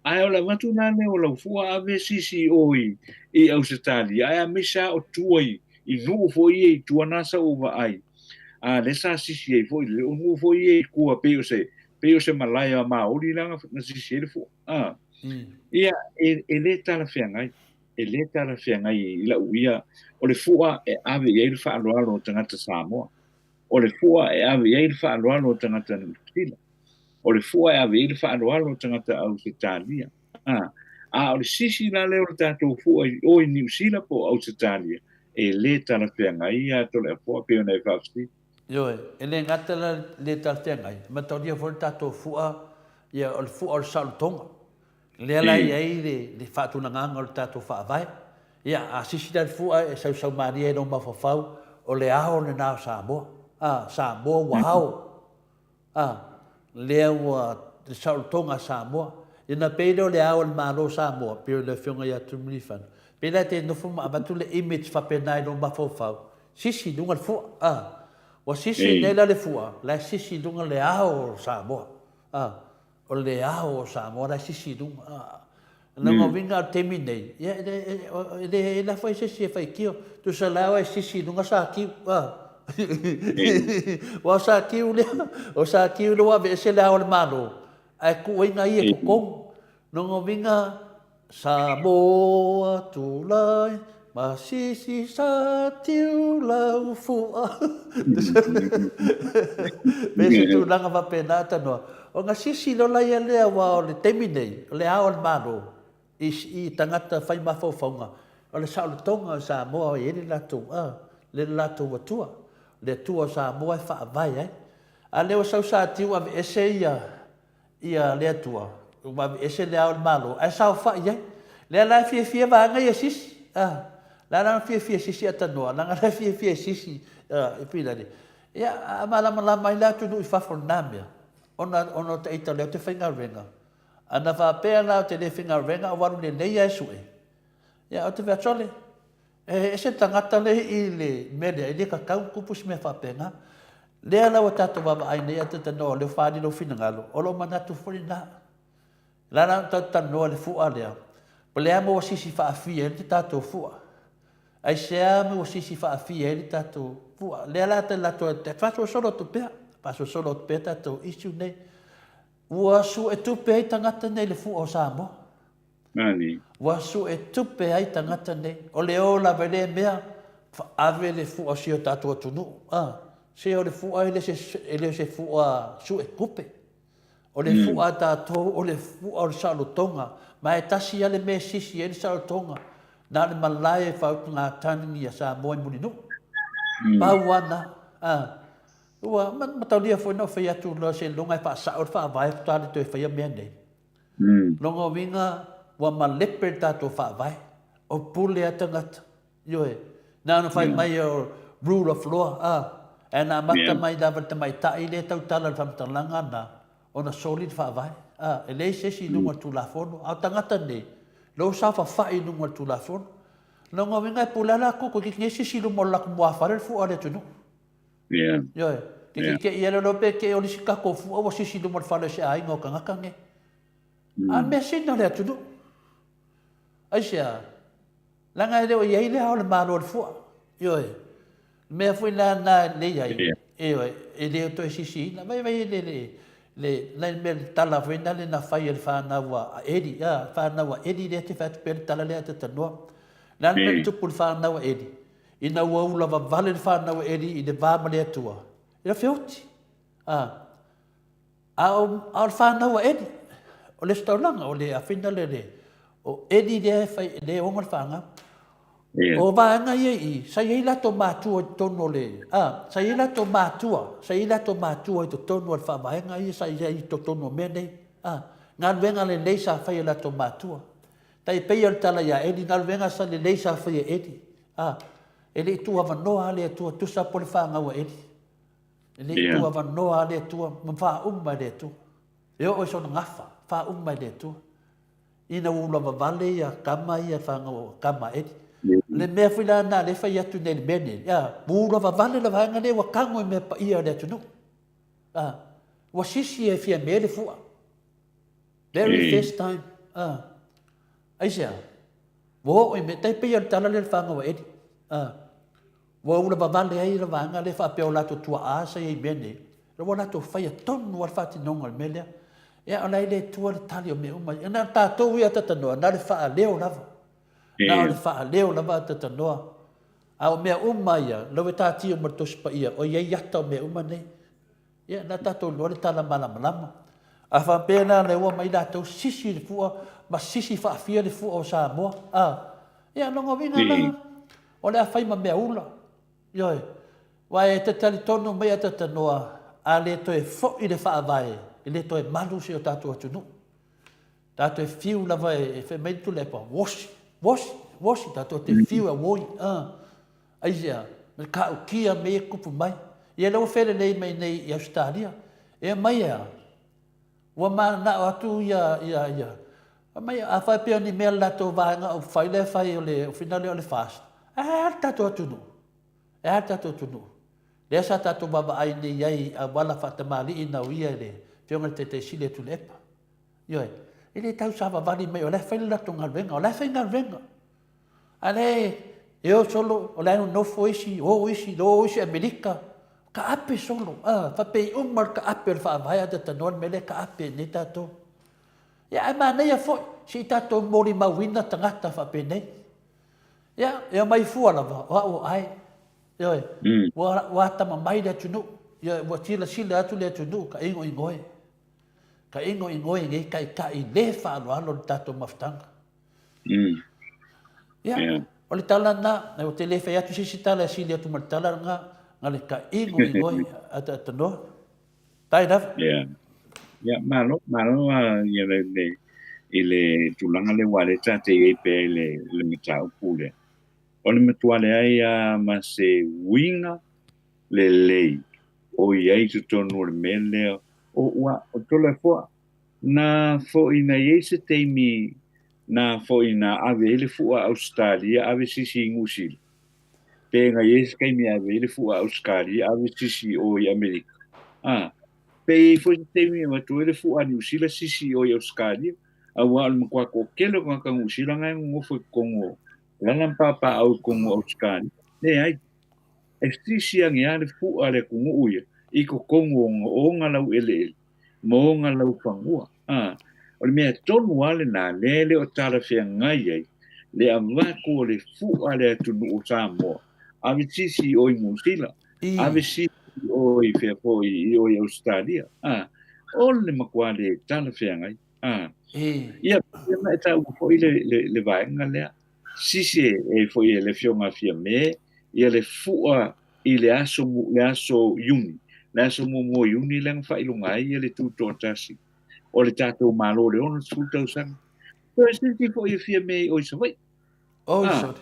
Ai o la matuna le o la fua ave sisi oi I Australia. Ai a misa o tuai I nuu fo I tuanasa uva ai. Le sa sisi ai fo I le nuu fo I kua peo se malaya maori langa na sisi ele fo. Ia e le tala whiangai. E le tala whiangai I la uia. O le fua e ave I le whaaloalo o tangata Samoa. O le fua e ave I le whaaloalo o tangata New Zealand. O le fua e ave I le whaaloalo o tangata Australia. A o le sisi la leo le tātou fua o i New Zealand po Australia. E le tala pia ngai a to le po pe nei fasti. Yo, ele ngata le talte ngai. Ma tau dia fo tatou fua ia o fua o saltonga. Le la ia le fatu na nganga o tatou fa vai. Ia a sisi da fua e sau maria no mafafau o le ao le na Samoa. Samoa wow. Le wa le saltonga Samoa. Ina pedo le ao le malo Samoa, pero le fionga ia tu mlifan. Pela te no fuma abatu le image fa penai no mafafau. Sisi dunga fua. Wa sisi nela le fua, la sisi dunga le ao Samoa. O le ao Samoa la sisi dunga. Na ngo vinga temi nei. Ya ele la foi sisi fai kio. Tu sa la wa sisi dunga sa ki. Wa sa ki le o sa ki le wa be se la o malo. Ai ku inga ia ku kong. No ngo vinga Samoa tu lai. Ma sisi sa tiu lau fua. Pesi tu langa va penata no. O nga sisi lo lai lea wa o le temi nei, o le ao le malo. I tangata fai mafaufaunga. O le sao le tonga o Samoa i ele latou, le latou watua. Le tua Samoa e faa vai, A leo sau sa tiu ave ese ia le atua. Ave ese le ao le malo. Ai sao fai, Le la fia vanga ia sisi, La na fia sisi atanoa, la na fia sisi e pila ni. Ia malama mai la tu i fafonamia. Ona te ita leo te whainga renga. Ana whapea la te le whainga renga o waru le nei ai sue. Ia o te wea tole. E se tangata le i le mele, i le kakau kupus me whapenga. Lea lau a tato wawa ai nei ata tanoa leo whaani lo whina ngalo. Olo manatu furi na. La na tanoa le fua lea. Pelea mo sisi whaafia ni tato fua. Ai sea mo sisi whaafia ni tato fua. Lea la te lato te whaso solo tu pea. Paso solo te pea tato isu nei. Ua su e tupe ai tangata nei le fua o Samoa. Nani. Ua su e tupe ai tangata nei. O le ola vele mea. Ave le fua si o tato atunu. Se o le fua ele se fua su e kupe. O le fua tato, o le fua o salotonga. Ma e tasi ale me sisi ele salotonga. Na le malai e whautu ngā tani a Samoa i muninu. Pauana. Ua, mataulia foi no fai atu lo se longa e wha o wha vai tali to e whai a mea nei. Longa winga wa maleper tato wha vai. O pule atangata. Ioe. Nā no whai mai o rule of law. E nā mata mai dawa te mai tai le tau tala whamtalanga na. O na solid wha vai. E lei se si lunga tu la fono. Au tangata nei. Lo sa whai lunga tu la fono. Longa winga e pulala koko ki ngesi si lunga laku mua whare fu ale tunu. Ioe. Ke ia lo pe ke o lisi kako fu o sisi do mar fala se ai ngo kanga kange. A me sina le atu. Ai sia. Langa le o ia le ha le malo fu. Ioe. Me fu na le ia. Ioe, e le to sisi na vai le me tala vena le na fai el fa na wa edi fa na wa edi le te fat per tala le te no. Nan me tu pul fa na wa edi. Ina wa ula va vale fa na wa edi i de va male tua. Ia feuti. Au whanau a edi. O le staulanga, o le awhina le. O edi le fai le onga whanga. O vanga ia i. Sa i lato mātua i tono le. Sa i lato mātua. Sa i lato mātua i to tono al whamaenga i. Sa i to tono menei. Ngā wenga le leisa whai lato mātua. Tai pei al tala ia edi. Ngā wenga sa le leisa whai edi. E le tua wanoa le tua tusa pole whanga wa edi. Le tua vanoa le tua mfa umma le tu. E o so ngafa fa umma le tu. Ina ula vale ya kama ia fanga kama edi. Le me fila na le fa ya tu ne bene. Ya ula vale la vanga le wa kango me pa ia le tu no. Wa sisi e fia me le fu. Very first time. Aisia. Wo e me tai pe ya tala le fanga wa edi. Wa ula vale ai la vanga le fa pe o lato tua asa i bene. Lo wa lato fa ya ton wa fa ti nonga melia. Ya ona ile tua tali o me uma. Na ta to wi ata no na le fa leo lava. Na le fa leo lava ata no. A o me uma ya lo we ta ti o mo spa ia o ye yata me uma nei. Ya na ta to lo le tala mala mala. A fa pena le wa mai da to sisi fu ma sisi faafia le fu o Samoa ia longa winga na Ni. o le afai ma mea ula ioi wa e te talitonu mai ata tanoa a le toe fo'i le faavae i le toe malu se o tatou atunu tatou e fiu lava e fe mai tu le pa wosi tatou te fiu e woi aisia me ka o kia me e kupu mai ia lau fere nei mai nei i Australia e mai ua mana o atu ia mai a fai pe ni mea latou vaenga o fai le fai o le o finale o le fast tatou atunu tatou atunu le sa tatou baba ai nei ai a wala fatamali ina o ia le fionga te sile tu lepa ioi ele tau sa vali mai o le fai latou ngalvenga o le fai ngalvenga ale e o solo o le no foisi o isi Amerika ka ape solo fa pe umar ka ape fa vai da tanor mele ka ape ni tatou ia ma nei fo si tatou mori mawina tangata fa pe nei ia e mai fu lava o ai ioi wa tama mai da tunu ia wa sila atu le tunu ka ingo ingoe ngai ka i le fa lo tatou maftanga ia o le tala na o te le fai atu sisi tala sili atu martala nga le ka ingoe ata no tai da Ya malo ya le tulanga le wale tate e pe le metau pule. O le metuale ai a ma se winga le lei. O iai tu tonu le mele o tole fo na fo ina se teimi na fo ina ave ele fu a Australia ave sisi ngusil. Pe nga yes kai mi ave ele fu a Australia ave sisi o i Amerika. Pe foi teimi ma tu ele fu a New Zealand sisi o i Australia. A wa al kwa ko kelo ka New Zealand ngai ngo fo kongo. Lana papa au kongo Australia. Ne ai sisi ang ia le fu ale kongo uia. I ko kongo o ngalau ele. Mo ngalau fangua. O le mea tonu ale na lele o tala fea ngai ai. Le avaku o le fu ale atunu o Samoa. Ave sisi o i New Zealand. Ave sisi o i fea po i o i Australia. O le makua le tala fea ngai. Ia ma eta u fo i le vaenga lea. Sisi e fo i le fionga fia me. Ia le fua i le aso uni. Le aso mo uni lang fa ilungai ia le tuto tasi. O le tatou malo le ono tūtau sang. Ko e sisi fo i fia me o i savai. o iso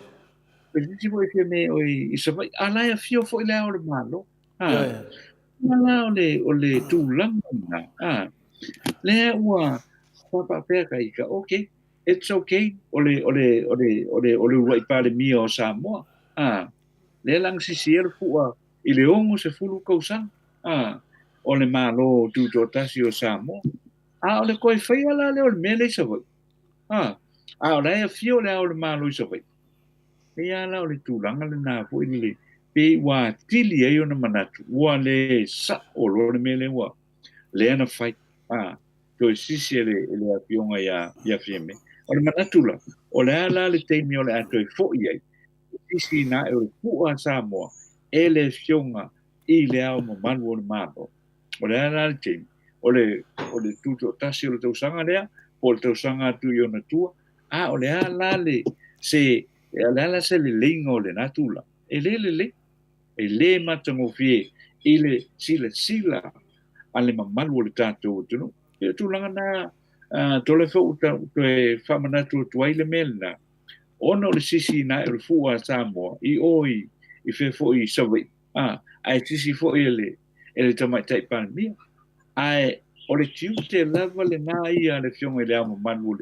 E sisi fo i fia me o i savai. Alai a fio fo i lea o le malo. Mala o le tūlanga. Lea ua papa peka i ka, okay, it's okay. O le uai pale mia o Samoa. Lea lang sisi e le fua i le ongo se fulu kausang. O le malo tūto tasi o Samoa. O le koe whaia la leo le mele isa vai. O le fio le le malo isa vai. Ia la o le tūlanga le nā fo i le pe wa tili e o na manatu. Ua le sa o lo le mele ua. Le ana whai. Koe sisi e le apionga ia fieme. O le manatu la. O le ala le teimi o le ato e fo i ai. Sisi na e o le fua Samoa. E le fionga i le au mamanu o le malo. O le ala le teimi. O le tuto tasi o le tausanga lea, o le tausanga atu i o na tua, o le ala le se le leinga o le natula. E le matango fie, i le sila, a le mamalu o le tātou o tunu. E tūlanga na, tole fau te whamanatu o tuai le melna, ona o le sisi na e le fua Samoa, i oi, i fefo i sawai, ai sisi fo i ele tamaitai panemia. Ai o le tiute lava le nā ia le fionga i le ama manu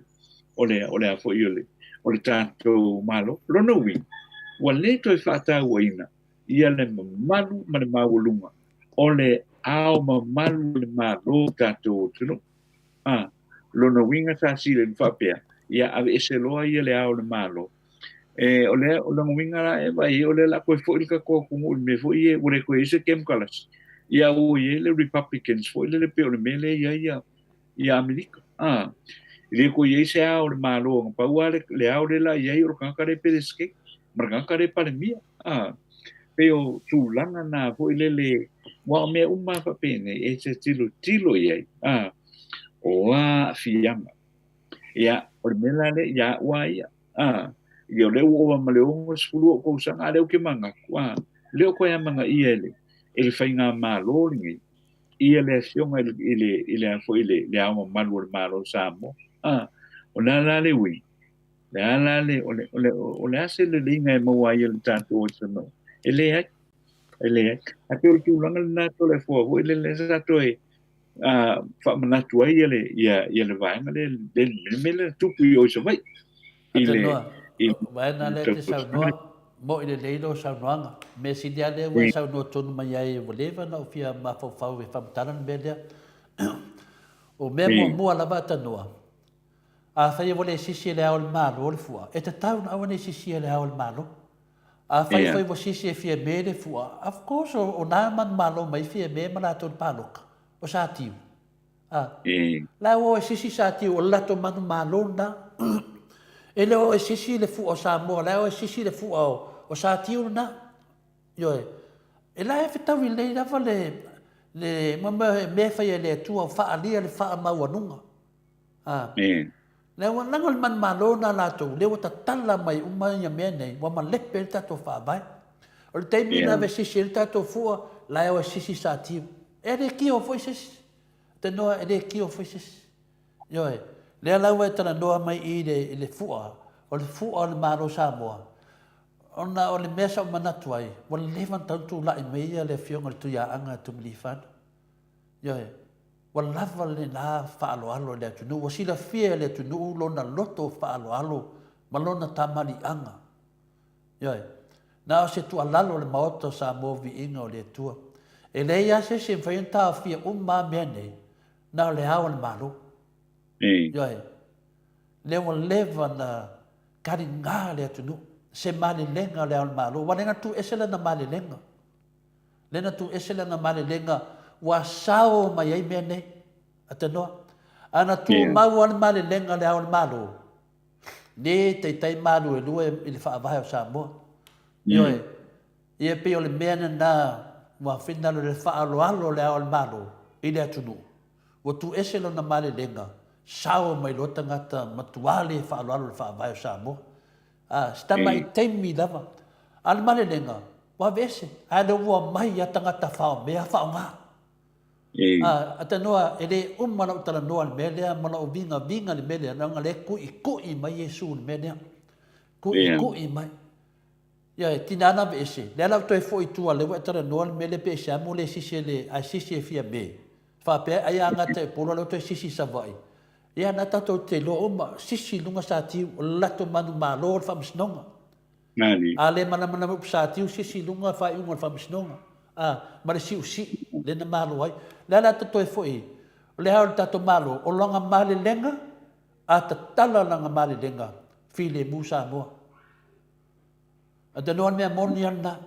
o le afo i o le tātou malo. Rono wi, wa le toi whātā waina ia le manu ma le mawalunga. O le ao manu le malo tātou tunu. Rono winga tā sile ni whapea. Ia ave ese loa ia le ao le malo. O le winga la e vai o le la koe fo ilika kua kungu me fo i e ure koe ise kemkalas. Ia o ie le Republicans fo le pe o le mele ia Amerika. Le ko ie se a o le malo pa ua le a o le la ia o kankare pereske. Mar kankare pale mia. Pe o tūlanga na fo le wa me umma fa pene e se tilo ia. O a fianga. ia o le mela le ia ua ia ia le ua ma le onga sepulu ko sanga le ke manga le ko ia manga ia ele fainga malo ngi ia le sionga ile fo ile le ama malu le malo samo o la le wi la le o le ase le linga e mo ia le tanto o no ele a te o tu langa na to le fo o le sa to fa mana tu ia le vai ma le tu pu o so vai ile vai na le te sa no mo ile le do sa no me si dia le wa sa no tonu mai ai vo leva na fia ma fo fa ve fa talan be dia o me mo ala ba ta no a fa ye vo le sisi le al malo o le fua e te tau na wane sisi le al malo a fa fa vo sisi fia me le fua of course o na man malo mai fia me ma la to palok o sa tiu la o sisi sa tiu o la to man malo na ele o sisi le fu o Samoa la o sisi le fu o sa tiu na yo e la e fita wi le lava le me fa ye le tu fa ali le fa ma wanunga le wa nangol man malona la to le wata talla mai uma ya mene wa ma le pe ta to fa bai o te mi na ve sisi ta to fu la o sisi sa tiu e le ki o foi sisi te no e le ki o foi sisi yo le la wa tana no mai I le fua o le fua o le maro Samoa ona o le mesa manatu ai o le levan tantu la I meia le fionga tu ya anga tu milifan yo o lava le na fa alo le tu no o sila fia le tu no lona loto fa alo malona tamali anga yo na o se tu alalo le maoto Samoa vi inga o le tua e le ia se fenta fia ma mene na le hawa le malo Yoi. Lewa leva na kari ngā le atunu. Se mali lenga le al malo. Wa lenga tu esela na mali lenga. Lena tu esela na mali lenga. Wa sao mai ai mene. Atanoa. Ana tu mau al mali lenga le al malo. Ne tai malu e lua ili whaavahai o Samoa. Yoi. Ia pe o le mena na wa finalo le whaaloalo le al malo. Ile atunu. Wa tu esela na mali lenga. Sao mai lota ngata matuale whaaloalo le whaavahai o Samoa. Sta mai teimi lava. Al mali lenga. Wa vese. Aile ua mai atangata whao mea whao ngā. Atanoa ele umana utala noa le melea mana o vinga le melea nanga le kui mai Yesu le melea kui mai ya tinana be ese le ala to foi tu ale wa tara noa le mele pe sa mo le sisi le a sisi fia be fa pe aya nga te polo le to sisi sa vai ya na tato te lo uma sisi lunga sa ti la to manu malo fa msnonga nani ale mana sa ti sisi lunga fa un fa msnonga ma le si le na malo ai le la to foi le ha tato malo o longa male lenga a tala langa male lenga file musa mo atano me moniana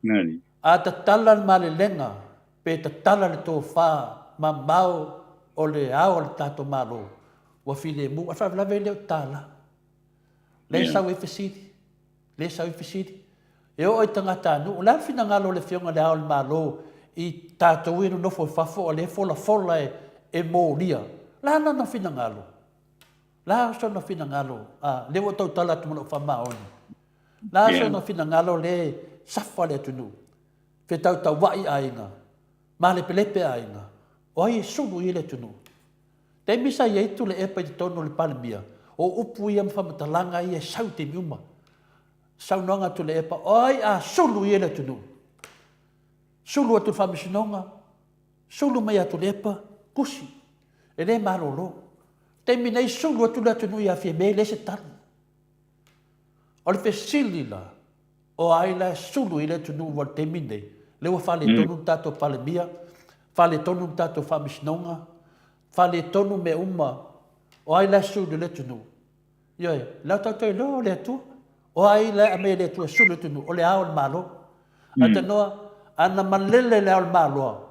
nani a tala male lenga pe tala le to fa ma mau o le ao tato malo wa file mu fa la vele tala le sa we fisiti e o tangata no la fina ngalo le fionga le ao malo I tato wino no fo fafo le fola e molia la na fina ngalo la so no fina ngalo le wo to tala tu no fa maoni la so no fina ngalo le safa le tunu fe tau wai ainga ma le pelepe ainga o ai sulu ile tunu te misa ye tu le epa te tono le palmia o upu ia fa matalanga ia sauti miuma saunanga tu le epa oi sulu ile tunu sulu atu whamisinonga, sulu mai atu lepa, kusi, e le marolo. Te minei sulu atu la tunu ia fie mei le se tanu. O le fesili la, o aila sulu i le tunu wal te minei, le wa fale tonu tato palemia, fale tonu tato whamisinonga, fale tonu me uma, o aila sulu le tunu. Ioi, lau tato i lo le atu, o aila a me le atu sulu tunu, o le ao le malo. Ata noa, ana malele le al malo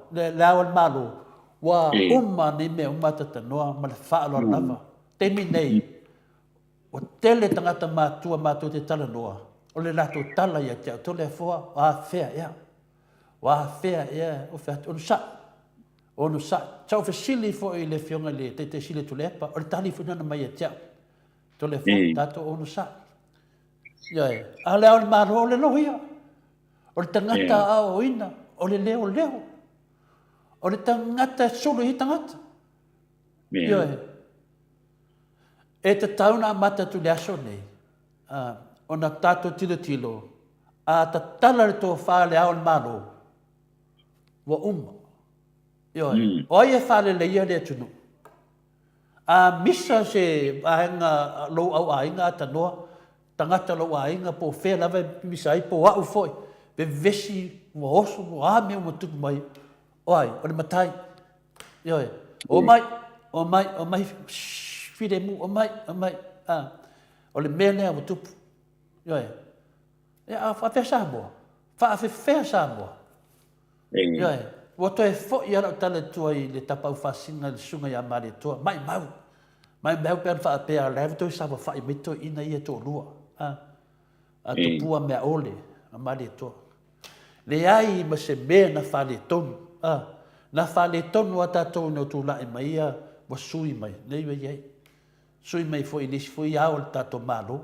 wa umma ni me umma tata noa mal fa'alo lava te minei o tele tangata matua te tala noa o le lato tala ia te to le foa wa fea ia o fa on sa Ono sa tau fesili fo i le fionga le te sile tu lepa o le tali fu na mai tia to le fo tato ono sa ya a le al maro le no ia o le tangata a o ina o le leo o le tangata solo i tangata ya e te tauna mata tu le aso nei ona tato tilo a ta tala le to fa le al maro wa o ia fale le ia le tunu a misa se ainga lo au ainga ta no tangata lo ainga po fe lava misa i po au foi be vesi mo oso mo a me mo tu mai oi o le matai yo o mai fide mu o mai o le mene mo tu yo a fa fe sa mo fa fe sa mo yo Wato e fo ia ra tale tua i le tapau fasina le sunga ia mare tua mai mau per fa pe a lev to sa fa i mito ina ia to lua a to pua me ole a mare tua le ai ma se me na fa le ton na fa le ton wa ta to no tu la mai ia wa sui mai le ia sui mai fo i nis fo ia o ta to malo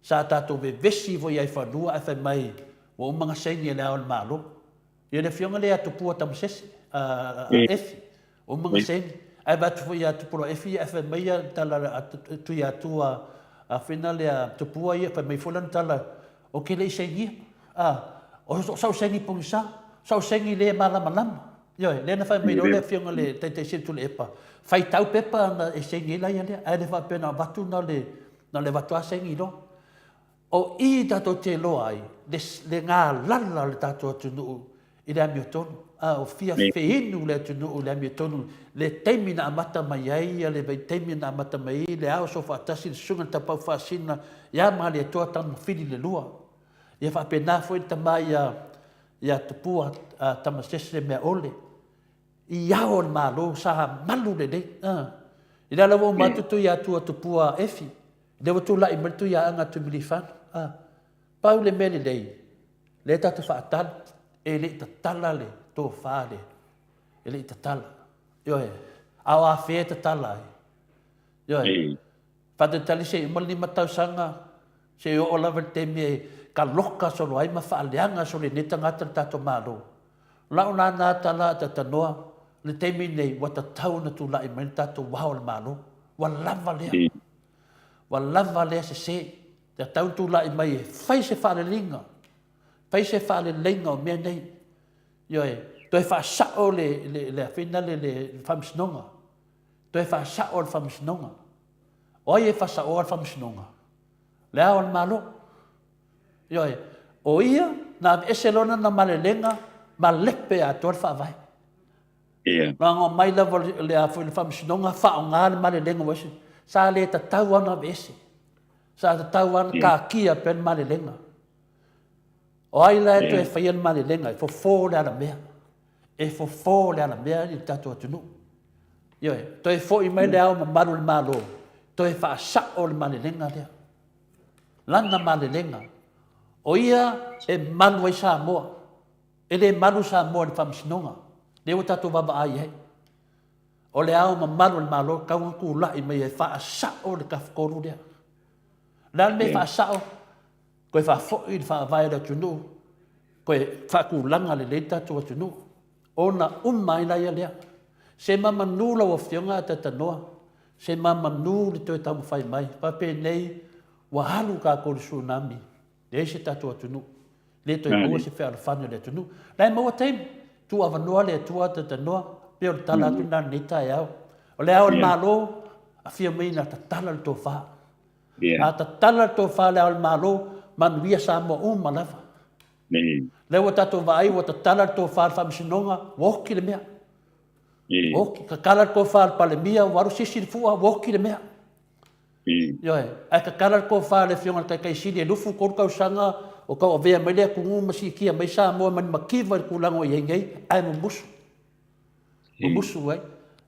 sa ta to ve vesi vo ia fa lua a fa mai o manga sengi le al malo ia le fionga le atu pua tamasese efi o mga sengi ai batu fo ia tu polo efi fa mai tala tu ia tu a final ia tu pua ia fa mai folan tala o ke le sengi o sau sengi pungsa sau sengi le malama yo le na fa mai le fionga le te situ le epa fai tau pepa na e sengi la ia le ai le fa pena batu na le batu a sengi no o i tato te lo ai le ngā lala le tato tunu i le ami o tonu, o fia feinu le tunu le ami o tonu, le teimi na amata mai ai, le teimi na amata mai, le ao so whaatasi, le sunga tapau whaasina, ia maa le toa tamu whiri le lua. Ia whaapena fo i tamai ia tupua tamasese mea ole. I ao le malo, sa malu le nei. I la lawa matutu ia tua tupua efi, le watu la i malitu ia anga tu milifano. Pau le mele lei, le tatu whaatala, e le tatala le tō whāre, e le tatala. Ioe, au a whea tatala. Ioe, whatatali se imali matau sanga, se o lawa te mea ka loka solo ai ma whaaleanga so le neta ngata tato malo. Lau nā nā tala tatanoa, le te nei wata tau na tu lai mai tato wao le malo, wa lava lea. Wa lava lea se, te tau tu lai mai e whai se whaalelinga. Fai se fa le lenga o mea nei. Ioe, toi fa sao le afina le whamsinonga. Toi fa sao le whamsinonga. Oi e fa sao le whamsinonga. Le ao le malo. Ioe, o ia, na eselona na malelenga, ma lepe a toa le whaavai. Ranga mai lava le whamsinonga, wha o ngā le malelenga wasi. Sa le ta tau ana vese. Sa ta tau ana ka kia pen malelenga. O ai la e whaian male lenga, e fo le ala mea. E fo le ala mea ni tato atunu. Ioe, to e fo i mai le au ma maru le malo. To e wha sa o le male lenga lea. Langa male lenga. O ia e manu ai Samoa. E le manu Samoa ni whamsinonga. Le o tato waba ai hei. O le au ma maru le malo, kaunga ku lai mai e wha sa o le kafkoru lea. Lan me wha sa o. Koe wha fo'i wha vai da tunu, koe wha kulanga le leita tua tunu, ona umai lai lea. Se mama nula o fionga ta tanoa, se mama nula toi tamu whai mai, pape nei, wa halu ka kore tsunami, le se tatua tunu, le toi mua se whea alwhanu le tunu. Lai maua teim, tu avanoa le tua ta tanoa, peo le tala atu nana nita e au. O le au le malo, a fia mei na ta tala le tō wha. A ta tala le tō wha le au le malo, manuia Samoa lava. Le wa tato vai wa tatala to far whamsinonga, woki le mea. Woki, ka kala ko far palemia, waru sisi fua, woki le mea. Ioe, ai ka kala ko far le fionga kai siri, e lufu korkau sanga, o kau avea mai lea kungu masi kia, mai Samoa mani makiva kulango i hengei, ai mumusu. Mumusu, ai.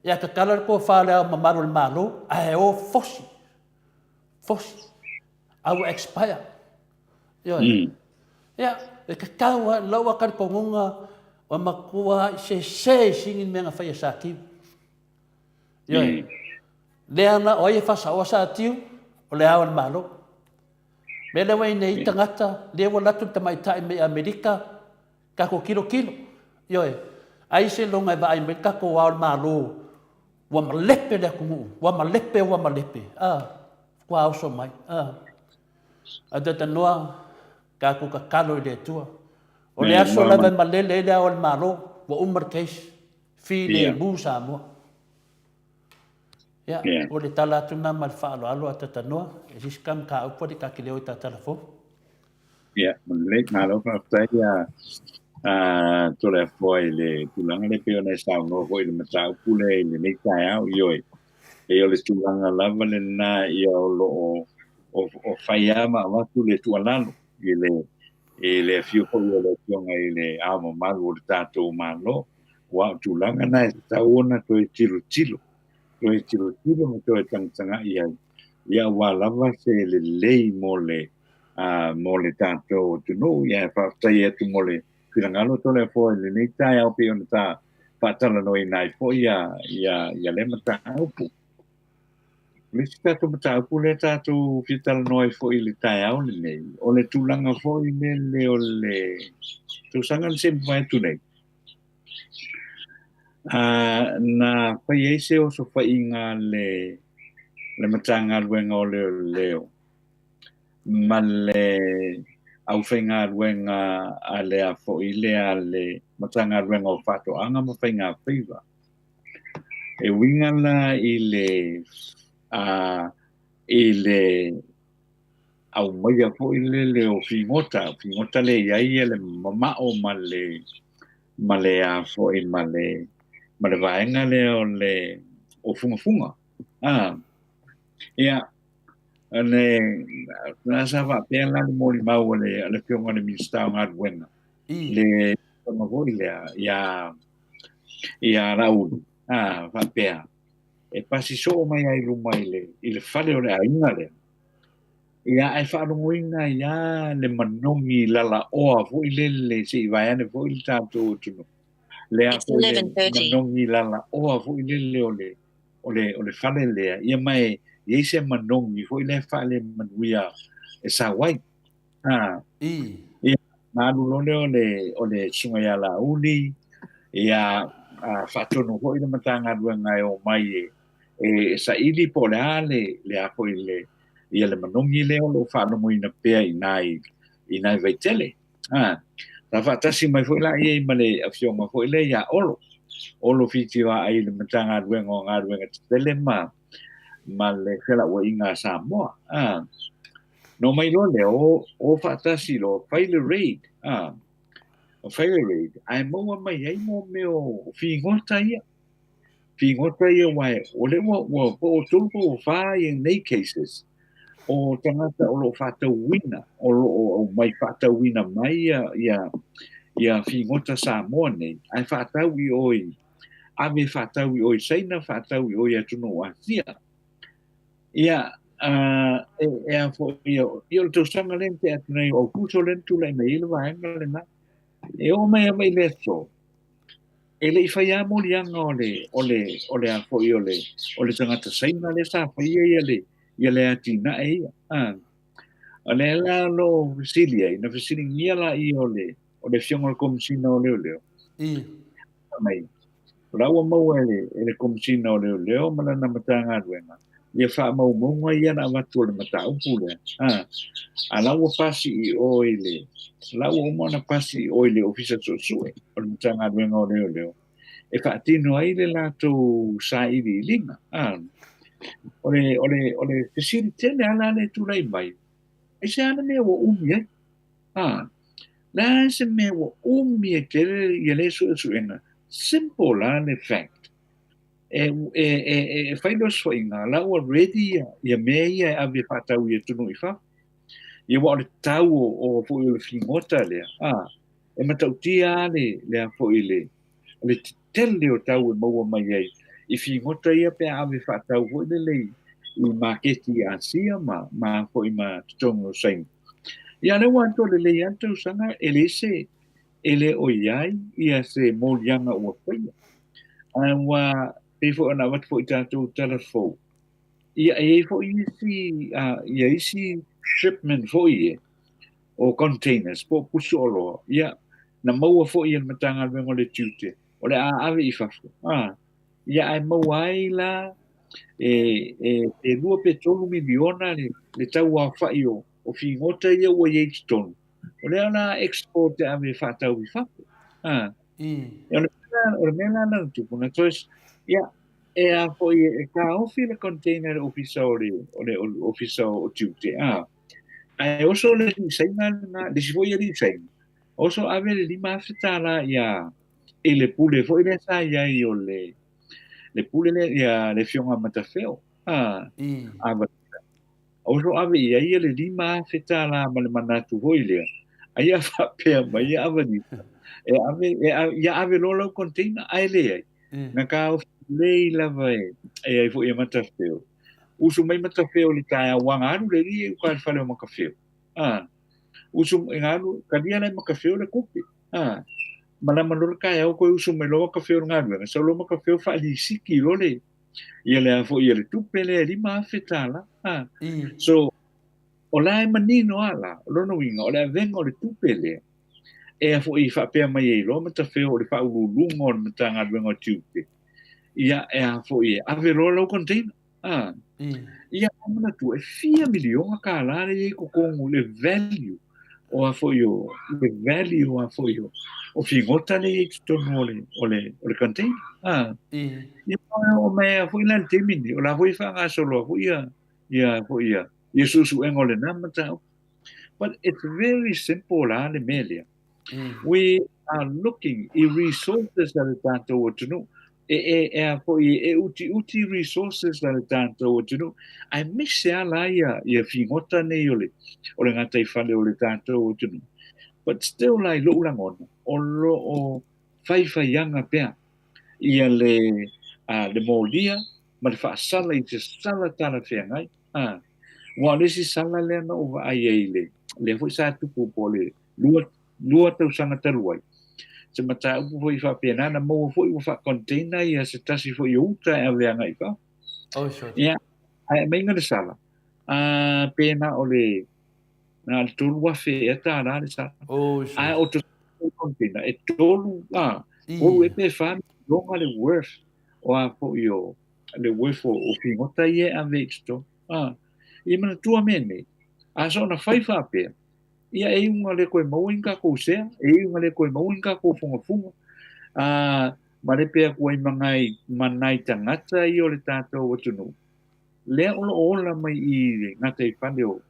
Ia ka kala ko far le au mamaru le malo, ai o fosi. Fosi. Au expire. Ia, e ka kaua laua kari kongunga o makua se singin menga fai sa tiu yo le ana o ye fa sa tiu o le awan malo me le wai nei tangata le wa latu te mai tai me Amerika ka ko kilo yo ai se longa ba ai me ka ko wa malo wa malepe le ku wa malepe kwa auso mai ada tanua ka ku ka kalo le tua o le aso la va malele le o malo wa umar case fi le busa mo ya o le tala tuna mal fa alo ata tanua e skam ka o podi ka kile o ta telefon ya le malo fa ya to le foi le tulanga le peo na sa no foi le mata pule le ne ka yo e le tulanga lava le na yo lo o faiama ma tu le tualano le fio ko le tionga le amo malo le tato malo wa tulanga na ta ona to tiro mo to tanga ia wa lava se le lei mole tato tu no ia fa tai tu mole kilangalo to le fo le nei tai au pe ona ta patala no nai fo ia le mata au pu le tato mata pu le tato fital no fo i le tai au le nei o le tulanga fo i le o le tu sangan se vai tu nei na fa ese o so fa inga le matanga luenga o leo male au whainga ruenga a lea fo i lea le matanga ruenga o whato anga ma whainga whiwa. E wingala i le au maia fo i le o whingota le iai le mamao ma le a fo i ma le vaenga le o funga. Ia, na sa va pela le moli mau le pionga le minsta nga ruenga le ma voi le ia raul va pea e pasi so mai ai lumai le fale o le ainga le ia ai fa no inga ia le manongi lala o vo le si vai ane vo il tanto tu le a vo le manongi lala o vo le o le fale le ia mai ia se manongi vo le fale manuia e sa wai ia na lo o le singa ia la uli ia fatonu vo le matanga ruenga o mai e sa ili po le a po ia le manongi le o lo fa no ina pe inai vaitele ta fatasi mai foi la ia male afionga foi le ia olo fitiwa ai le matanga ruenga nga ruenga tele ma le fela o inga Samoa no mai lo le o fatasi lo faile raid o faile raid ai mo mai ai mo meo fingota ia wai o le wo po tulpo fa in nei cases o tangata o lo fata wina o mai fata wina mai ia fingota Samoa nei ai fata wi oi ave fata wi oi saina fata wi oi atu no asia ia a fo io to sanga lente at nei o puso lentu le nei le vai le na e o mai le so e le fai amo lianga o le a fo io o le tangata saina le sa fai ia le atina e ale la lo Brasilia ina Brasilia la i o le fionga komsina o leo mai la o mo ele komsina o leo mala na matanga ruenga ia fa mo ia na matu le mata upule ala o pasi i o la o mo na pasi o ofisa so o matanga ruenga o leo e fa tino ai le la to sa i linga ole facility le ala le tu lai mai e se ana me o umi la se me o umi ke le so ena simple le fact fai lo so inga la o ready ia me ia ave fata u tu no ifa ia o le tau o fo le fingota le e matautia le fo le tele o tau mo mai ai i fingota ia pe ave fata u le i maketi asia ma fo i ma tongo sein ia le wanto le anto sanga elise ele o iai ia se molianga ua whaia. Wa pefo ana wat fo i tātou telefo. Ia fo ia isi shipment fo i o containers po pusu olo. Ia na maua fo i matanga vengo le tiute. O le a ave i fafo. Ia ai maua ai la e lua petolu miliona le tau a whai o whingota ia ua iei tonu. O le ana export te ave whatau i fafo. O le mea lana tupuna. Tois, ia, e a po i ka ofi le container ofisa o le ofisa o tiute. Ai oso le risaina na, le si foi a risaina. Oso ave le lima afetala ia, e le pule foi le sa ia i o le pule le ia le fionga matafeo. Oso ave ia le lima afetala ma le manatu foi lea. Ai a whapea mai ia avanita. Ia ave lolo container ai le ai. Na ka o lei lava ai foi matafeo. Usu mai matafeo li tae wanga aru le ri ka fale o makafeo. Usu ngaru kadia le makafeo le kopi. Mana manur ka ya ko usu mai lo makafeo ngaru. Sa lo makafeo fa li siki lo le. Ia le fo ia le tupele li ma fetala. So ola manino ala lo no winga ola vengo le tupele. E fo I fa pe mai lo matafeo le fa ulungo o matanga vengo tupe. Ia fo ia ave lo container. Ia mana tu e 4 miliona ka la le ko kongu le value o a fo yo le value a fo yo o fingota le tono ole container. Ia o me fo ina temini o la fo fa nga solo fo ia fo ia Yesusu engole na mata. But it's very simple la le melia. We are looking at resources that are tanto o tunu. Uti resources na tanto o tunu. Ai mise ala ia fingota ne ole ngata I fale ole tanto o tunu. But still lai lo langona o faianga pea ia le molia ma le faasala I te sala tala whengai. Wa le si sala le na o ai le foi sa tupu po le lua tau sanga taruai. Se mata upu foi fa pena na mo foi fa container ia se tasi foi uta e vea ngai fa. Ia ai mai ngana sala. Pena ole na tolu wa fe eta na le sa. Ai o to container e tolu o e pe fa longa le worth o a fo yo le worth o fingota ia a vexto. I mana tua mene. So na fai fa pe. Ia unga le koe mauinga ko sea, unga le koe mauinga ko funga. Ma le pea koe manai tangata I o le tātou o tunu. Lea ola mai I ngata I whale o,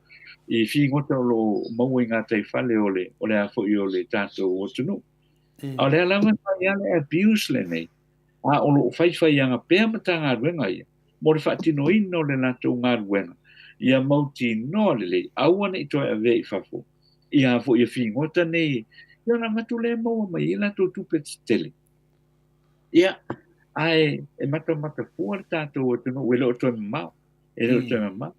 I whingota o lo mauinga tai whale o le a fo I o le tātou o tunu. A lea langa whai ale abuse le nei. O lo whai anga pea mata ngā ruenga ia. Mo le whaatino ino le nātou ngā ruenga. Ia mauti no le awana I toi ave I whafo. Ia fo ia fingota nei ia na matu le mo mai ila to tupe tele ia ai e mata fuar tato o tino welo to ma e lo to ma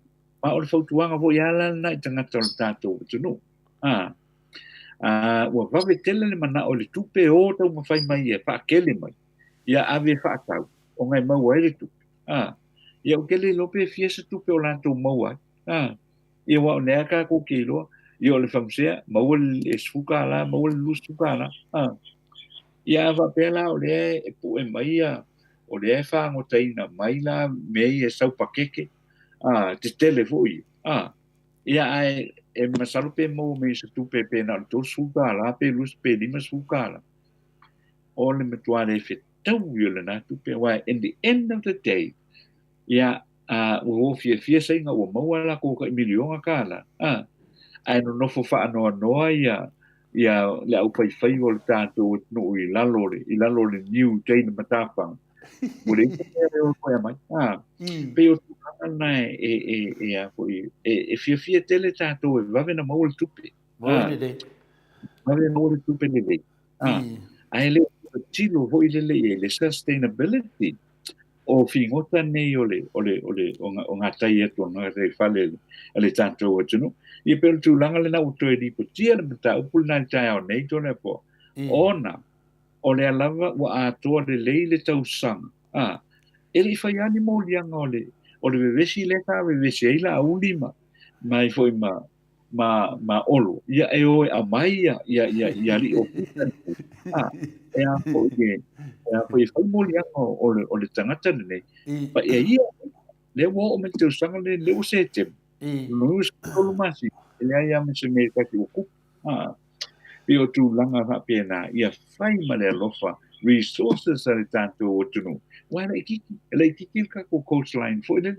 o fo tuanga vo ia la na tanga to tato o tino wa va vetele le mana o le tupe o to ma fai mai e fa kele mai ia ave fa tau o ngai ma wa le tupe ia o kele lope fiesa tupe o la to ma wa ia wa ne ka ko kilo Io le famsea, maul e sfukala, maul lus sfukala. Ia va pela o le e pu e maia, o le e whango taina maila, mei e sau pakeke, te tele foi. Ia ai, e masalo pe mau mei se tupe pe na to sfukala, pe lus pe lima sfukala. O le metuare e fetau io le na tupe, wai, in the end of the day, ia, o fia sainga o maua la ko ka milionga kala. Ai no fo fa no ia le au fai o le tato no I lalo le new chain matapa mo le o ko mai pe o na a foi e fia tele tato va vena mo le tupe va vena mo le tupe le ai le tilo vo le sustainability o fingota nei o ngatai e tona re fale le tanto o tunu I per tu langa le na uto e di putia le mata upul na tai o nei tona po ona o le alava wa atoa le leile tausanga ele fai ani mo lianga o le vevesi le ka vevesi eila a ulima mai foi ma olo ia e oe a mai ia li o pita e a foi fai mo lianga o le tangata nei pa ia le wo o me te usanga le o se te no us tolu masi ele ia me se me ka ki o ku Pio tu langa ha pena ia fai ma le lofa resources a tanto o tunu. Wala ikiki ka ko coastline fo ele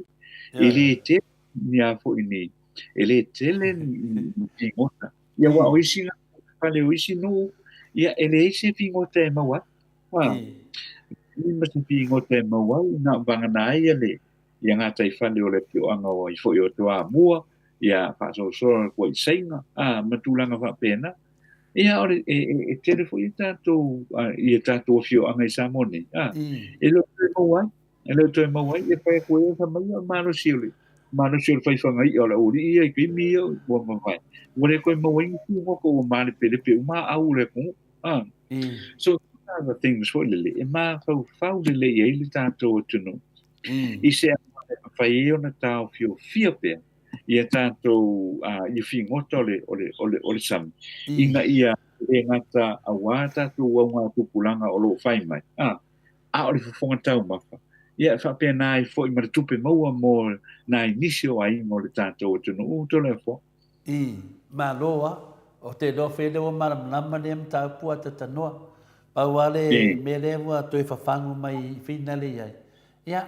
te nia fo ini ele tele ni ngota. Ia wa oisi na pale oisi no ia ele ese fingota e mawa. Ni ma se fingota e mawa na banga na ia le ia ngata i fale o le pio anga o i fo i o tua mua ia fa so ko i senga matulanga fa pena. Ia ore e telefo i tātou fio anga i Samone. E lo toi mawai, e whae koe o tamai a maro siole. Maro siole whai whangai o la uri ia i kimi o ua mawai. Wale koe mawai ki ngoko o mare pelepe o maa au le kong. So, other things for lele. E maa whau lele i eili tātou o tunu. I se a whai e o na tāo fio fia pia. Ia tātou i whi ngota ole sam. Inga ia e ngata a wā tātou wā tupulanga o lo whai mai. Ole whafonga tau mawha. Ia whapea nai fo i maratupe maua mō nai nisi o ai ngō le tātou o tunu. Tole fo. Mā loa, o te lo whele o maramnama le mta pua te tanoa. Pauale me le mua toi whawhangu mai whinale iai. Ia,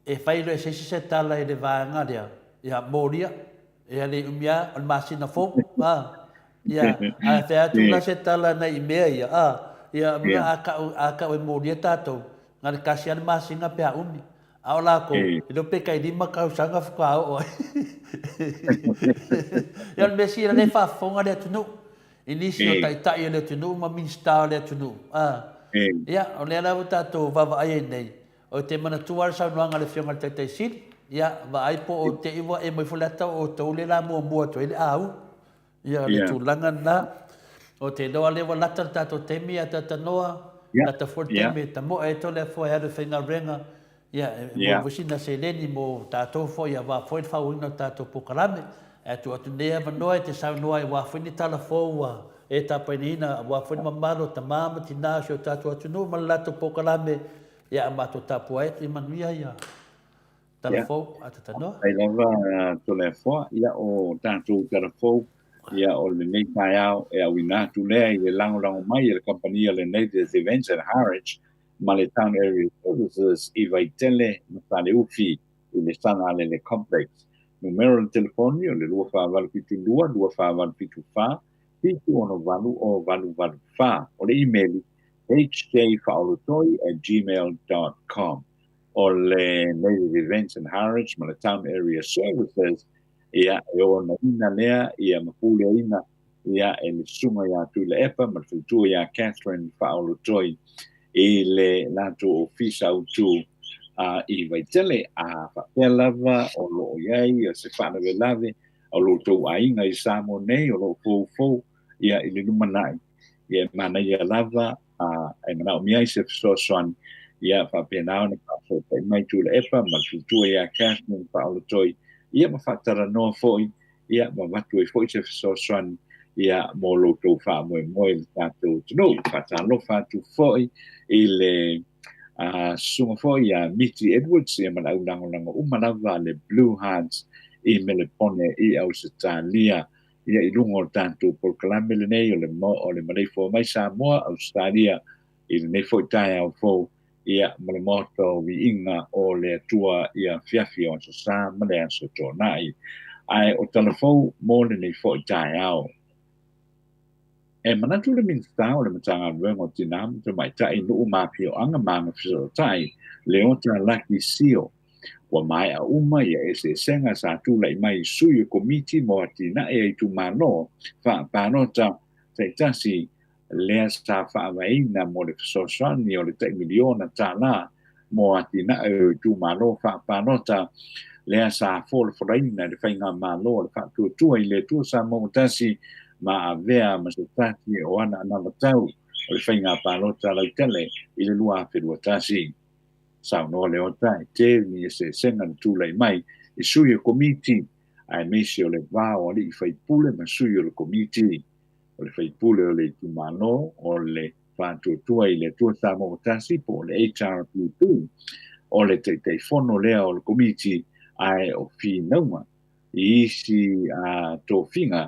e whailo e se tala e le vāanga rea. Ia mōria, e le umia, o le masina fō. Ia, a whea tūla se tala nei i mea ia. Ia, muna a ka o e mōria tātou. Ngā le kasi ane masinga pēa umi. A o lako, i lo peka i lima kausanga whukao oi. Ia le mesi le whafonga le tunu. I nisi o taitai le tunu, ma minstau le tunu. Ia, o le alawu tātou wawa ai nei. O te mana tuar sa nuanga le fionga te te siri. Ia, wa aipo o te iwa e moi fulata o tau le la mua to ele au. Ia, le tūlanga na. O te loa lewa lata tato temi a tata noa. Lata for temi, ta mo e to le fo e hare whenga renga. Ia, mo wusina se leni mo tato fo ia wa fo e whauina tato pokarame. E tu atu nea manoa e te sau noa e wa whini tala fo ua. E tapainina, wa whini mamaro, ta mama tina si o tato atu no malato pokarame. Ia amato tapu ai i manuia ia. Talafou a tatanoa. Ai lava telefo ia o tātou telefo ia o le nei tai au e au ina tu lea i le lango mai le kompania le Native Events and Heritage ma le Town Area Services i vai tele ma tale ufi i le sana le complex. Numero le telefoni o le 2522 2525 pitu ono valu o valu fa o le email hjfaolotoi@gmail.com o le Native Events and Heritage ma le Town Area Services ia e o na ina lea ia mapule ina ia e le sunga ia tu le epa ma le tu ia Catherine Faolotoi i le lato ofisa utu i vaitele a whapelava o lo iai o se whanave lave o lo tau ainga i Samoa nei o lo fō ia i le numanai ia mana ia lava e mana o miai se fisosoan ia whapenao na whapea mai tu le epa ma le tu ia Catherine Faolotoi ia ma fatara no foi ia ma matu e foi se soan ia mo lo to fa mo le tato no fatalo fatu foi ile suma foi ia Mitty Edwards ia ma lango umanava le Blue Hearts i Melepone i Australia ia i lungo tanto por calamele nei o le Maleifua-Mai Samoa Australia i le nei foi tai au fo ia ma moto vi inga o le tua ia fiafi o sa ma le aso tonai ai o telefon mo le fo tai au e mana tu le minsta o le matanga vengo tinam te mai tai no ma pio anga ma fio tai le otra lucky sio wa mai a uma ia ese senga sa tu lai mai sui komiti mo tina e tu mano fa panota te tasi lea sa whaawaina mo le fisosani o le te miliona tāna mo atina e tu malo whaapanota lea sa fōle wharaina le whainga malo le whaatua i le tua sa mo tasi ma avea ma se tati o ana tau o le whainga pālota lau tele i le lua whenua tasi. Sao no le o tai, te ni e se senga tūlei mai i sui o komiti ai meisi o le vā o li i whaipule ma sui o le komiti o le whaipule o le tumano o le whātuatua i le tua Samoa tasi po le HRPP o le te fono lea o le komiti ai o fi nauma i isi a tō whinga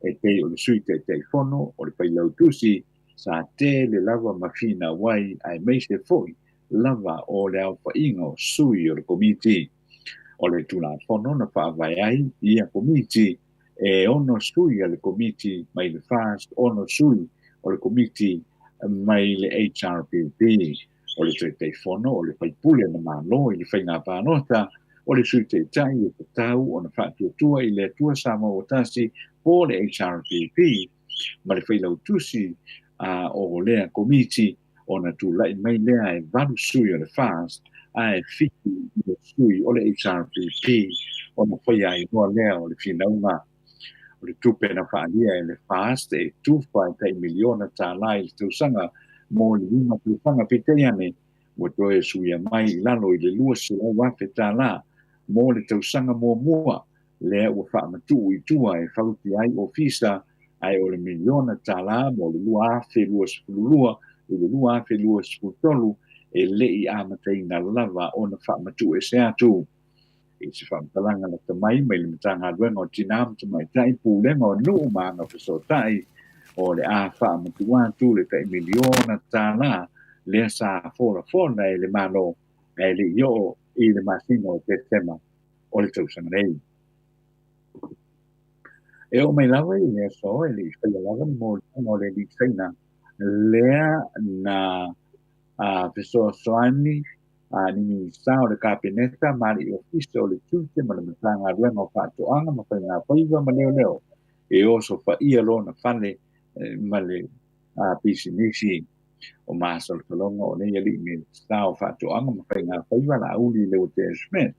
e te o le sui te fono o le pailau tusi sa te le lava mawhina wai ai meise foi lava o le au whainga o sui o le komiti o le tula fono na whaavai ai i a komiti e ono sui o le komiti mai le fast ono sui o le komiti mai le HRPP o le te fono o le paipule na malo i le whainga pānota o le sui te tai e te tau o na whaatuatua i le tua Samoa tasi po le HRPP ma le whailau tusi o lea komiti o na tūlai mai lea e valu sui o le fast a e whiki i le sui o le HRPP o na whai ai noa lea o le whinaunga o le tupe na whaalia e le fast e tūwhai tei miliona tā lai le tausanga mō le lima tausanga piteiane ua toe suia mai i lalo i le lua sila wafe tā la mō le tausanga mua lea ua whaamatu i tua e whauti ai ofisa ai o le miliona tā la mō le lua afe lua sepululua i le lua afe lua sepultolu e le i amatei na lava o na whaamatu e se atu i se whaamtalanga na tamai mai le matanga luenga o tinam tamai tai pūlenga o nuu maanga whasotai o le a whaamatu atu le tai miliona tā la lea sa fona e le malo e le io i le masino o te tema o le tausanga nei. E o mai lava i lea so e le whaia lava ni mo le li whaina lea na pesoa soani ni sao le kapineta mari ofisa o le tute ma le matanga ruenga o whātoanga ma whainga whaiva ma leo e o so whaia lo na whane ma le pisinisi o maasa le talonga o nei ali ni sao whātoanga ma whainga whaiva la uli leo te Smith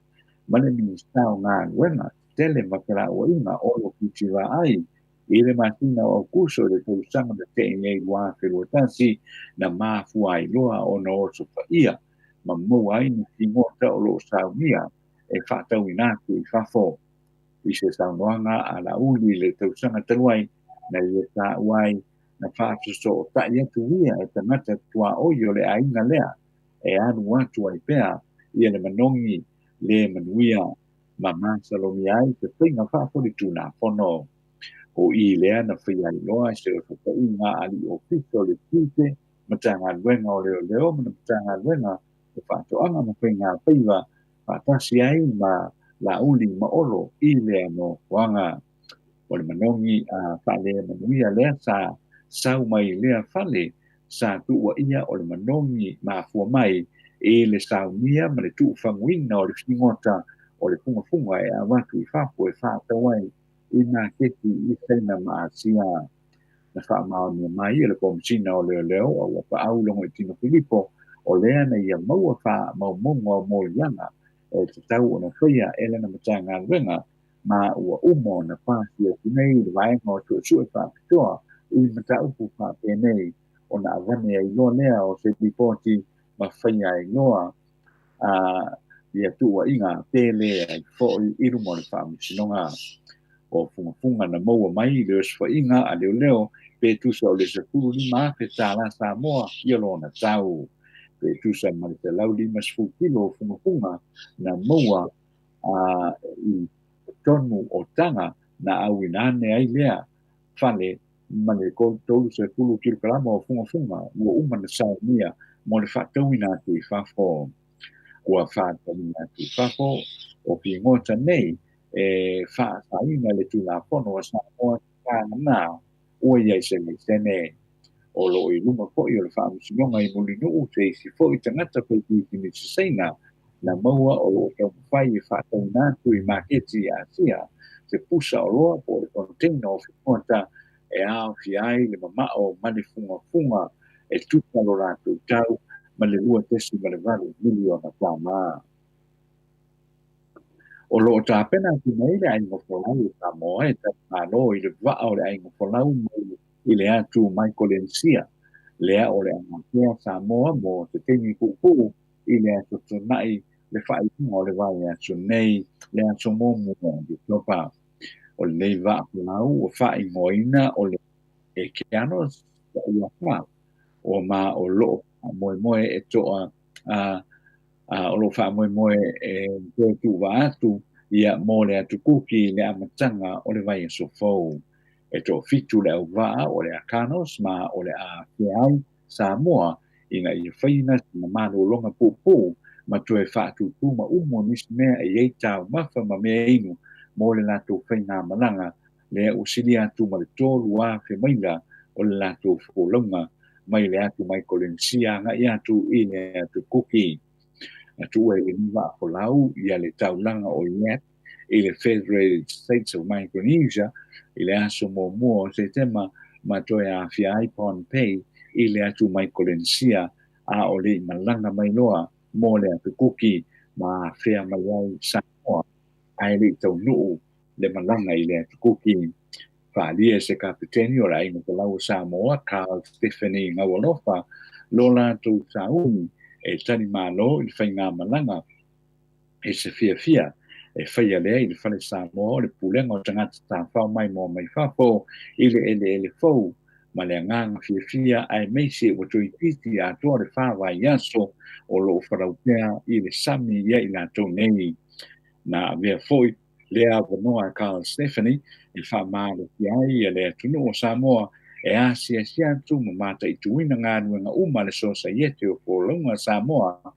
ma le ni sao ngā ruenga tele ma kera o inga o lo kutiwa ai i le matina o kuso le tausanga de te inei wā whiruatasi na māfua i loa o na o so whaia ma mua ai ni ngota o lo saunia e whātau inatu i whafo i se saunoanga a la uli le tausanga taluai na i e tā uai na whātuso o tai atu ia e tangata tua oio le ainga lea e anu atu ai pēa i le manongi le manuia ma māsalomi ai te whainga whāpori tūna whono o i lea na whia i loa se o whakainga ali o whito le tūte matanga luenga o leo matanga luenga e whātoanga ma whainga whaiva whātasi ai ma la uli ma olo i lea no wanga o le manongi whale manuia lea sa sau mai lea whale sa tua ia o le manongi Maleifua-Mai e le saunia ma le tuu whanguina o le whingota o le funga e awatu i whapo e whātawai i ngā keti i whaina maasia na whaamao ni mai e le komisina o leo o wapa aulongo i Tino Filipo o lea na ia maua wha maumonga o Moliana e te tau o na whaia ele na matanga renga ma ua umo na whāsia kunei le vaenga o tua sue whāpitoa i mataupu whāpenei o na awane ai loa lea o se ripoti ma whaia ai loa ia tua inga pele ai fo i rumo le whāmisinonga o funga na maua mai le osfa inga a leo pe tusa o le sepulu lima pe tala Samoa ia lona tau pe tusa ma le lau lima sepulu kilo funga na maua i tonu o tanga na awinane ai lea fale ma le tolu sepulu kilo kalama o funga ua uma na saunia mo le whatauina tu i whafo ua whatauina tu i whafo o ki ngota nei e whaaina le tūna pono a Samoa kāna ua iai se le tene o lo i luma po i o le whaamusinonga i muli nuu te isi fo i tangata pe ki ni sisaina na maua o lo tau whai i whaatauna tu i maketi a sia te pusa o loa po le container o whikonta e ao fi ai le mamao mani funga e tuta lo rātou tau ma le lua tesi ma le valu miliona tāma. o lo ta pena ki mai le ai mo folau Samoa e ta malo i le va o le ai mo folau i le atu Michaelensia lea o le amakia Samoa mo te temi kuku i le atu tunai le fai o le vai atu nei le atu momu di topa o le nei va folau o fai moina o le e kiano ia fa o ma o lo moe e toa o lo fa moe e tu va atu ia mo le atu kuki le amatanga o le vai so fou e to fitu le va o le akanos ma o le a ai Samoa ina i faina na mano longa pupu ma tu e fa tu ma umo nis mea e ei tau mafa ma mea inu mo le lato faina malanga le usilia tu ma le tolu a fe maila o le lato fulonga mai le atu Michaelensia nga i atu i le atu kuki atu e niwa o lau ia le taulanga o iet i le Federated States of Micronesia i le aso mo mua o se tema ma toe a fiai Pohnpei i le atu Michaelensia a o le malanga mai loa mo le atu kuki ma fea mai ai Samoa ai le tau nuu le malanga i le atu kuki whaalia se kapiteni o rai mo lau Samoa Carl Stephanie Ngawalofa lola tu sauni e tani malo i whai ngā malanga e se fia e whaia lea i le whale Samoa le pulenga o tangata tā whao mai mo mai whafo i le ele fau ma le nganga fia ai meisi o tui piti a toa le whawa i aso o lo wharaupea i le sami ia i la tau nei na vea foi lea wanoa Carl Stephanie i whamaro ki ai e lea tunu o Samoa e asia tu ma mata i tuina ngā nuenga uma le sosa iete o Polonga Samoa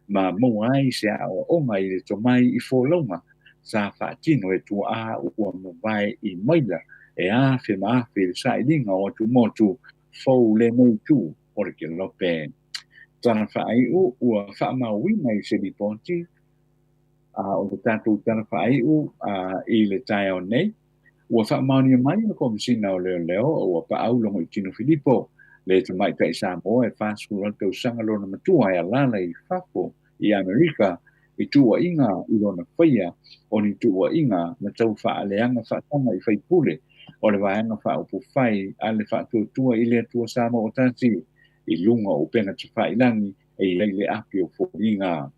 ma mo ai se a o onga i le tomai i Polonga sa whaatino e tu a ua mawai i maila e a fe maafe le sa i linga o tu motu fau le nei tu o le ke lope tana whaai ua whaamawina i se li ponti o le tātou tana whaaiu i le tai o nei. Ua whaamauni mai na komisina o leo ua paau i Tino Filipo. Le te mai tai Samoa e whāskura tau sanga lona matua e alala i whafo i Amerika i tua inga i lona whaia o ni tua inga na tau whaaleanga whaatanga i whaipule o le waanga whaupu whai a le whaatuatua i le tua Samoa o tati i lunga o pena te whailangi e i le api o whainga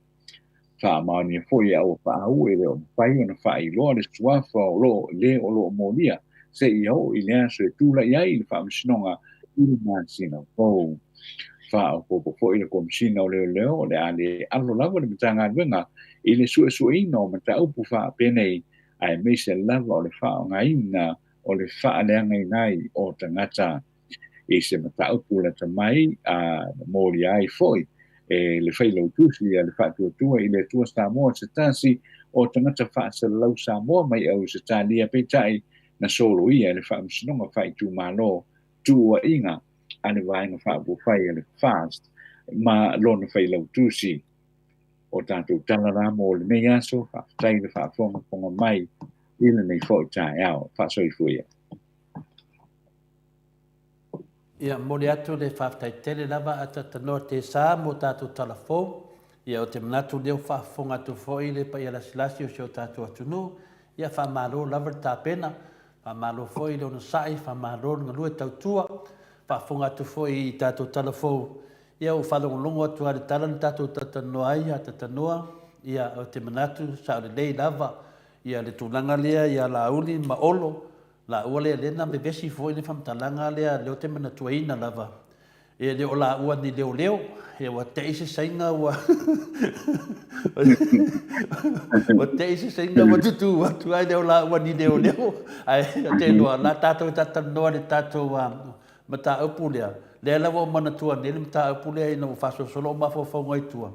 whaamauni foi au whaau e leo whai o na whai loa le suafa o lo le o lo molia se i au i lea so e tūla i ai le whaamisinonga i le māsina fau whaau popo foi le komisina o leo o le ale alo lava le matanga wenga i le sue ina o mata upu wha penei ai meise lava o le whao ngaina o le wha leanga i nai o tangata i se mata upu la tamai a mori ai foi e le whailau tusi a le whaatuatua i le tua Samoa se tasi o tangata whaasalau Samoa mai au se tālia petai na solo ia le whaamisinonga whai tu malo tua inga ane vaenga whaabu whai a le fast ma lona whailau tusi o tātou talara mo le nei aso whaatai le whaafonga ponga mai i le nei fo tai au whaasoi fuia. Ia mori atu le whaftai tele lava ata tanoa te sā mo tātou talafo. Ia o te manatu leo whaafonga tu fo i le pa ia lasilasi o seo tātou atunu. Ia whamaro lava tā pena. Whamaro fo i leo na sai, whamaro nga lue tautua. Whaafonga tu fo i tātou talafo. Ia o whalongolongo atu ale tala ni tātou tatanoa ai ata tanoa. Ia o te manatu sa o le lei lava. Ia le tūlanga lea, ia la uli ma olo. La ua lea lena me vesi foi le whamtalanga lea leo te mana tuaina lava. E leo la ua ni leo. E wa te ise sainga ua. Wa te ise sainga wa tutu watu ai leo la ua ni leo. Ai te loa la tātou tatanoa le tātou mata upu lea. Lea lawa o mana tua nele mata upu lea ina whaso solo mafo whaungai tua.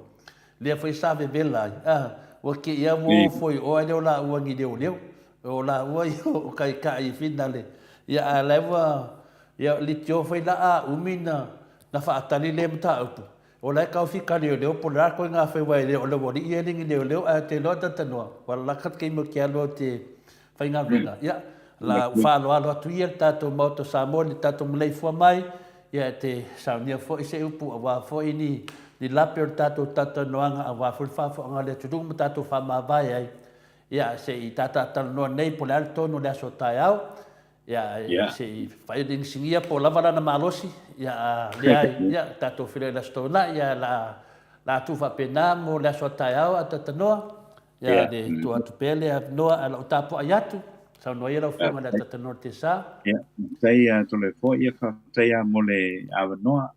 Lea foi save vela ai. Wa ke ia mo foi o ai leo la ua ni leo. O la ua o kai kai finale ia a lewa ia litio foi la a umina na fa atali le mta upu o la ka fika le po la ko nga fe wa le o le wori ia ningi le a te lo ta no wala kat ke mo kia lo te fa nga vela ia la fa lo alo tu ia tato moto Samoa ni tato Maleifua-Mai ia te sa nia fo se upu wa fo ni la per tato no anga wa fo fa fo nga le tu tato fa ma vai ai ia se I tata talanoa nei po le ale tonu le aso taeao ia se I faiolingisigia po lava lana malosi ia leai ia tatou filai le aso touna ia la atu faapena mo le aso taeao a tatanoa ia le tu atu pe le avanoa a lau tapoʻai atu saunoa ia laufoga le tatanoa le tesā tai tole fo ia tai mo le avanoa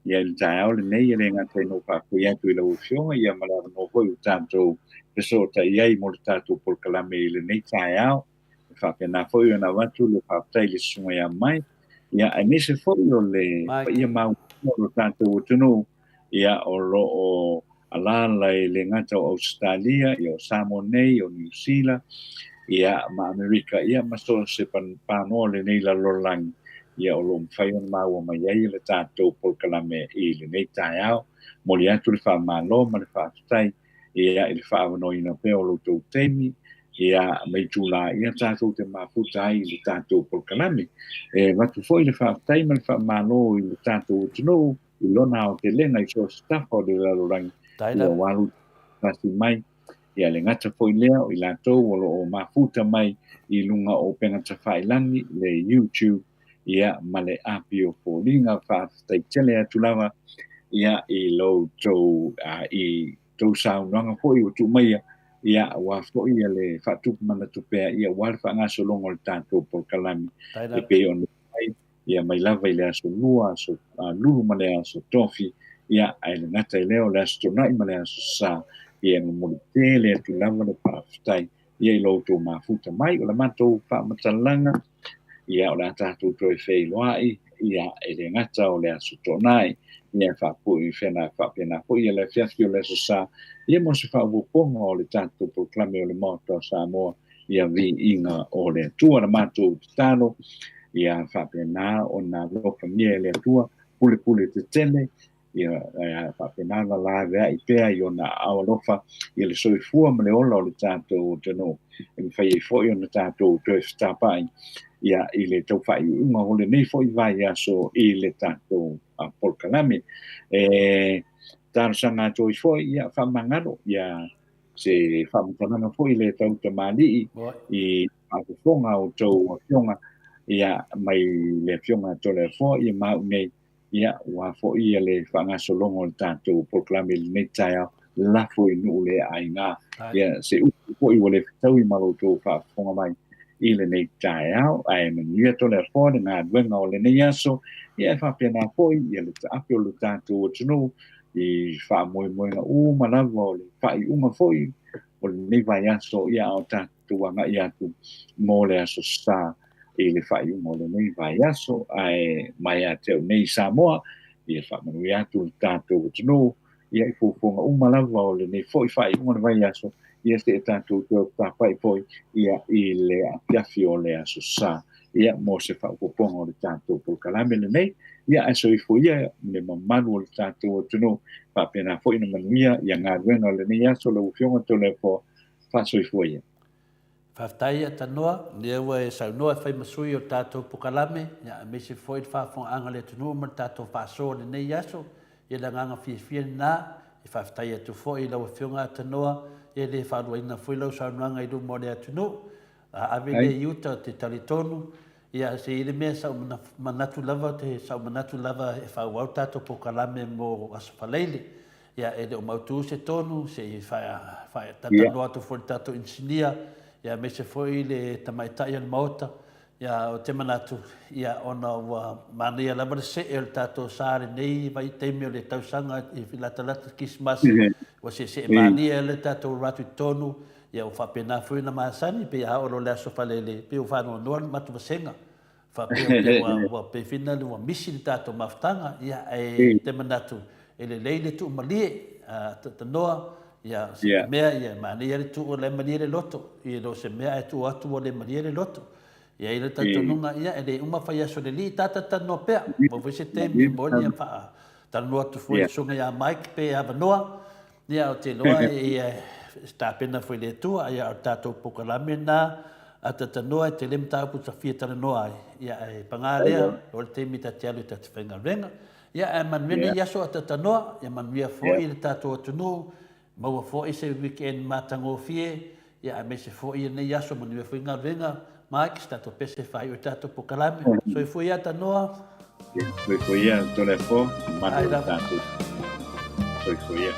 ia le taeao lenei le gatai no faapui atu I lau fioga ia ma le avanoa foi o tatou pesootaʻi ai mo le tatou polokalame I lenei taeao e faapena foi ona watu le faaptai le susuga ia mai ia e nisi foi o le ia mau o tatou tunu ia o loo alala I le gata o Australia ia o Samoa nei o New Zealand ia ma Amerika ia ma so se panoa lenei lalolagi ia o loo mawhai ona maua mai ai le tatou polokalame I lenei taeao mo le atu le whaamalo ma le whaafitai ia I le whaawanoina pea o loutou teimi ia mai tūla ia tātou te mafuta ai le tātou polokalame e watu foi le whaafitai ma le whaamalo I le tātou tunu I lona o te lenga I so stafa o le lalorangi ia walu tasi mai ia le ngata foi lea o I lātou o lo o mafuta mai I lunga o pengata whailangi le YouTube ia ma le api o fōringa whaafitai tele atu lava ia I loutou I tou saunoanga foi o tu mai ia wa foi le fatupu mana tupea ia wale whangaso longo le tātou polokalame e pe on mai ia mai lava I le aso lua so lulu ma le aso tofi ia ai le ngata I leo le aso tonai ma le aso sa ia ngomole tele atu lava le whaafitai ia I loutou mafuta mai o la matou whaamatalaga ia o le tātou toi whailoai ia e le ngata o le aso tonai ia whaapui whena whaapena pui ia le whiawhi o le aso sa ia mo se whaawoponga o le tātou proklame o le moto Samoa ia vi inga o le tua na mātou tano ia whaapena o na loka mie le tua pule te tene ia whaapena la vea I pea I o na awalofa ia le soifua ma le ola o le tātou tano e mi whai foi o na tātou toi whatapai ia I le tau whai unga o le nei foi vai aso I le tātou polokalame tāna sanga toi foi ia whamangaro ia se whamutananga foi le tau te mali I akofonga o tau fionga ia mai le fionga tole fo ia mau nei ia wa fo ia le whangaso longo le tātou polokalame le nei taia lafo I nuu le ainga ia se uku foi o le tau I malo tau whafonga mai I le nei taeao ai manuia tole fo le ngā duenga o le nei aso ia whapena foi ia le taapi o le tātou o tunu I whaamoemoenga malava o le whai unga foi o le nei vai aso ia o tātou anga I atu mō le aso sa I le whai unga o le nei vai aso ai mai a teo nei Samoa ia whamanuia atu le tātou o tunu ia I fufonga malava o le nei foi whai unga le vai aso ia se tātou teo tāpai foi ia I le apiafi o le aso sa ia mo se whaupoponga o le tātou polokalame le nei ia e soifo ia me mamalu o le tātou o tunu whapena foi na manuia ia ngā ruenga o le nei aso le ufionga tole po whasoifo ia Whaftai a tanoa, ni ewa e saunoa e whai masui o tātou pukalame, ia me se foi whaafonga le tunu ma tātou whaaso le nei aso, ia la nganga whiawhia nā, I whaftai atu foi lau whionga tanoa, ia le whaarua ina fui lau saunoanga I lu mo le atunu, ave le iuta te talitonu, ia se ile mea sau manatu lava, te sau manatu lava e whauau tātou pukalame mo asofaleile, ia e le o mautu se tonu, se whai tatanoa tu fori tātou insinia, ia me se foi le tamaitai al maota ia o te manatu ia ona ua mania lava le se el tātou sāre nei vai teime o le tausanga I filatalata kismas ua se mania le tātou ratu tonu ia o whapena fui na maasani pe a oro le aso falele pe o whanua noa matu vasenga whapea pe ua pe fina le ua misi le tātou maftanga ia e te manatu e le leile tu malie tatanoa ia se mea ia mania le tu o le mania le loto ia lo se mea e tu atu o le mania le loto ia ile tatonunga ia e le uma whai aso le li tata tano pea mo vise te mi moni a wha tanu atu fui sunga ia Mike pe avanoa ia o te loa ia stapena foi le tua ia o tatou pukalame na a tatanoa e te lem tāpu ta fia talanoa ia e pangalea o le teimi tatialu ta te whengarenga ia e manuene iaso a tatanoa ia manuia foi le tātou atunu maua foi se weekend matango fie ia me se fo'i nei aso ma ni foi ngavenga ma ki sta to pese fai o tato po kalame so foi ata noa foi ia tole fo ma Ai, la- tato foi ia